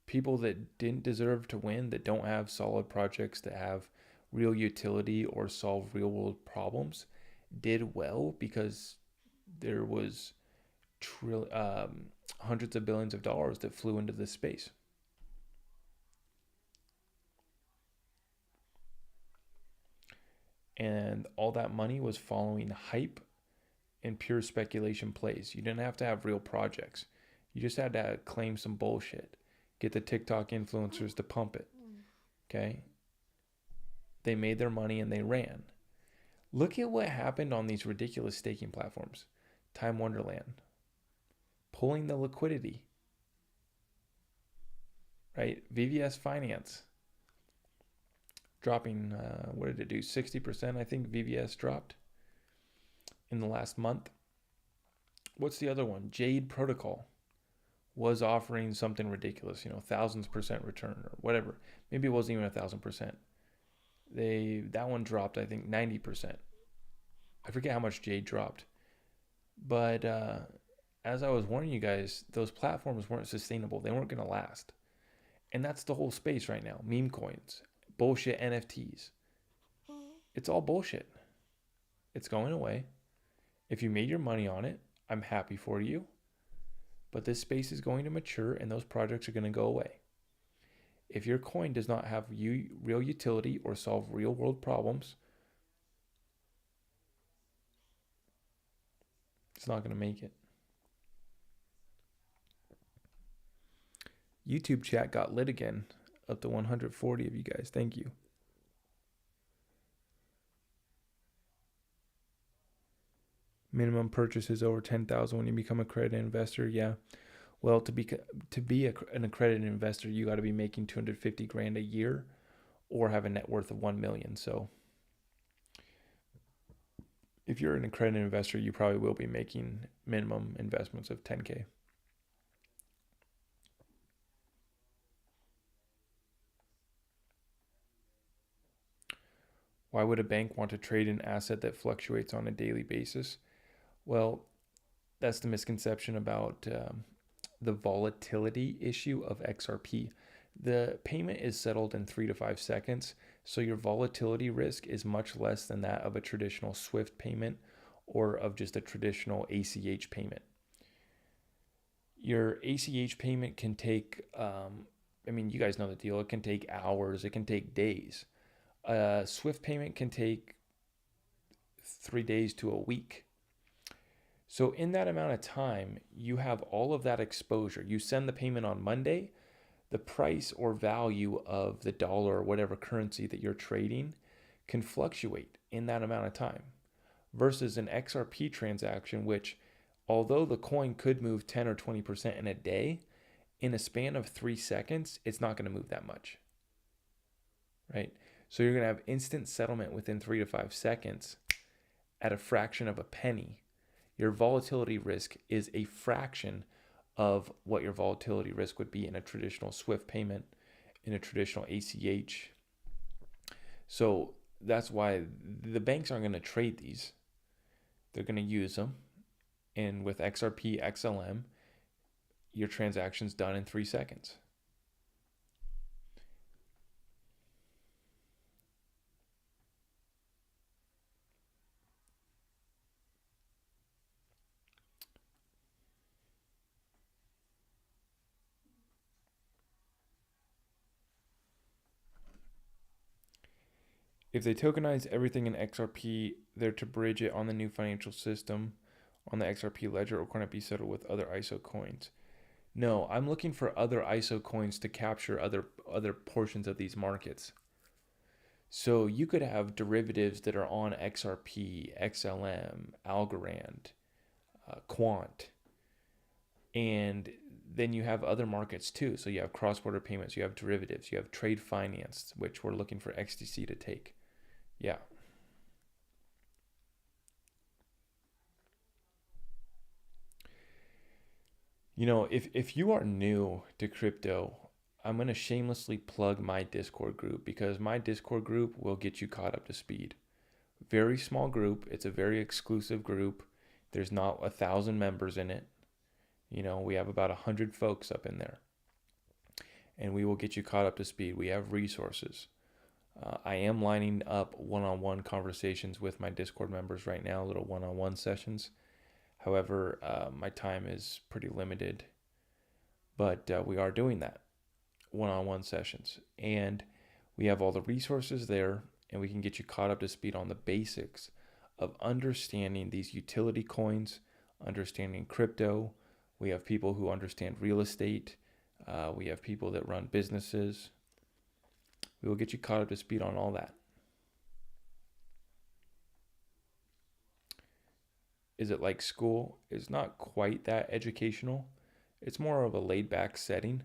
People that didn't deserve to win, that don't have solid projects that have real utility or solve real world problems, did well because there was hundreds of billions of dollars that flew into this space. And all that money was following hype and pure speculation plays. You didn't have to have real projects. You just had to claim some bullshit. Get the TikTok influencers to pump it. Okay? They made their money and they ran. Look at what happened on these ridiculous staking platforms. Time Wonderland. Pulling the liquidity. Right? VVS Finance. Dropping, what did it do? 60%, I think VVS dropped in the last month. What's the other one? Jade Protocol was offering something ridiculous, 1000% return or whatever. Maybe it wasn't even 1000%. That one dropped, I think, 90%. I forget how much Jade dropped. But as I was warning you guys, those platforms weren't sustainable. They weren't going to last. And that's the whole space right now. Meme coins, bullshit NFTs. It's all bullshit. It's going away. If you made your money on it, I'm happy for you. But this space is going to mature and those projects are going to go away. If your coin does not have real utility or solve real world problems, it's not going to make it. YouTube chat got lit again. Up to 140 of you guys. Thank you. Minimum purchase is over 10,000 when you become an accredited investor. Yeah. Well, to be an accredited investor, you got to be making 250 grand a year or have a net worth of 1 million. So if you're an accredited investor, you probably will be making minimum investments of 10K. Why would a bank want to trade an asset that fluctuates on a daily basis? Well, that's the misconception about the volatility issue of XRP. The payment is settled in 3 to 5 seconds, so your volatility risk is much less than that of a traditional SWIFT payment or of just a traditional ACH payment. Your ACH payment can take, you guys know the deal. It can take hours, it can take days. SWIFT payment can take 3 days to a week. So in that amount of time, you have all of that exposure. You send the payment on Monday, the price or value of the dollar or whatever currency that you're trading can fluctuate in that amount of time versus an XRP transaction, which, although the coin could move 10 or 20% in a day, in a span of 3 seconds, it's not going to move that much, right? So you're going to have instant settlement within 3 to 5 seconds at a fraction of a penny. Your volatility risk is a fraction of what your volatility risk would be in a traditional SWIFT payment, in a traditional ACH. So that's why the banks aren't going to trade these. They're going to use them. And with XRP, XLM, your transaction's done in 3 seconds. If they tokenize everything in XRP, they're to bridge it on the new financial system on the XRP ledger, or can it be settled with other ISO coins? No, I'm looking for other ISO coins to capture other portions of these markets. So you could have derivatives that are on XRP, XLM, Algorand, Quant, and then you have other markets too. So you have cross-border payments, you have derivatives, you have trade finance, which we're looking for XDC to take. Yeah. You know, if you are new to crypto, I'm going to shamelessly plug my Discord group, because my Discord group will get you caught up to speed. Very small group. It's a very exclusive group. There's not 1,000 members in it. You know, we have about 100 folks up in there, and we will get you caught up to speed. We have resources. I am lining up one-on-one conversations with my Discord members right now, little one-on-one sessions. However, my time is pretty limited, but we are doing that, one-on-one sessions. And we have all the resources there, and we can get you caught up to speed on the basics of understanding these utility coins, understanding crypto. We have people who understand real estate. We have people that run businesses. We will get you caught up to speed on all that. Is it like school? It's not quite that educational. It's more of a laid back setting.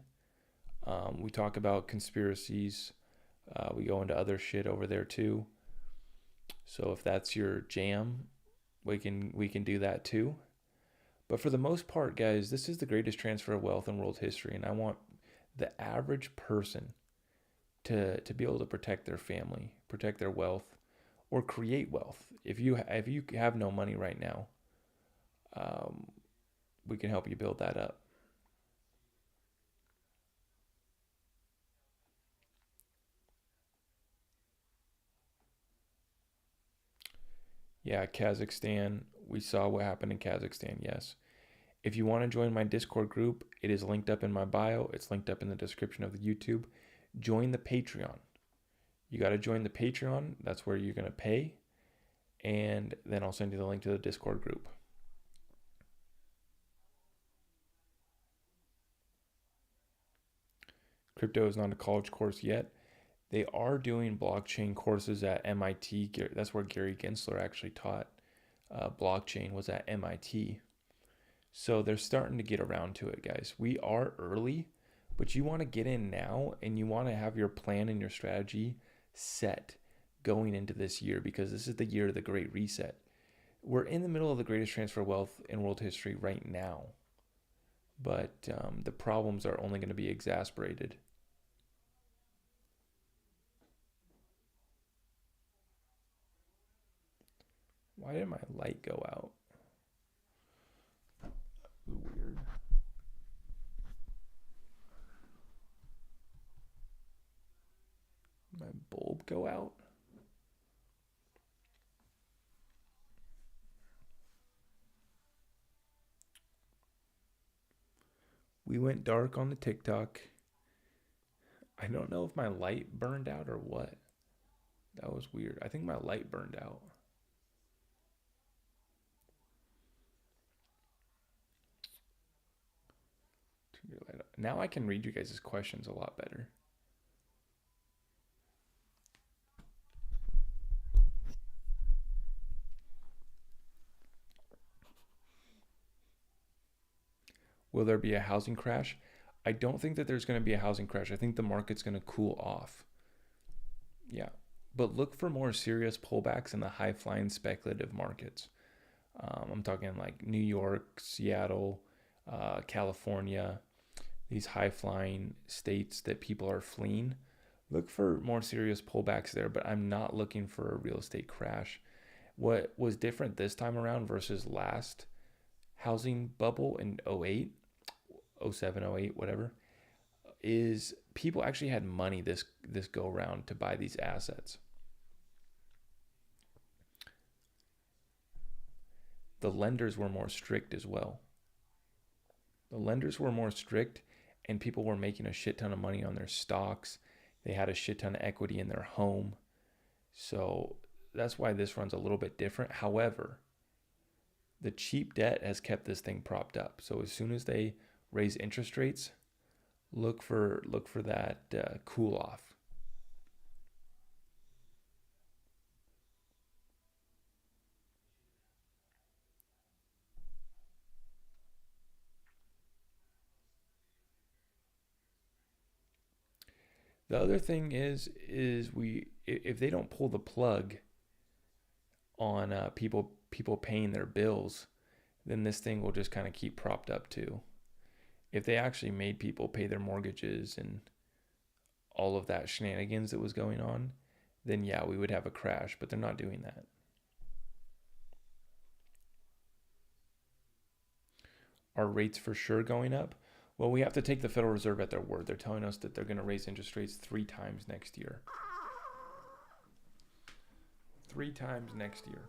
We talk about conspiracies. We go into other shit over there too. So if that's your jam, we can do that too. But for the most part, guys, this is the greatest transfer of wealth in world history, and I want the average person to be able to protect their family, protect their wealth, or create wealth. If you have no money right now, we can help you build that up. Yeah, Kazakhstan. We saw what happened in Kazakhstan, yes. If you want to join my Discord group, it is linked up in my bio. It's linked up in the description of the YouTube. Join the Patreon. You got to join the Patreon. That's where you're going to pay. And then I'll send you the link to the Discord group. Crypto is not a college course yet. They are doing blockchain courses at MIT. That's where Gary Gensler actually taught. Blockchain was at MIT. So they're starting to get around to it, guys. We are early, but you want to get in now, and you want to have your plan and your strategy set going into this year, because this is the year of the Great Reset. We're in the middle of the greatest transfer of wealth in world history right now, but the problems are only going to be exacerbated. Why did my light go out? Weird. My bulb go out? We went dark on the TikTok. I don't know if my light burned out or what. That was weird. I think my light burned out. Turn your light Now I can read you guys' questions a lot better. Will there be a housing crash? I don't think that there's going to be a housing crash. I think the market's going to cool off. Yeah. But look for more serious pullbacks in the high flying speculative markets. I'm talking like New York, Seattle, California, these high flying states that people are fleeing. Look for more serious pullbacks there, but I'm not looking for a real estate crash. What was different this time around versus last housing bubble in '08, '07, '08, whatever, is people actually had money this go around to buy these assets. The lenders were more strict as well. The lenders were more strict, and people were making a shit ton of money on their stocks. They had a shit ton of equity in their home. So that's why this runs a little bit different. However, the cheap debt has kept this thing propped up. So as soon as they raise interest rates, look for that cool off. The other thing is we if they don't pull the plug on people paying their bills, then this thing will just kind of keep propped up too. If they actually made people pay their mortgages and all of that shenanigans that was going on, then yeah, we would have a crash, but they're not doing that. Are rates for sure going up? Well, we have to take the Federal Reserve at their word. They're telling us that they're going to raise interest rates 3 times next year. 3 times next year.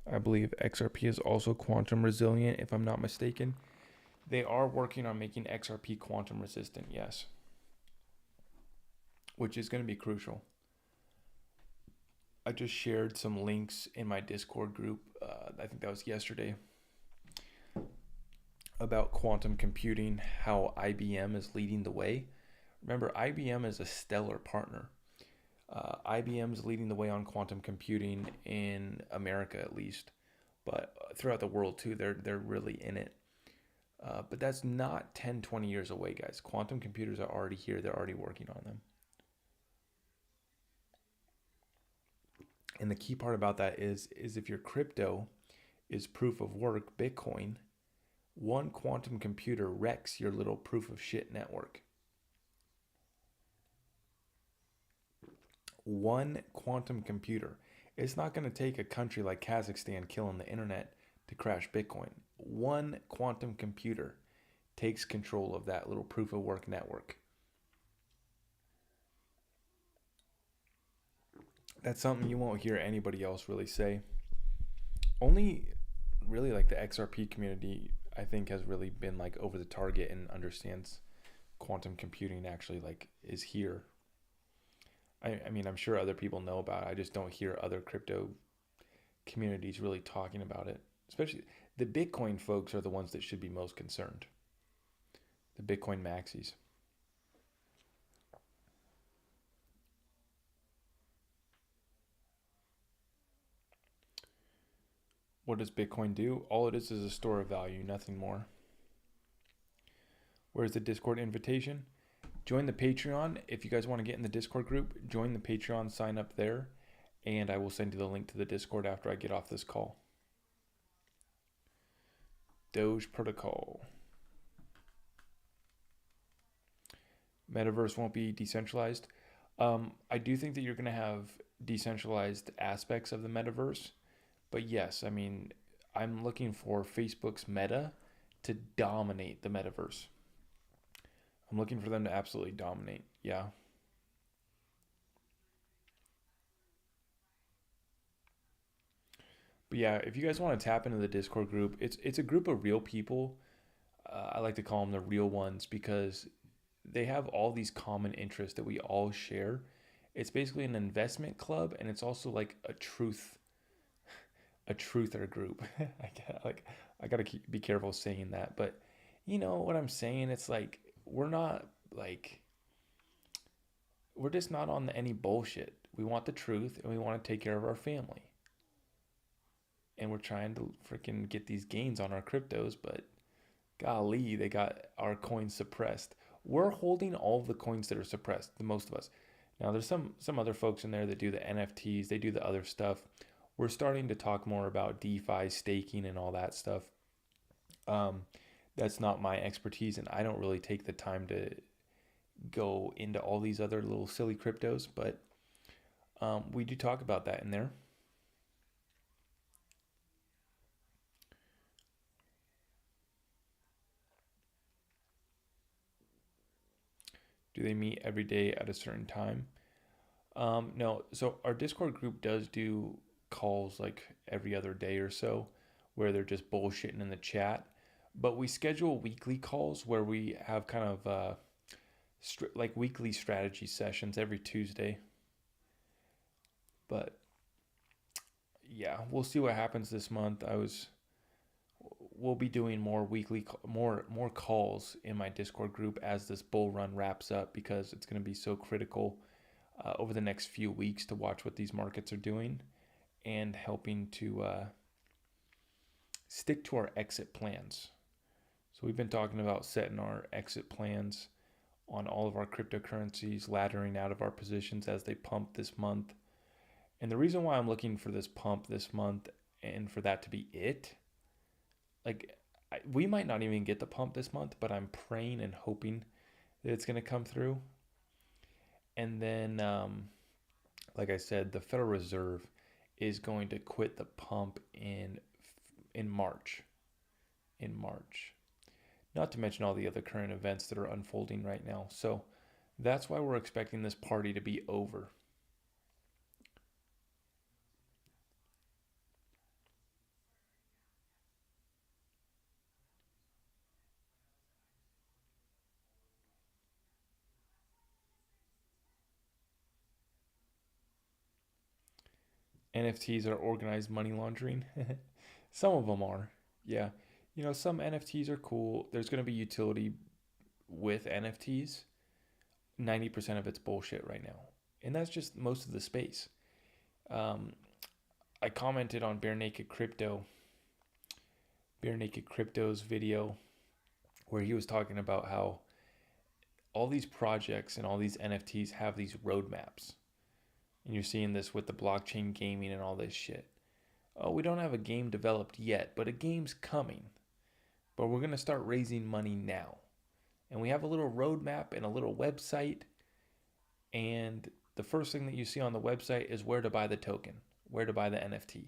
I believe XRP is also quantum resilient, if I'm not mistaken. They are working on making XRP quantum resistant, yes, which is going to be crucial. I just shared some links in my Discord group. I think that was yesterday, about quantum computing, how IBM is leading the way. Remember, IBM is a stellar partner. IBM's leading the way on quantum computing in America, at least, but throughout the world too. They're really in it. But that's not 10, 20 years away, guys. Quantum computers are already here. They're already working on them. And the key part about that is if your crypto is proof of work, Bitcoin, one quantum computer wrecks your little proof of shit network. One quantum computer. It's not going to take a country like Kazakhstan killing the internet to crash Bitcoin. One quantum computer takes control of that little proof of work network. That's something you won't hear anybody else really say. Only really like the XRP community, I think, has really been like over the target and understands quantum computing actually like is here. I mean, I'm sure other people know about it. I just don't hear other crypto communities really talking about it. Especially the Bitcoin folks are the ones that should be most concerned. The Bitcoin maxis. What does Bitcoin do? All it is a store of value, nothing more. Where's the Discord invitation? Join the Patreon. If you guys want to get in the Discord group, join the Patreon, sign up there, and I will send you the link to the Discord after I get off this call. Doge Protocol. Metaverse won't be decentralized. I do think that you're going to have decentralized aspects of the metaverse. But yes, I mean, I'm looking for Facebook's Meta to dominate the metaverse. I'm looking for them to absolutely dominate. Yeah. But yeah, if you guys want to tap into the Discord group, it's a group of real people. I like to call them the real ones because they have all these common interests that we all share. It's basically an investment club, and it's also like a truther group. I gotta be careful saying that, but you know what I'm saying. It's like like we're just not on any bullshit. We want the truth, and we want to take care of our family, and we're trying to freaking get these gains on our cryptos, but golly, they got our coins suppressed. We're holding all of the coins that are suppressed, the most of us. Now there's some other folks in there that do the NFTs, they do the other stuff. We're starting to talk more about DeFi, staking, and all that stuff. Um, that's not my expertise, and I don't really take the time to go into all these other little silly cryptos, but we do talk about that in there. Do they meet every day at a certain time? No, so our Discord group does do calls like every other day or so where they're just bullshitting in the chat. But we schedule weekly calls where we have kind of like weekly strategy sessions every Tuesday. But yeah, we'll see what happens this month. We'll be doing more weekly more calls in my Discord group as this bull run wraps up because it's going to be so critical over the next few weeks to watch what these markets are doing and helping to stick to our exit plans. So we've been talking about setting our exit plans on all of our cryptocurrencies, laddering out of our positions as they pump this month. And the reason why I'm looking for this pump this month and for that to be it, like we might not even get the pump this month, but I'm praying and hoping that it's going to come through. And then, like I said, the Federal Reserve is going to quit the pump in March. In March. Not to mention all the other current events that are unfolding right now. So that's why we're expecting this party to be over. NFTs are organized money laundering. Some of them are. Yeah. You know, some NFTs are cool. There's going to be utility with NFTs. 90% of it's bullshit right now. And that's just most of the space. Um, I commented on Bare Naked Crypto's video where he was talking about how all these projects and all these NFTs have these roadmaps. And you're seeing this with the blockchain gaming and all this shit. Oh, we don't have a game developed yet, but a game's coming. But we're going to start raising money now. And we have a little roadmap and a little website. And the first thing that you see on the website is where to buy the token, where to buy the NFT.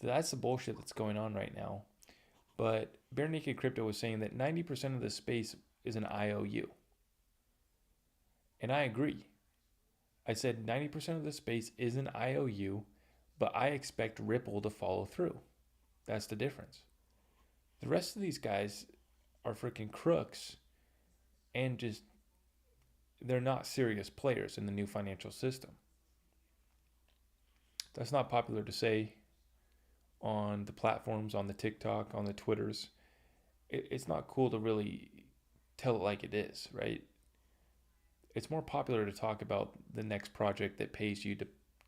So that's the bullshit that's going on right now. But Bare Naked Crypto was saying that 90% of the space is an IOU. And I agree. I said 90% of the space is an IOU, but I expect Ripple to follow through. That's the difference. The rest of these guys are freaking crooks and just, they're not serious players in the new financial system. That's not popular to say on the platforms, on the TikTok, on the Twitters. It's not cool to really tell it like it is, right? It's more popular to talk about the next project that pays you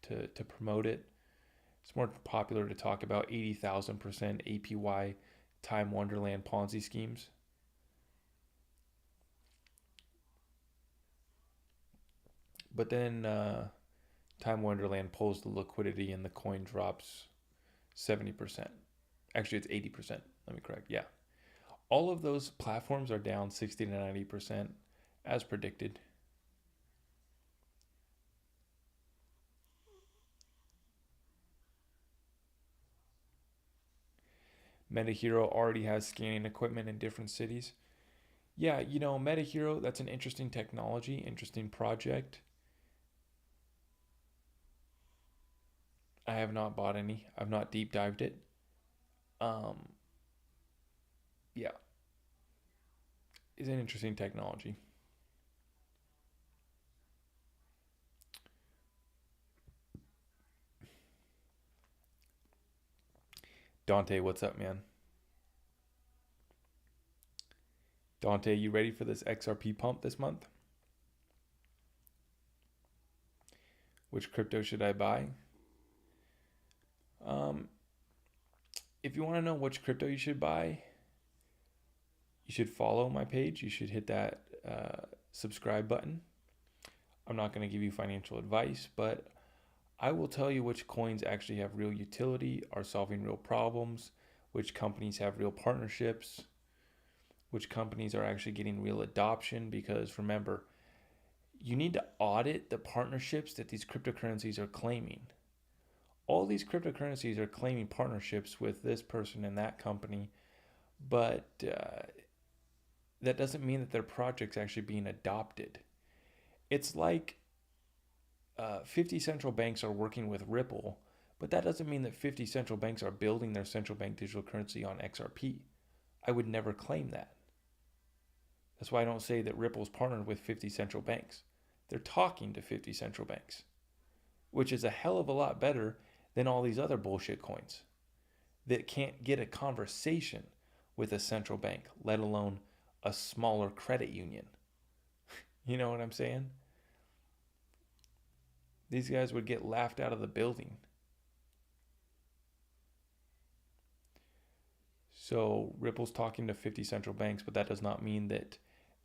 to promote it. It's more popular to talk about 80,000% APY Time Wonderland Ponzi schemes. But then Time Wonderland pulls the liquidity and the coin drops 70%. Actually, it's 80%. Let me correct. Yeah. All of those platforms are down 60 to 90% as predicted. MetaHero already has scanning equipment in different cities. Yeah, MetaHero, that's an interesting technology, interesting project. I have not bought any. I've not deep dived it. Um, yeah, it's an interesting technology. Dante, what's up, man? Dante, you ready for this XRP pump this month? Which crypto should I buy? Um, if you want to know which crypto you should buy, you should follow my page. You should hit that subscribe button. I'm not going to give you financial advice, but I will tell you which coins actually have real utility, are solving real problems, which companies have real partnerships, which companies are actually getting real adoption. Because remember, you need to audit the partnerships that these cryptocurrencies are claiming. All these cryptocurrencies are claiming partnerships with this person and that company, but that doesn't mean that their project's actually being adopted. It's like 50 central banks are working with Ripple, but that doesn't mean that 50 central banks are building their central bank digital currency on XRP. I would never claim that. That's why I don't say that Ripple's partnered with 50 central banks. They're talking to 50 central banks, which is a hell of a lot better than all these other bullshit coins that can't get a conversation with a central bank, let alone a smaller credit union. You know what I'm saying? These guys would get laughed out of the building. So Ripple's talking to 50 central banks, but that does not mean that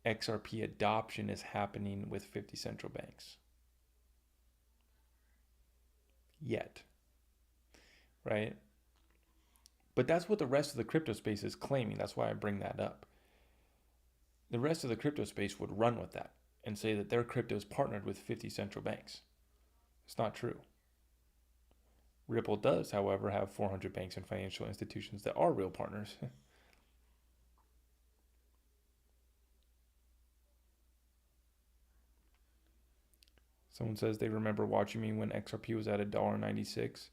XRP adoption is happening with 50 central banks yet, right? But that's what the rest of the crypto space is claiming. That's why I bring that up. The rest of the crypto space would run with that and say that their crypto is partnered with 50 central banks. It's not true. Ripple does, however, have 400 banks and financial institutions that are real partners. Someone says they remember watching me when XRP was at $1.96.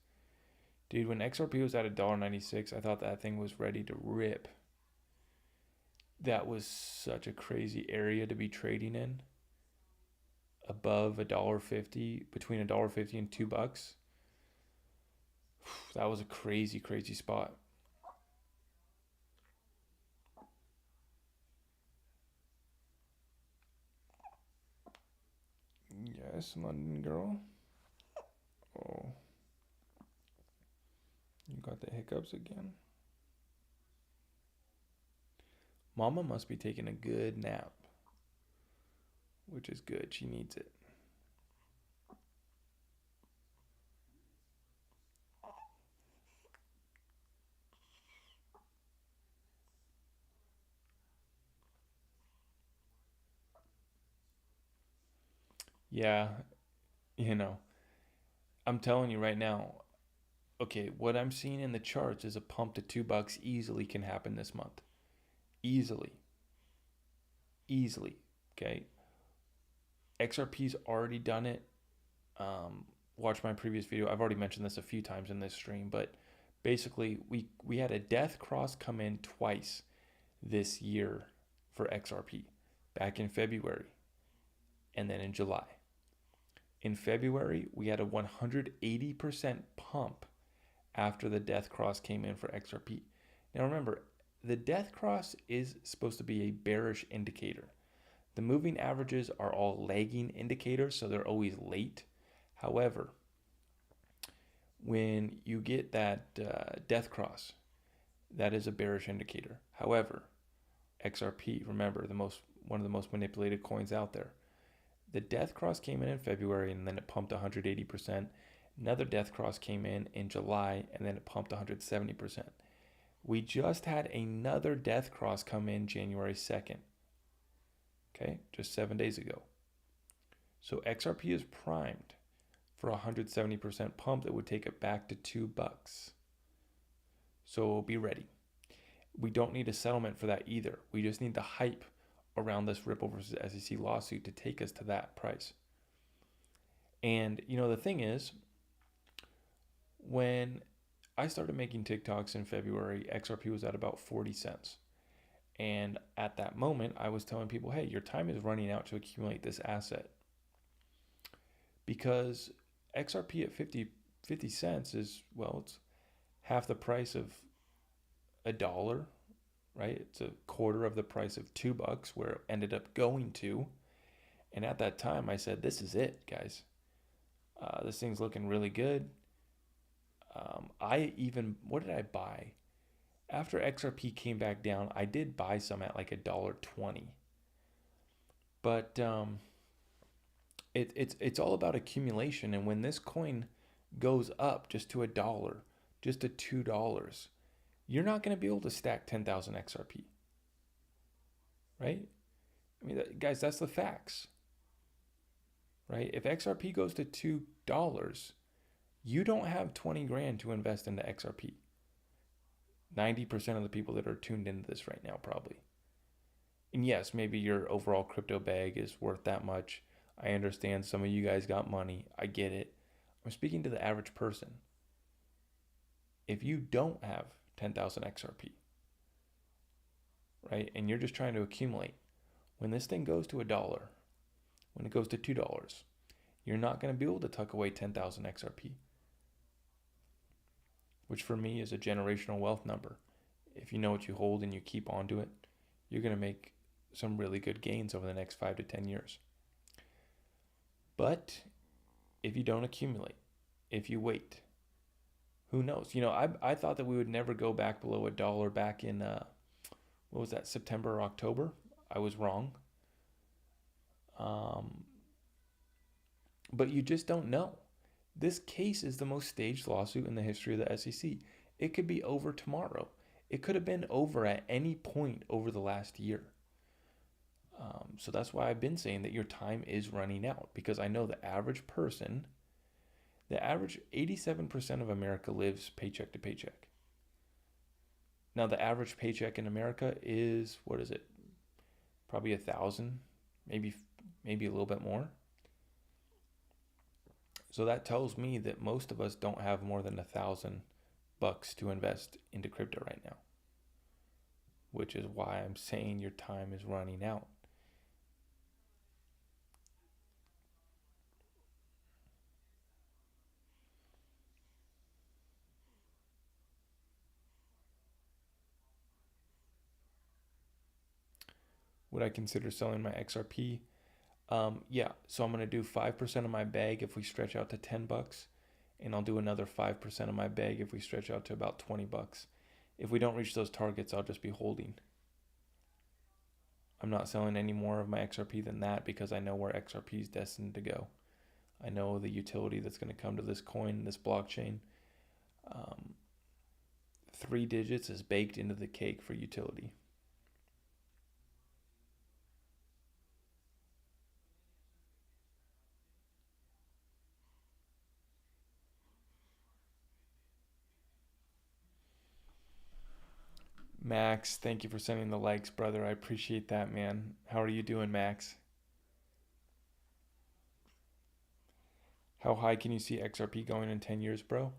Dude, when XRP was at $1.96, I thought that thing was ready to rip. That was such a crazy area to be trading in. Above $1.50, between $1.50 and $2. That was a crazy, crazy spot. Yes, London girl. Oh. You got the hiccups again. Mama must be taking a good nap, which is good. She needs it. Yeah, I'm telling you right now, okay, what I'm seeing in the charts is a pump to $2 easily can happen this month. Easily. Easily. Okay. XRP's already done it. Watch my previous video. I've already mentioned this a few times in this stream, but basically we had a death cross come in twice this year for XRP, back in February and then in July. In February, we had a 180% pump after the death cross came in for XRP. Now remember, the death cross is supposed to be a bearish indicator. The moving averages are all lagging indicators, so they're always late. However, when you get that death cross, that is a bearish indicator. However, XRP, remember, one of the most manipulated coins out there. The death cross came in February, and then it pumped 180%. Another death cross came in July, and then it pumped 170%. We just had another death cross come in January 2nd. Okay, just 7 days ago. So XRP is primed for a 170% pump that would take it back to $2. So be ready. We don't need a settlement for that either. We just need the hype around this Ripple versus SEC lawsuit to take us to that price. And, the thing is, when I started making TikToks in February, XRP was at about 40 cents. And at that moment, I was telling people, hey, your time is running out to accumulate this asset. Because XRP at 50 cents is, well, it's half the price of $1, right? It's a quarter of the price of $2 where it ended up going to. And at that time, I said, this is it, guys. This thing's looking really good. What did I buy? After XRP came back down, I did buy some at like $1.20. But it's all about accumulation. And when this coin goes up just to $1, just to $2, you're not going to be able to stack 10,000 XRP. Right? I mean, guys, that's the facts. Right? If XRP goes to $2, you don't have 20 grand to invest into XRP. 90% of the people that are tuned into this right now, probably. And yes, maybe your overall crypto bag is worth that much. I understand some of you guys got money. I get it. I'm speaking to the average person. If you don't have 10,000 XRP, right, and you're just trying to accumulate, when this thing goes to $1, when it goes to $2, you're not going to be able to tuck away 10,000 XRP, which for me is a generational wealth number. If you know what you hold and you keep onto it, you're going to make some really good gains over the next 5 to 10 years. But if you don't accumulate, if you wait, who knows? I thought that we would never go back below $1 back in, what was that, September or October? I was wrong. But you just don't know. This case is the most staged lawsuit in the history of the SEC. It could be over tomorrow. It could have been over at any point over the last year. So that's why I've been saying that your time is running out, because I know the average person, the average 87% of America lives paycheck to paycheck. Now the average paycheck in America is, what is it? Probably 1,000, maybe a little bit more. So that tells me that most of us don't have more than $1,000 to invest into crypto right now, which is why I'm saying your time is running out. Would I consider selling my XRP? Yeah, so I'm going to do 5% of my bag if we stretch out to $10, and I'll do another 5% of my bag if we stretch out to about $20. If we don't reach those targets, I'll just be holding. I'm not selling any more of my XRP than that, because I know where XRP is destined to go. I know the utility that's going to come to this coin, this blockchain. 3 digits is baked into the cake for utility. Max, thank you for sending the likes, brother. I appreciate that, man. How are you doing, Max? How high can you see XRP going in 10 years, bro?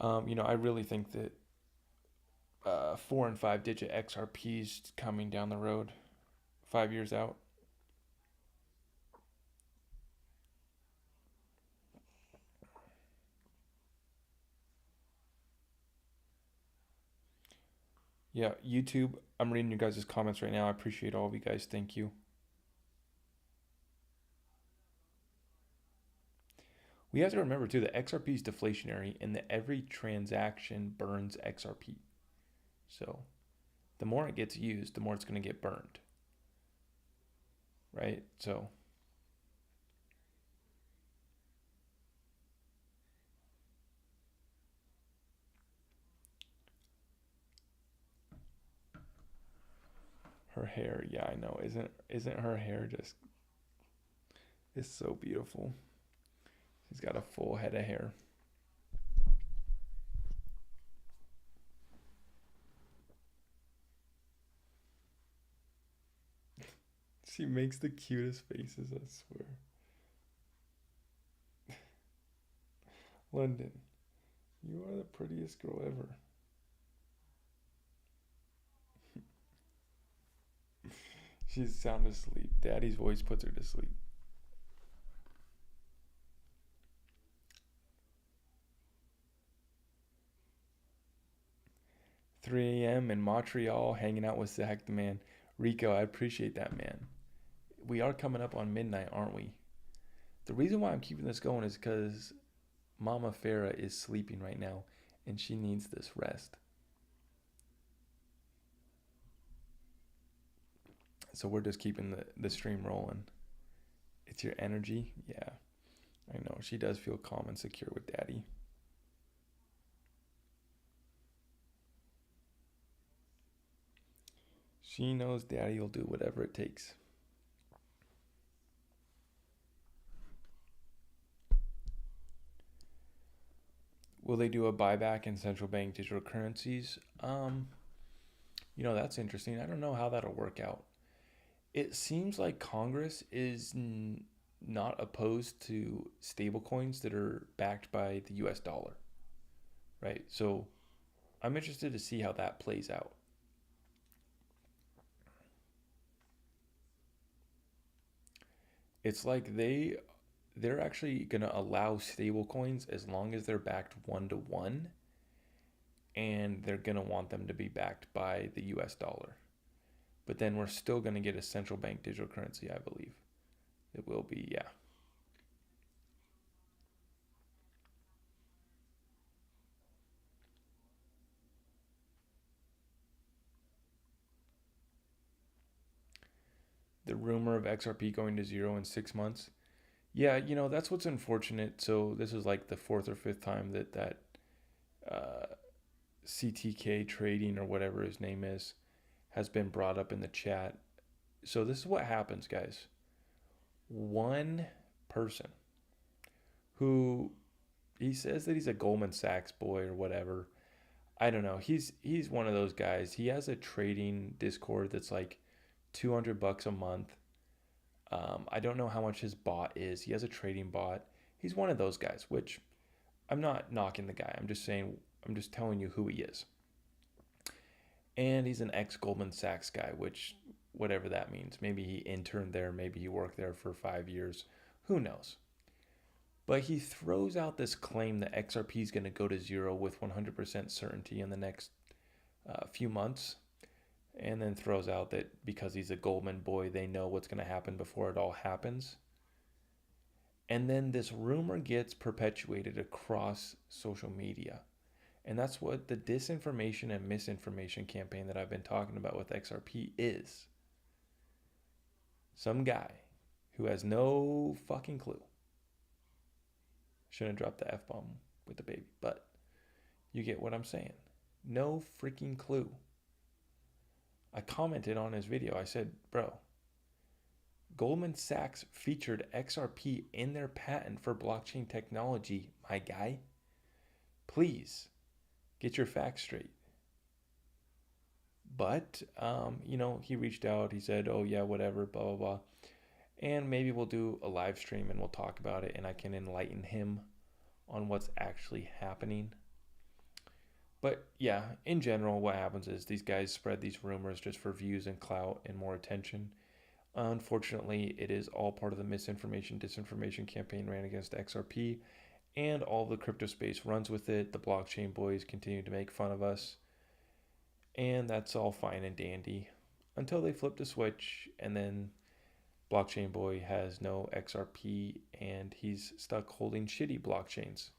I really think that 4 and 5 digit XRPs coming down the road 5 years out. Yeah, YouTube, I'm reading you guys' comments right now. I appreciate all of you guys. Thank you. We have to remember, too, that XRP is deflationary and that every transaction burns XRP. So the more it gets used, the more it's going to get burned. Right? So her hair, yeah, I know. Isn't her hair just, it's so beautiful. She's got a full head of hair. She makes the cutest faces, I swear. London, you are the prettiest girl ever. She's sound asleep. Daddy's voice puts her to sleep. 3 a.m. in Montreal, hanging out with Zach the man. Rico, I appreciate that, man. We are coming up on midnight, aren't we? The reason why I'm keeping this going is because Mama Farah is sleeping right now, and she needs this rest. So we're just keeping the stream rolling. It's your energy? Yeah, I know. She does feel calm and secure with Daddy. She knows Daddy will do whatever it takes. Will they do a buyback in central bank digital currencies? That's interesting. I don't know how that'll work out. It seems like Congress is not opposed to stablecoins that are backed by the US dollar, right? So I'm interested to see how that plays out. It's like they're actually going to allow stablecoins as long as they're backed 1 to 1, and they're going to want them to be backed by the US dollar. But then we're still going to get a central bank digital currency, I believe. It will be, yeah. The rumor of XRP going to zero in 6 months. Yeah, that's what's unfortunate. So this is like the fourth or fifth time that uh, CTK trading or whatever his name is has been brought up in the chat. So this is what happens, guys. One person who he says that he's a Goldman Sachs boy or whatever. I don't know. He's one of those guys. He has a trading Discord that's like $200 a month. I don't know how much his bot is. He has a trading bot. He's one of those guys, which I'm not knocking the guy. I'm just saying, I'm just telling you who he is. And he's an ex Goldman Sachs guy, which, whatever that means. Maybe he interned there. Maybe he worked there for 5 years. Who knows? But he throws out this claim that XRP is going to go to zero with 100% certainty in the next few months. And then throws out that because he's a Goldman boy, they know what's going to happen before it all happens. And then this rumor gets perpetuated across social media. And that's what the disinformation and misinformation campaign that I've been talking about with XRP is. Some guy who has no fucking clue. Shouldn't have dropped the F-bomb with the baby, but you get what I'm saying. No freaking clue. I commented on his video. I said, bro, Goldman Sachs featured XRP in their patent for blockchain technology, my guy. Please get your facts straight. But, he reached out. He said, oh, yeah, whatever, blah, blah, blah. And maybe we'll do a live stream and we'll talk about it and I can enlighten him on what's actually happening. But yeah, in general, what happens is these guys spread these rumors just for views and clout and more attention. Unfortunately, it is all part of the misinformation, disinformation campaign ran against XRP, and all the crypto space runs with it. The blockchain boys continue to make fun of us, and that's all fine and dandy until they flip the switch, and then blockchain boy has no XRP, and he's stuck holding shitty blockchains.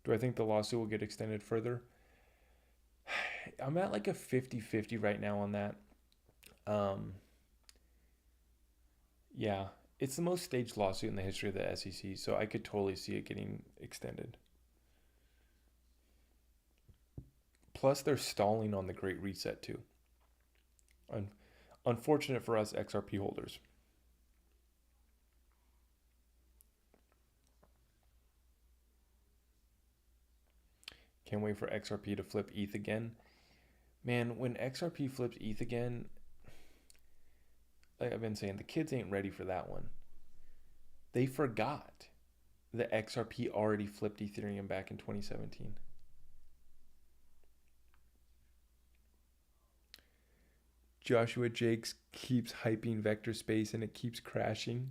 Do I think the lawsuit will get extended further? I'm at like a 50-50 right now on that. Yeah, it's the most staged lawsuit in the history of the SEC, so I could totally see it getting extended. Plus, they're stalling on the Great Reset too. Unfortunate for us XRP holders. Can't wait for XRP to flip ETH again. Man, when XRP flips ETH again, like I've been saying, the kids ain't ready for that one. They forgot that XRP already flipped Ethereum back in 2017. Joshua Jakes keeps hyping vector space and it keeps crashing.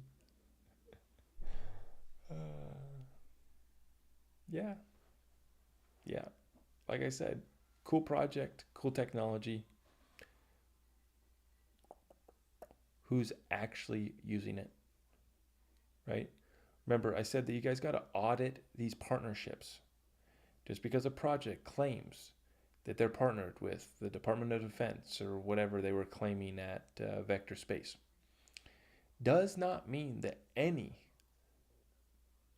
Yeah. Yeah. Like I said, cool project, cool technology. Who's actually using it, right? Remember, I said that you guys got to audit these partnerships. Just because a project claims that they're partnered with the Department of Defense or whatever they were claiming at Vector Space does not mean that any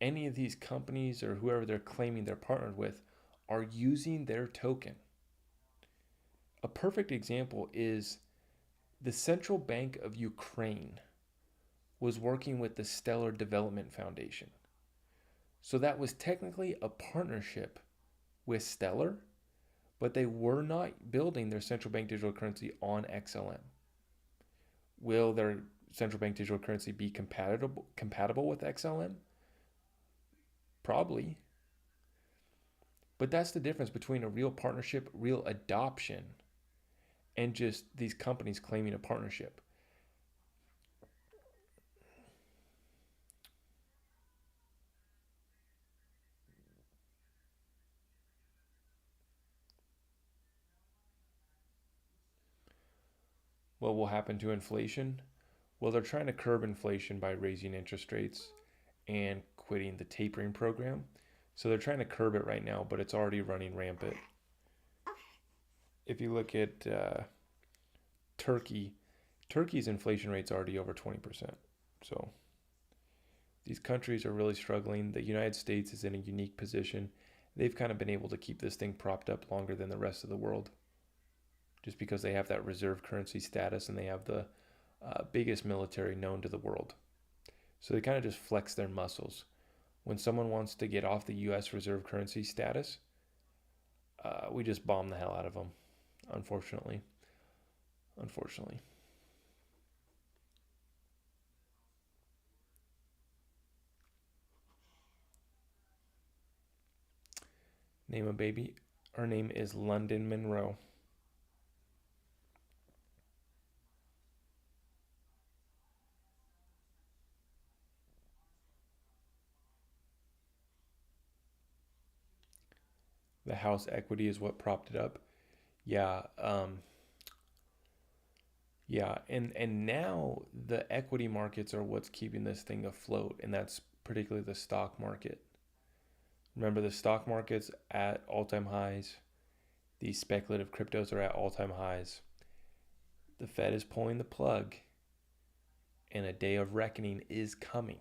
of these companies or whoever they're claiming they're partnered with are using their token. A perfect example is the Central Bank of Ukraine was working with the Stellar Development Foundation. So that was technically a partnership with Stellar, but they were not building their central bank digital currency on XLM. Will their central bank digital currency be compatible with XLM? Probably. But that's the difference between a real partnership, real adoption, and just these companies claiming a partnership. What will happen to inflation? Well, they're trying to curb inflation by raising interest rates and quitting the tapering program. So they're trying to curb it right now, but it's already running rampant. If you look at Turkey's inflation rate's already over 20%. So these countries are really struggling. The United States is in a unique position. They've kind of been able to keep this thing propped up longer than the rest of the world, just because they have that reserve currency status and they have the biggest military known to the world. So they kind of just flex their muscles. When someone wants to get off the U.S. reserve currency status, we just bomb the hell out of them, unfortunately. Name a baby. Her name is London Monroe. The house equity is what propped it up. Yeah, yeah, and now the equity markets are what's keeping this thing afloat, and that's particularly the stock market. Remember, the stock market's at all-time highs. These speculative cryptos are at all-time highs. The Fed is pulling the plug, and a day of reckoning is coming.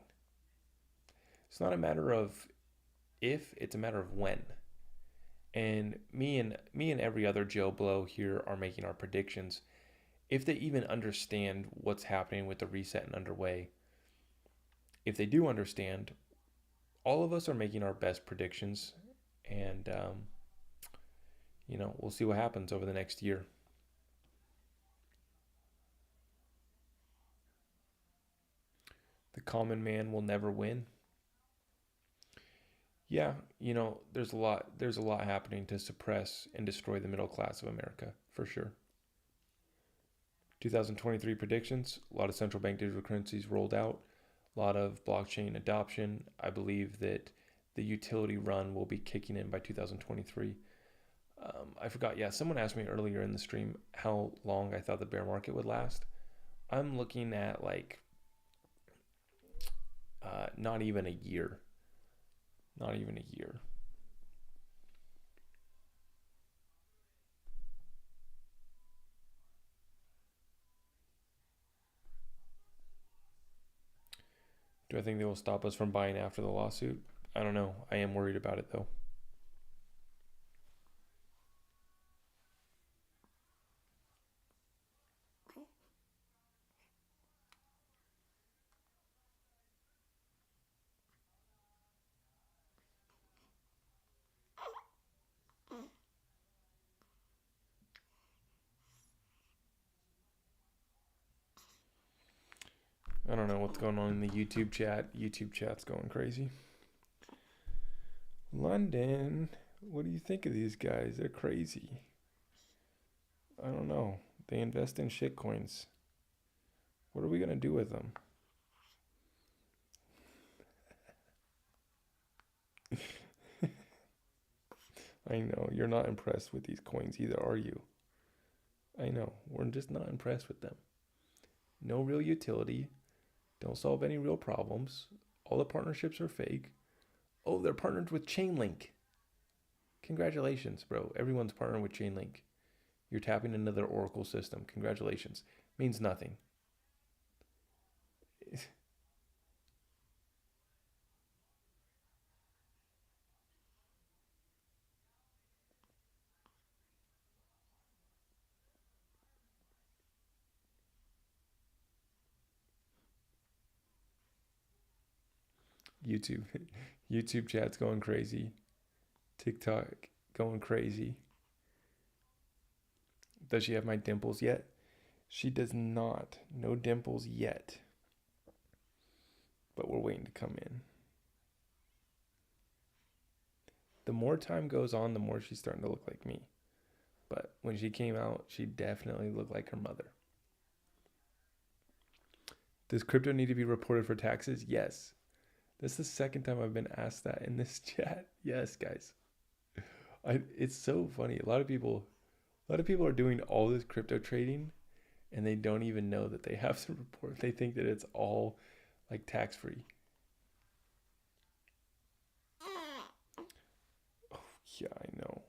It's not a matter of if, it's a matter of when. And me and every other Joe Blow here are making our predictions. If they even understand what's happening with the reset and underway, if they do understand, all of us are making our best predictions, and we'll see what happens over the next year. The common man will never win. Yeah, there's a lot happening to suppress and destroy the middle class of America, for sure. 2023 predictions, a lot of central bank digital currencies rolled out, a lot of blockchain adoption. I believe that the utility run will be kicking in by 2023. I forgot, yeah, someone asked me earlier in the stream how long I thought the bear market would last. I'm looking at not even a year. Not even a year. Do I think they will stop us from buying after the lawsuit? I don't know. I am worried about it though. I don't know what's going on in the YouTube chat. YouTube chat's going crazy. London, what do you think of these guys? They're crazy. I don't know. They invest in shit coins. What are we going to do with them? I know. You're not impressed with these coins either, are you? I know. We're just not impressed with them. No real utility. Don't solve any real problems. All the partnerships are fake. Oh, they're partnered with Chainlink. Congratulations, bro. Everyone's partnered with Chainlink. You're tapping into their Oracle system. Congratulations. Means nothing. YouTube. YouTube chat's going crazy. TikTok going crazy. Does she have my dimples yet? She does not. No dimples yet. But we're waiting to come in. The more time goes on, the more she's starting to look like me. But when she came out, she definitely looked like her mother. Does crypto need to be reported for taxes? Yes. This is the second time I've been asked that in this chat. Yes, guys. It's so funny. A lot of people are doing all this crypto trading and they don't even know that they have to report. They think that it's all like tax free. Oh, yeah, I know.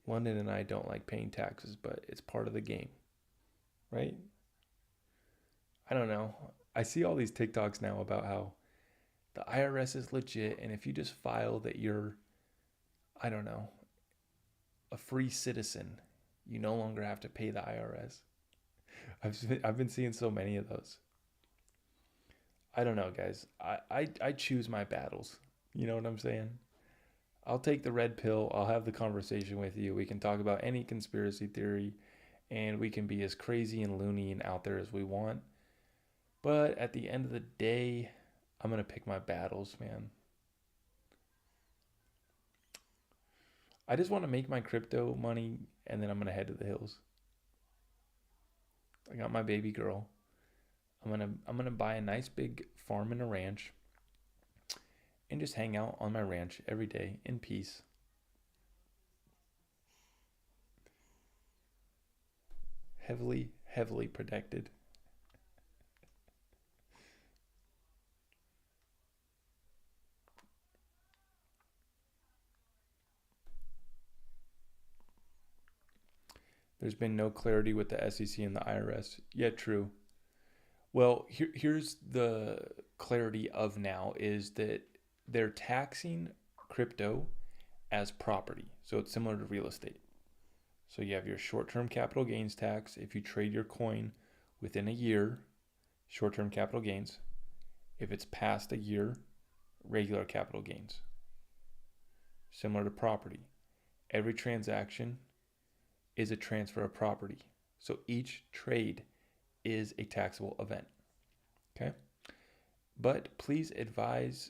London and I don't like paying taxes, but it's part of the game, right? I don't know. I see all these TikToks now about how the IRS is legit, and if you just file that you're, I don't know, a free citizen, you no longer have to pay the IRS. I've been seeing so many of those. I don't know, guys. I choose my battles. You know what I'm saying? I'll take the red pill. I'll have the conversation with you. We can talk about any conspiracy theory, and we can be as crazy and loony and out there as we want. But at the end of the day, I'm going to pick my battles, man. I just want to make my crypto money, and then I'm going to head to the hills. I got my baby girl. I'm gonna buy a nice big farm and a ranch and just hang out on my ranch every day in peace. Heavily, heavily protected. There's been no clarity with the SEC and the IRS. Yeah, true. Well, here's the clarity of now is that they're taxing crypto as property. So it's similar to real estate. So you have your short-term capital gains tax. If you trade your coin within a year, short-term capital gains. If it's past a year, regular capital gains. Similar to property. Every transaction is a transfer of property. So each trade is a taxable event. Okay? But please advise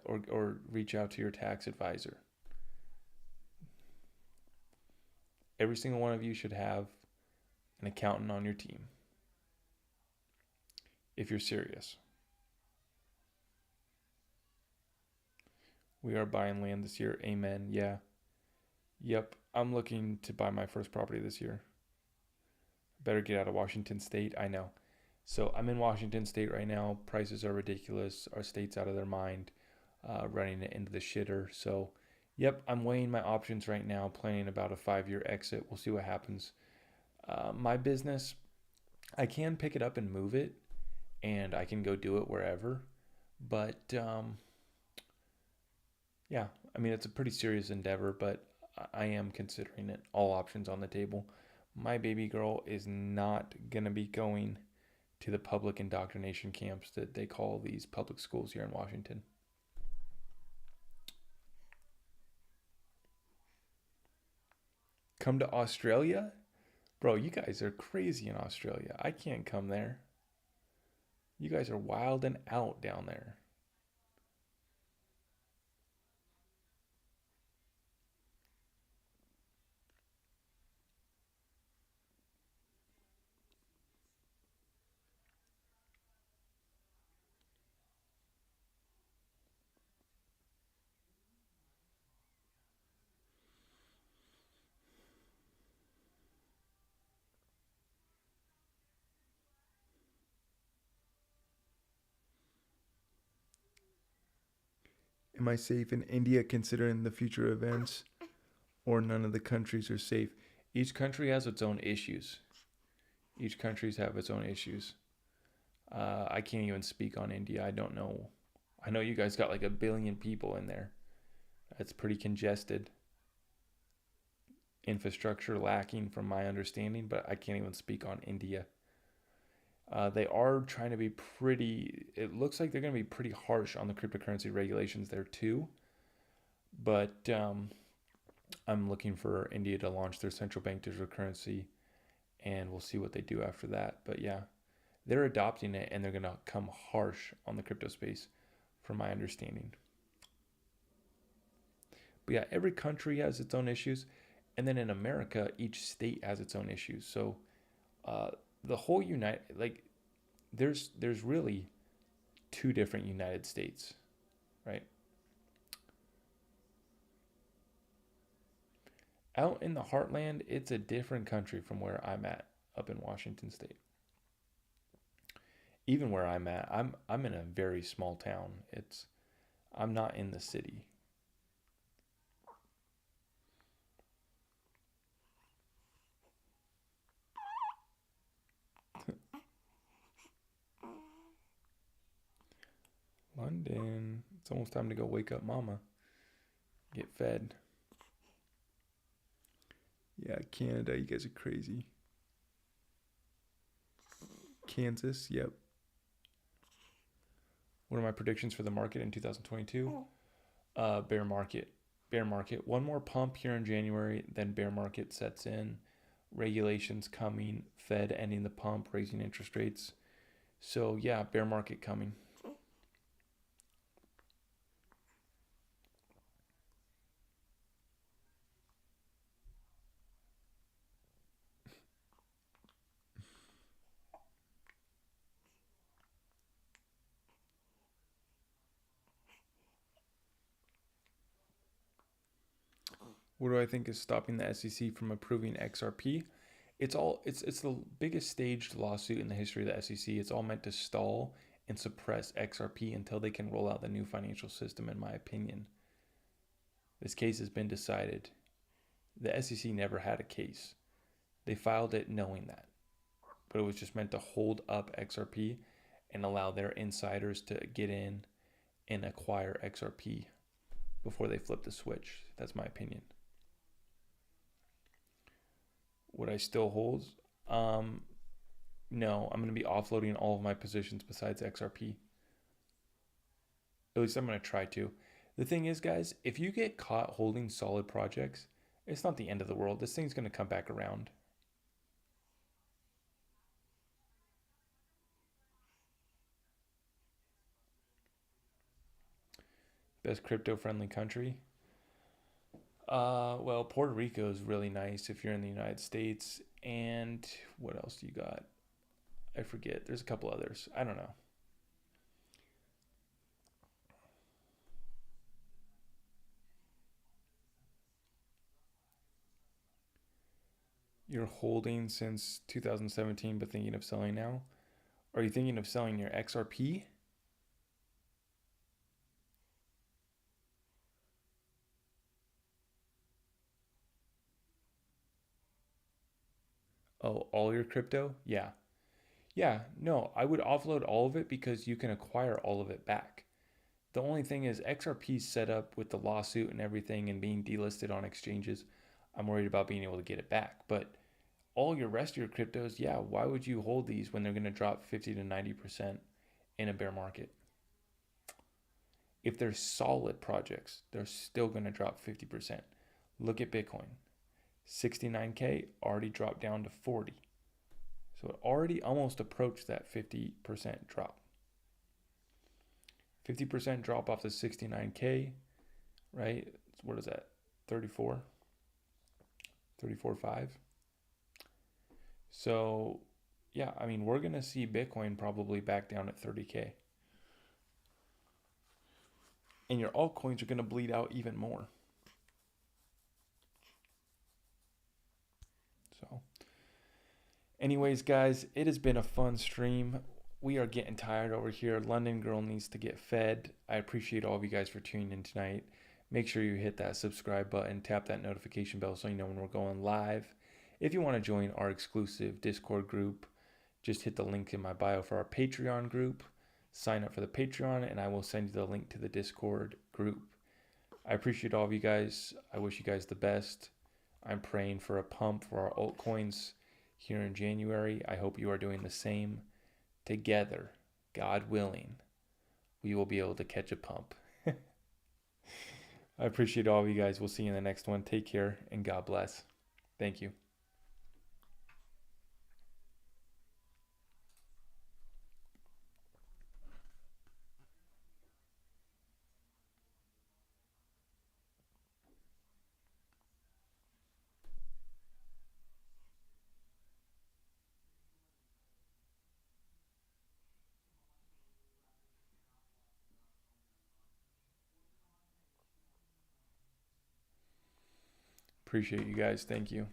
or reach out to your tax advisor. Every single one of you should have an accountant on your team if you're serious. We are buying land this year. Amen. Yeah. Yep. I'm looking to buy my first property this year. Better get out of Washington State. I know. So I'm in Washington State right now. Prices are ridiculous. Our state's out of their mind, running it into the shitter. So, yep, I'm weighing my options right now, planning about a 5-year exit. We'll see what happens. My business, I can pick it up and move it, and I can go do it wherever. But, yeah, I mean, it's a pretty serious endeavor, but I am considering it. All options on the table. My baby girl is not going to be going to the public indoctrination camps that they call these public schools here in Washington. Come to Australia? Bro, you guys are crazy in Australia. I can't come there. You guys are wild and out down there. Am I safe in India considering the future events, or none of the countries are safe? Each country has its own issues. Each country's have its own issues. I can't even speak on India. I don't know. I know you guys got like 1 billion people in there. That's pretty congested. Infrastructure lacking, from my understanding, but I can't even speak on India. They are trying to be pretty. It looks like they're going to be pretty harsh on the cryptocurrency regulations there too. But I'm looking for India to launch their central bank digital currency, and we'll see what they do after that. But yeah, they're adopting it, and they're going to come harsh on the crypto space, from my understanding. But yeah, every country has its own issues, and then in America, each state has its own issues. So uh, the whole there's really two different United States, right? Out in the heartland, it's a different country from where I'm at up in Washington State. Even where I'm at, I'm in a very small town. I'm not in the city. London. It's almost time to go wake up mama. Get fed. Yeah, Canada, you guys are crazy. Kansas, yep. What are my predictions for the market in 2022? Bear market. Bear market. One more pump here in January, then bear market sets in. Regulations coming, Fed ending the pump, raising interest rates. So, yeah, bear market coming. What do I think is stopping the SEC from approving XRP? It's the biggest staged lawsuit in the history of the SEC. It's all meant to stall and suppress XRP until they can roll out the new financial system, in my opinion. This case has been decided. The SEC never had a case. They filed it knowing that. But it was just meant to hold up XRP and allow their insiders to get in and acquire XRP before they flip the switch. That's my opinion. Would I still hold? Um, no, I'm going to be offloading all of my positions besides XRP. At least I'm going to try to. The thing is, guys, if you get caught holding solid projects, it's not the end of the world. This thing's going to come back around. Best crypto friendly country? Well, Puerto Rico is really nice if you're in the United States. And what else do you got? I forget. There's a couple others. I don't know. You're holding since 2017 but thinking of selling now? Are you thinking of selling your XRP? Oh, all your crypto? Yeah. Yeah, no, I would offload all of it because you can acquire all of it back. The only thing is XRP's set up with the lawsuit and everything and being delisted on exchanges. I'm worried about being able to get it back. But all your rest of your cryptos, yeah, why would you hold these when they're going to drop 50 to 90% in a bear market? If they're solid projects, they're still going to drop 50%. Look at Bitcoin. 69K already dropped down to 40. So it already almost approached that 50% drop. 50% drop off to 69K, right? What is that? 34, 34.5. So, yeah, I mean, we're going to see Bitcoin probably back down at 30K. And your altcoins are going to bleed out even more. So, anyways, guys, it has been a fun stream. We are getting tired over here. London Girl needs to get fed. I appreciate all of you guys for tuning in tonight. Make sure you hit that subscribe button, tap that notification bell so you know when we're going live. If you want to join our exclusive Discord group, just hit the link in my bio for our Patreon group. Sign up for the Patreon, and I will send you the link to the Discord group. I appreciate all of you guys. I wish you guys the best. I'm praying for a pump for our altcoins here in January. I hope you are doing the same. Together, God willing, we will be able to catch a pump. I appreciate all of you guys. We'll see you in the next one. Take care and God bless. Thank you. Appreciate you guys. Thank you.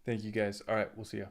Thank you guys. All right, we'll see ya.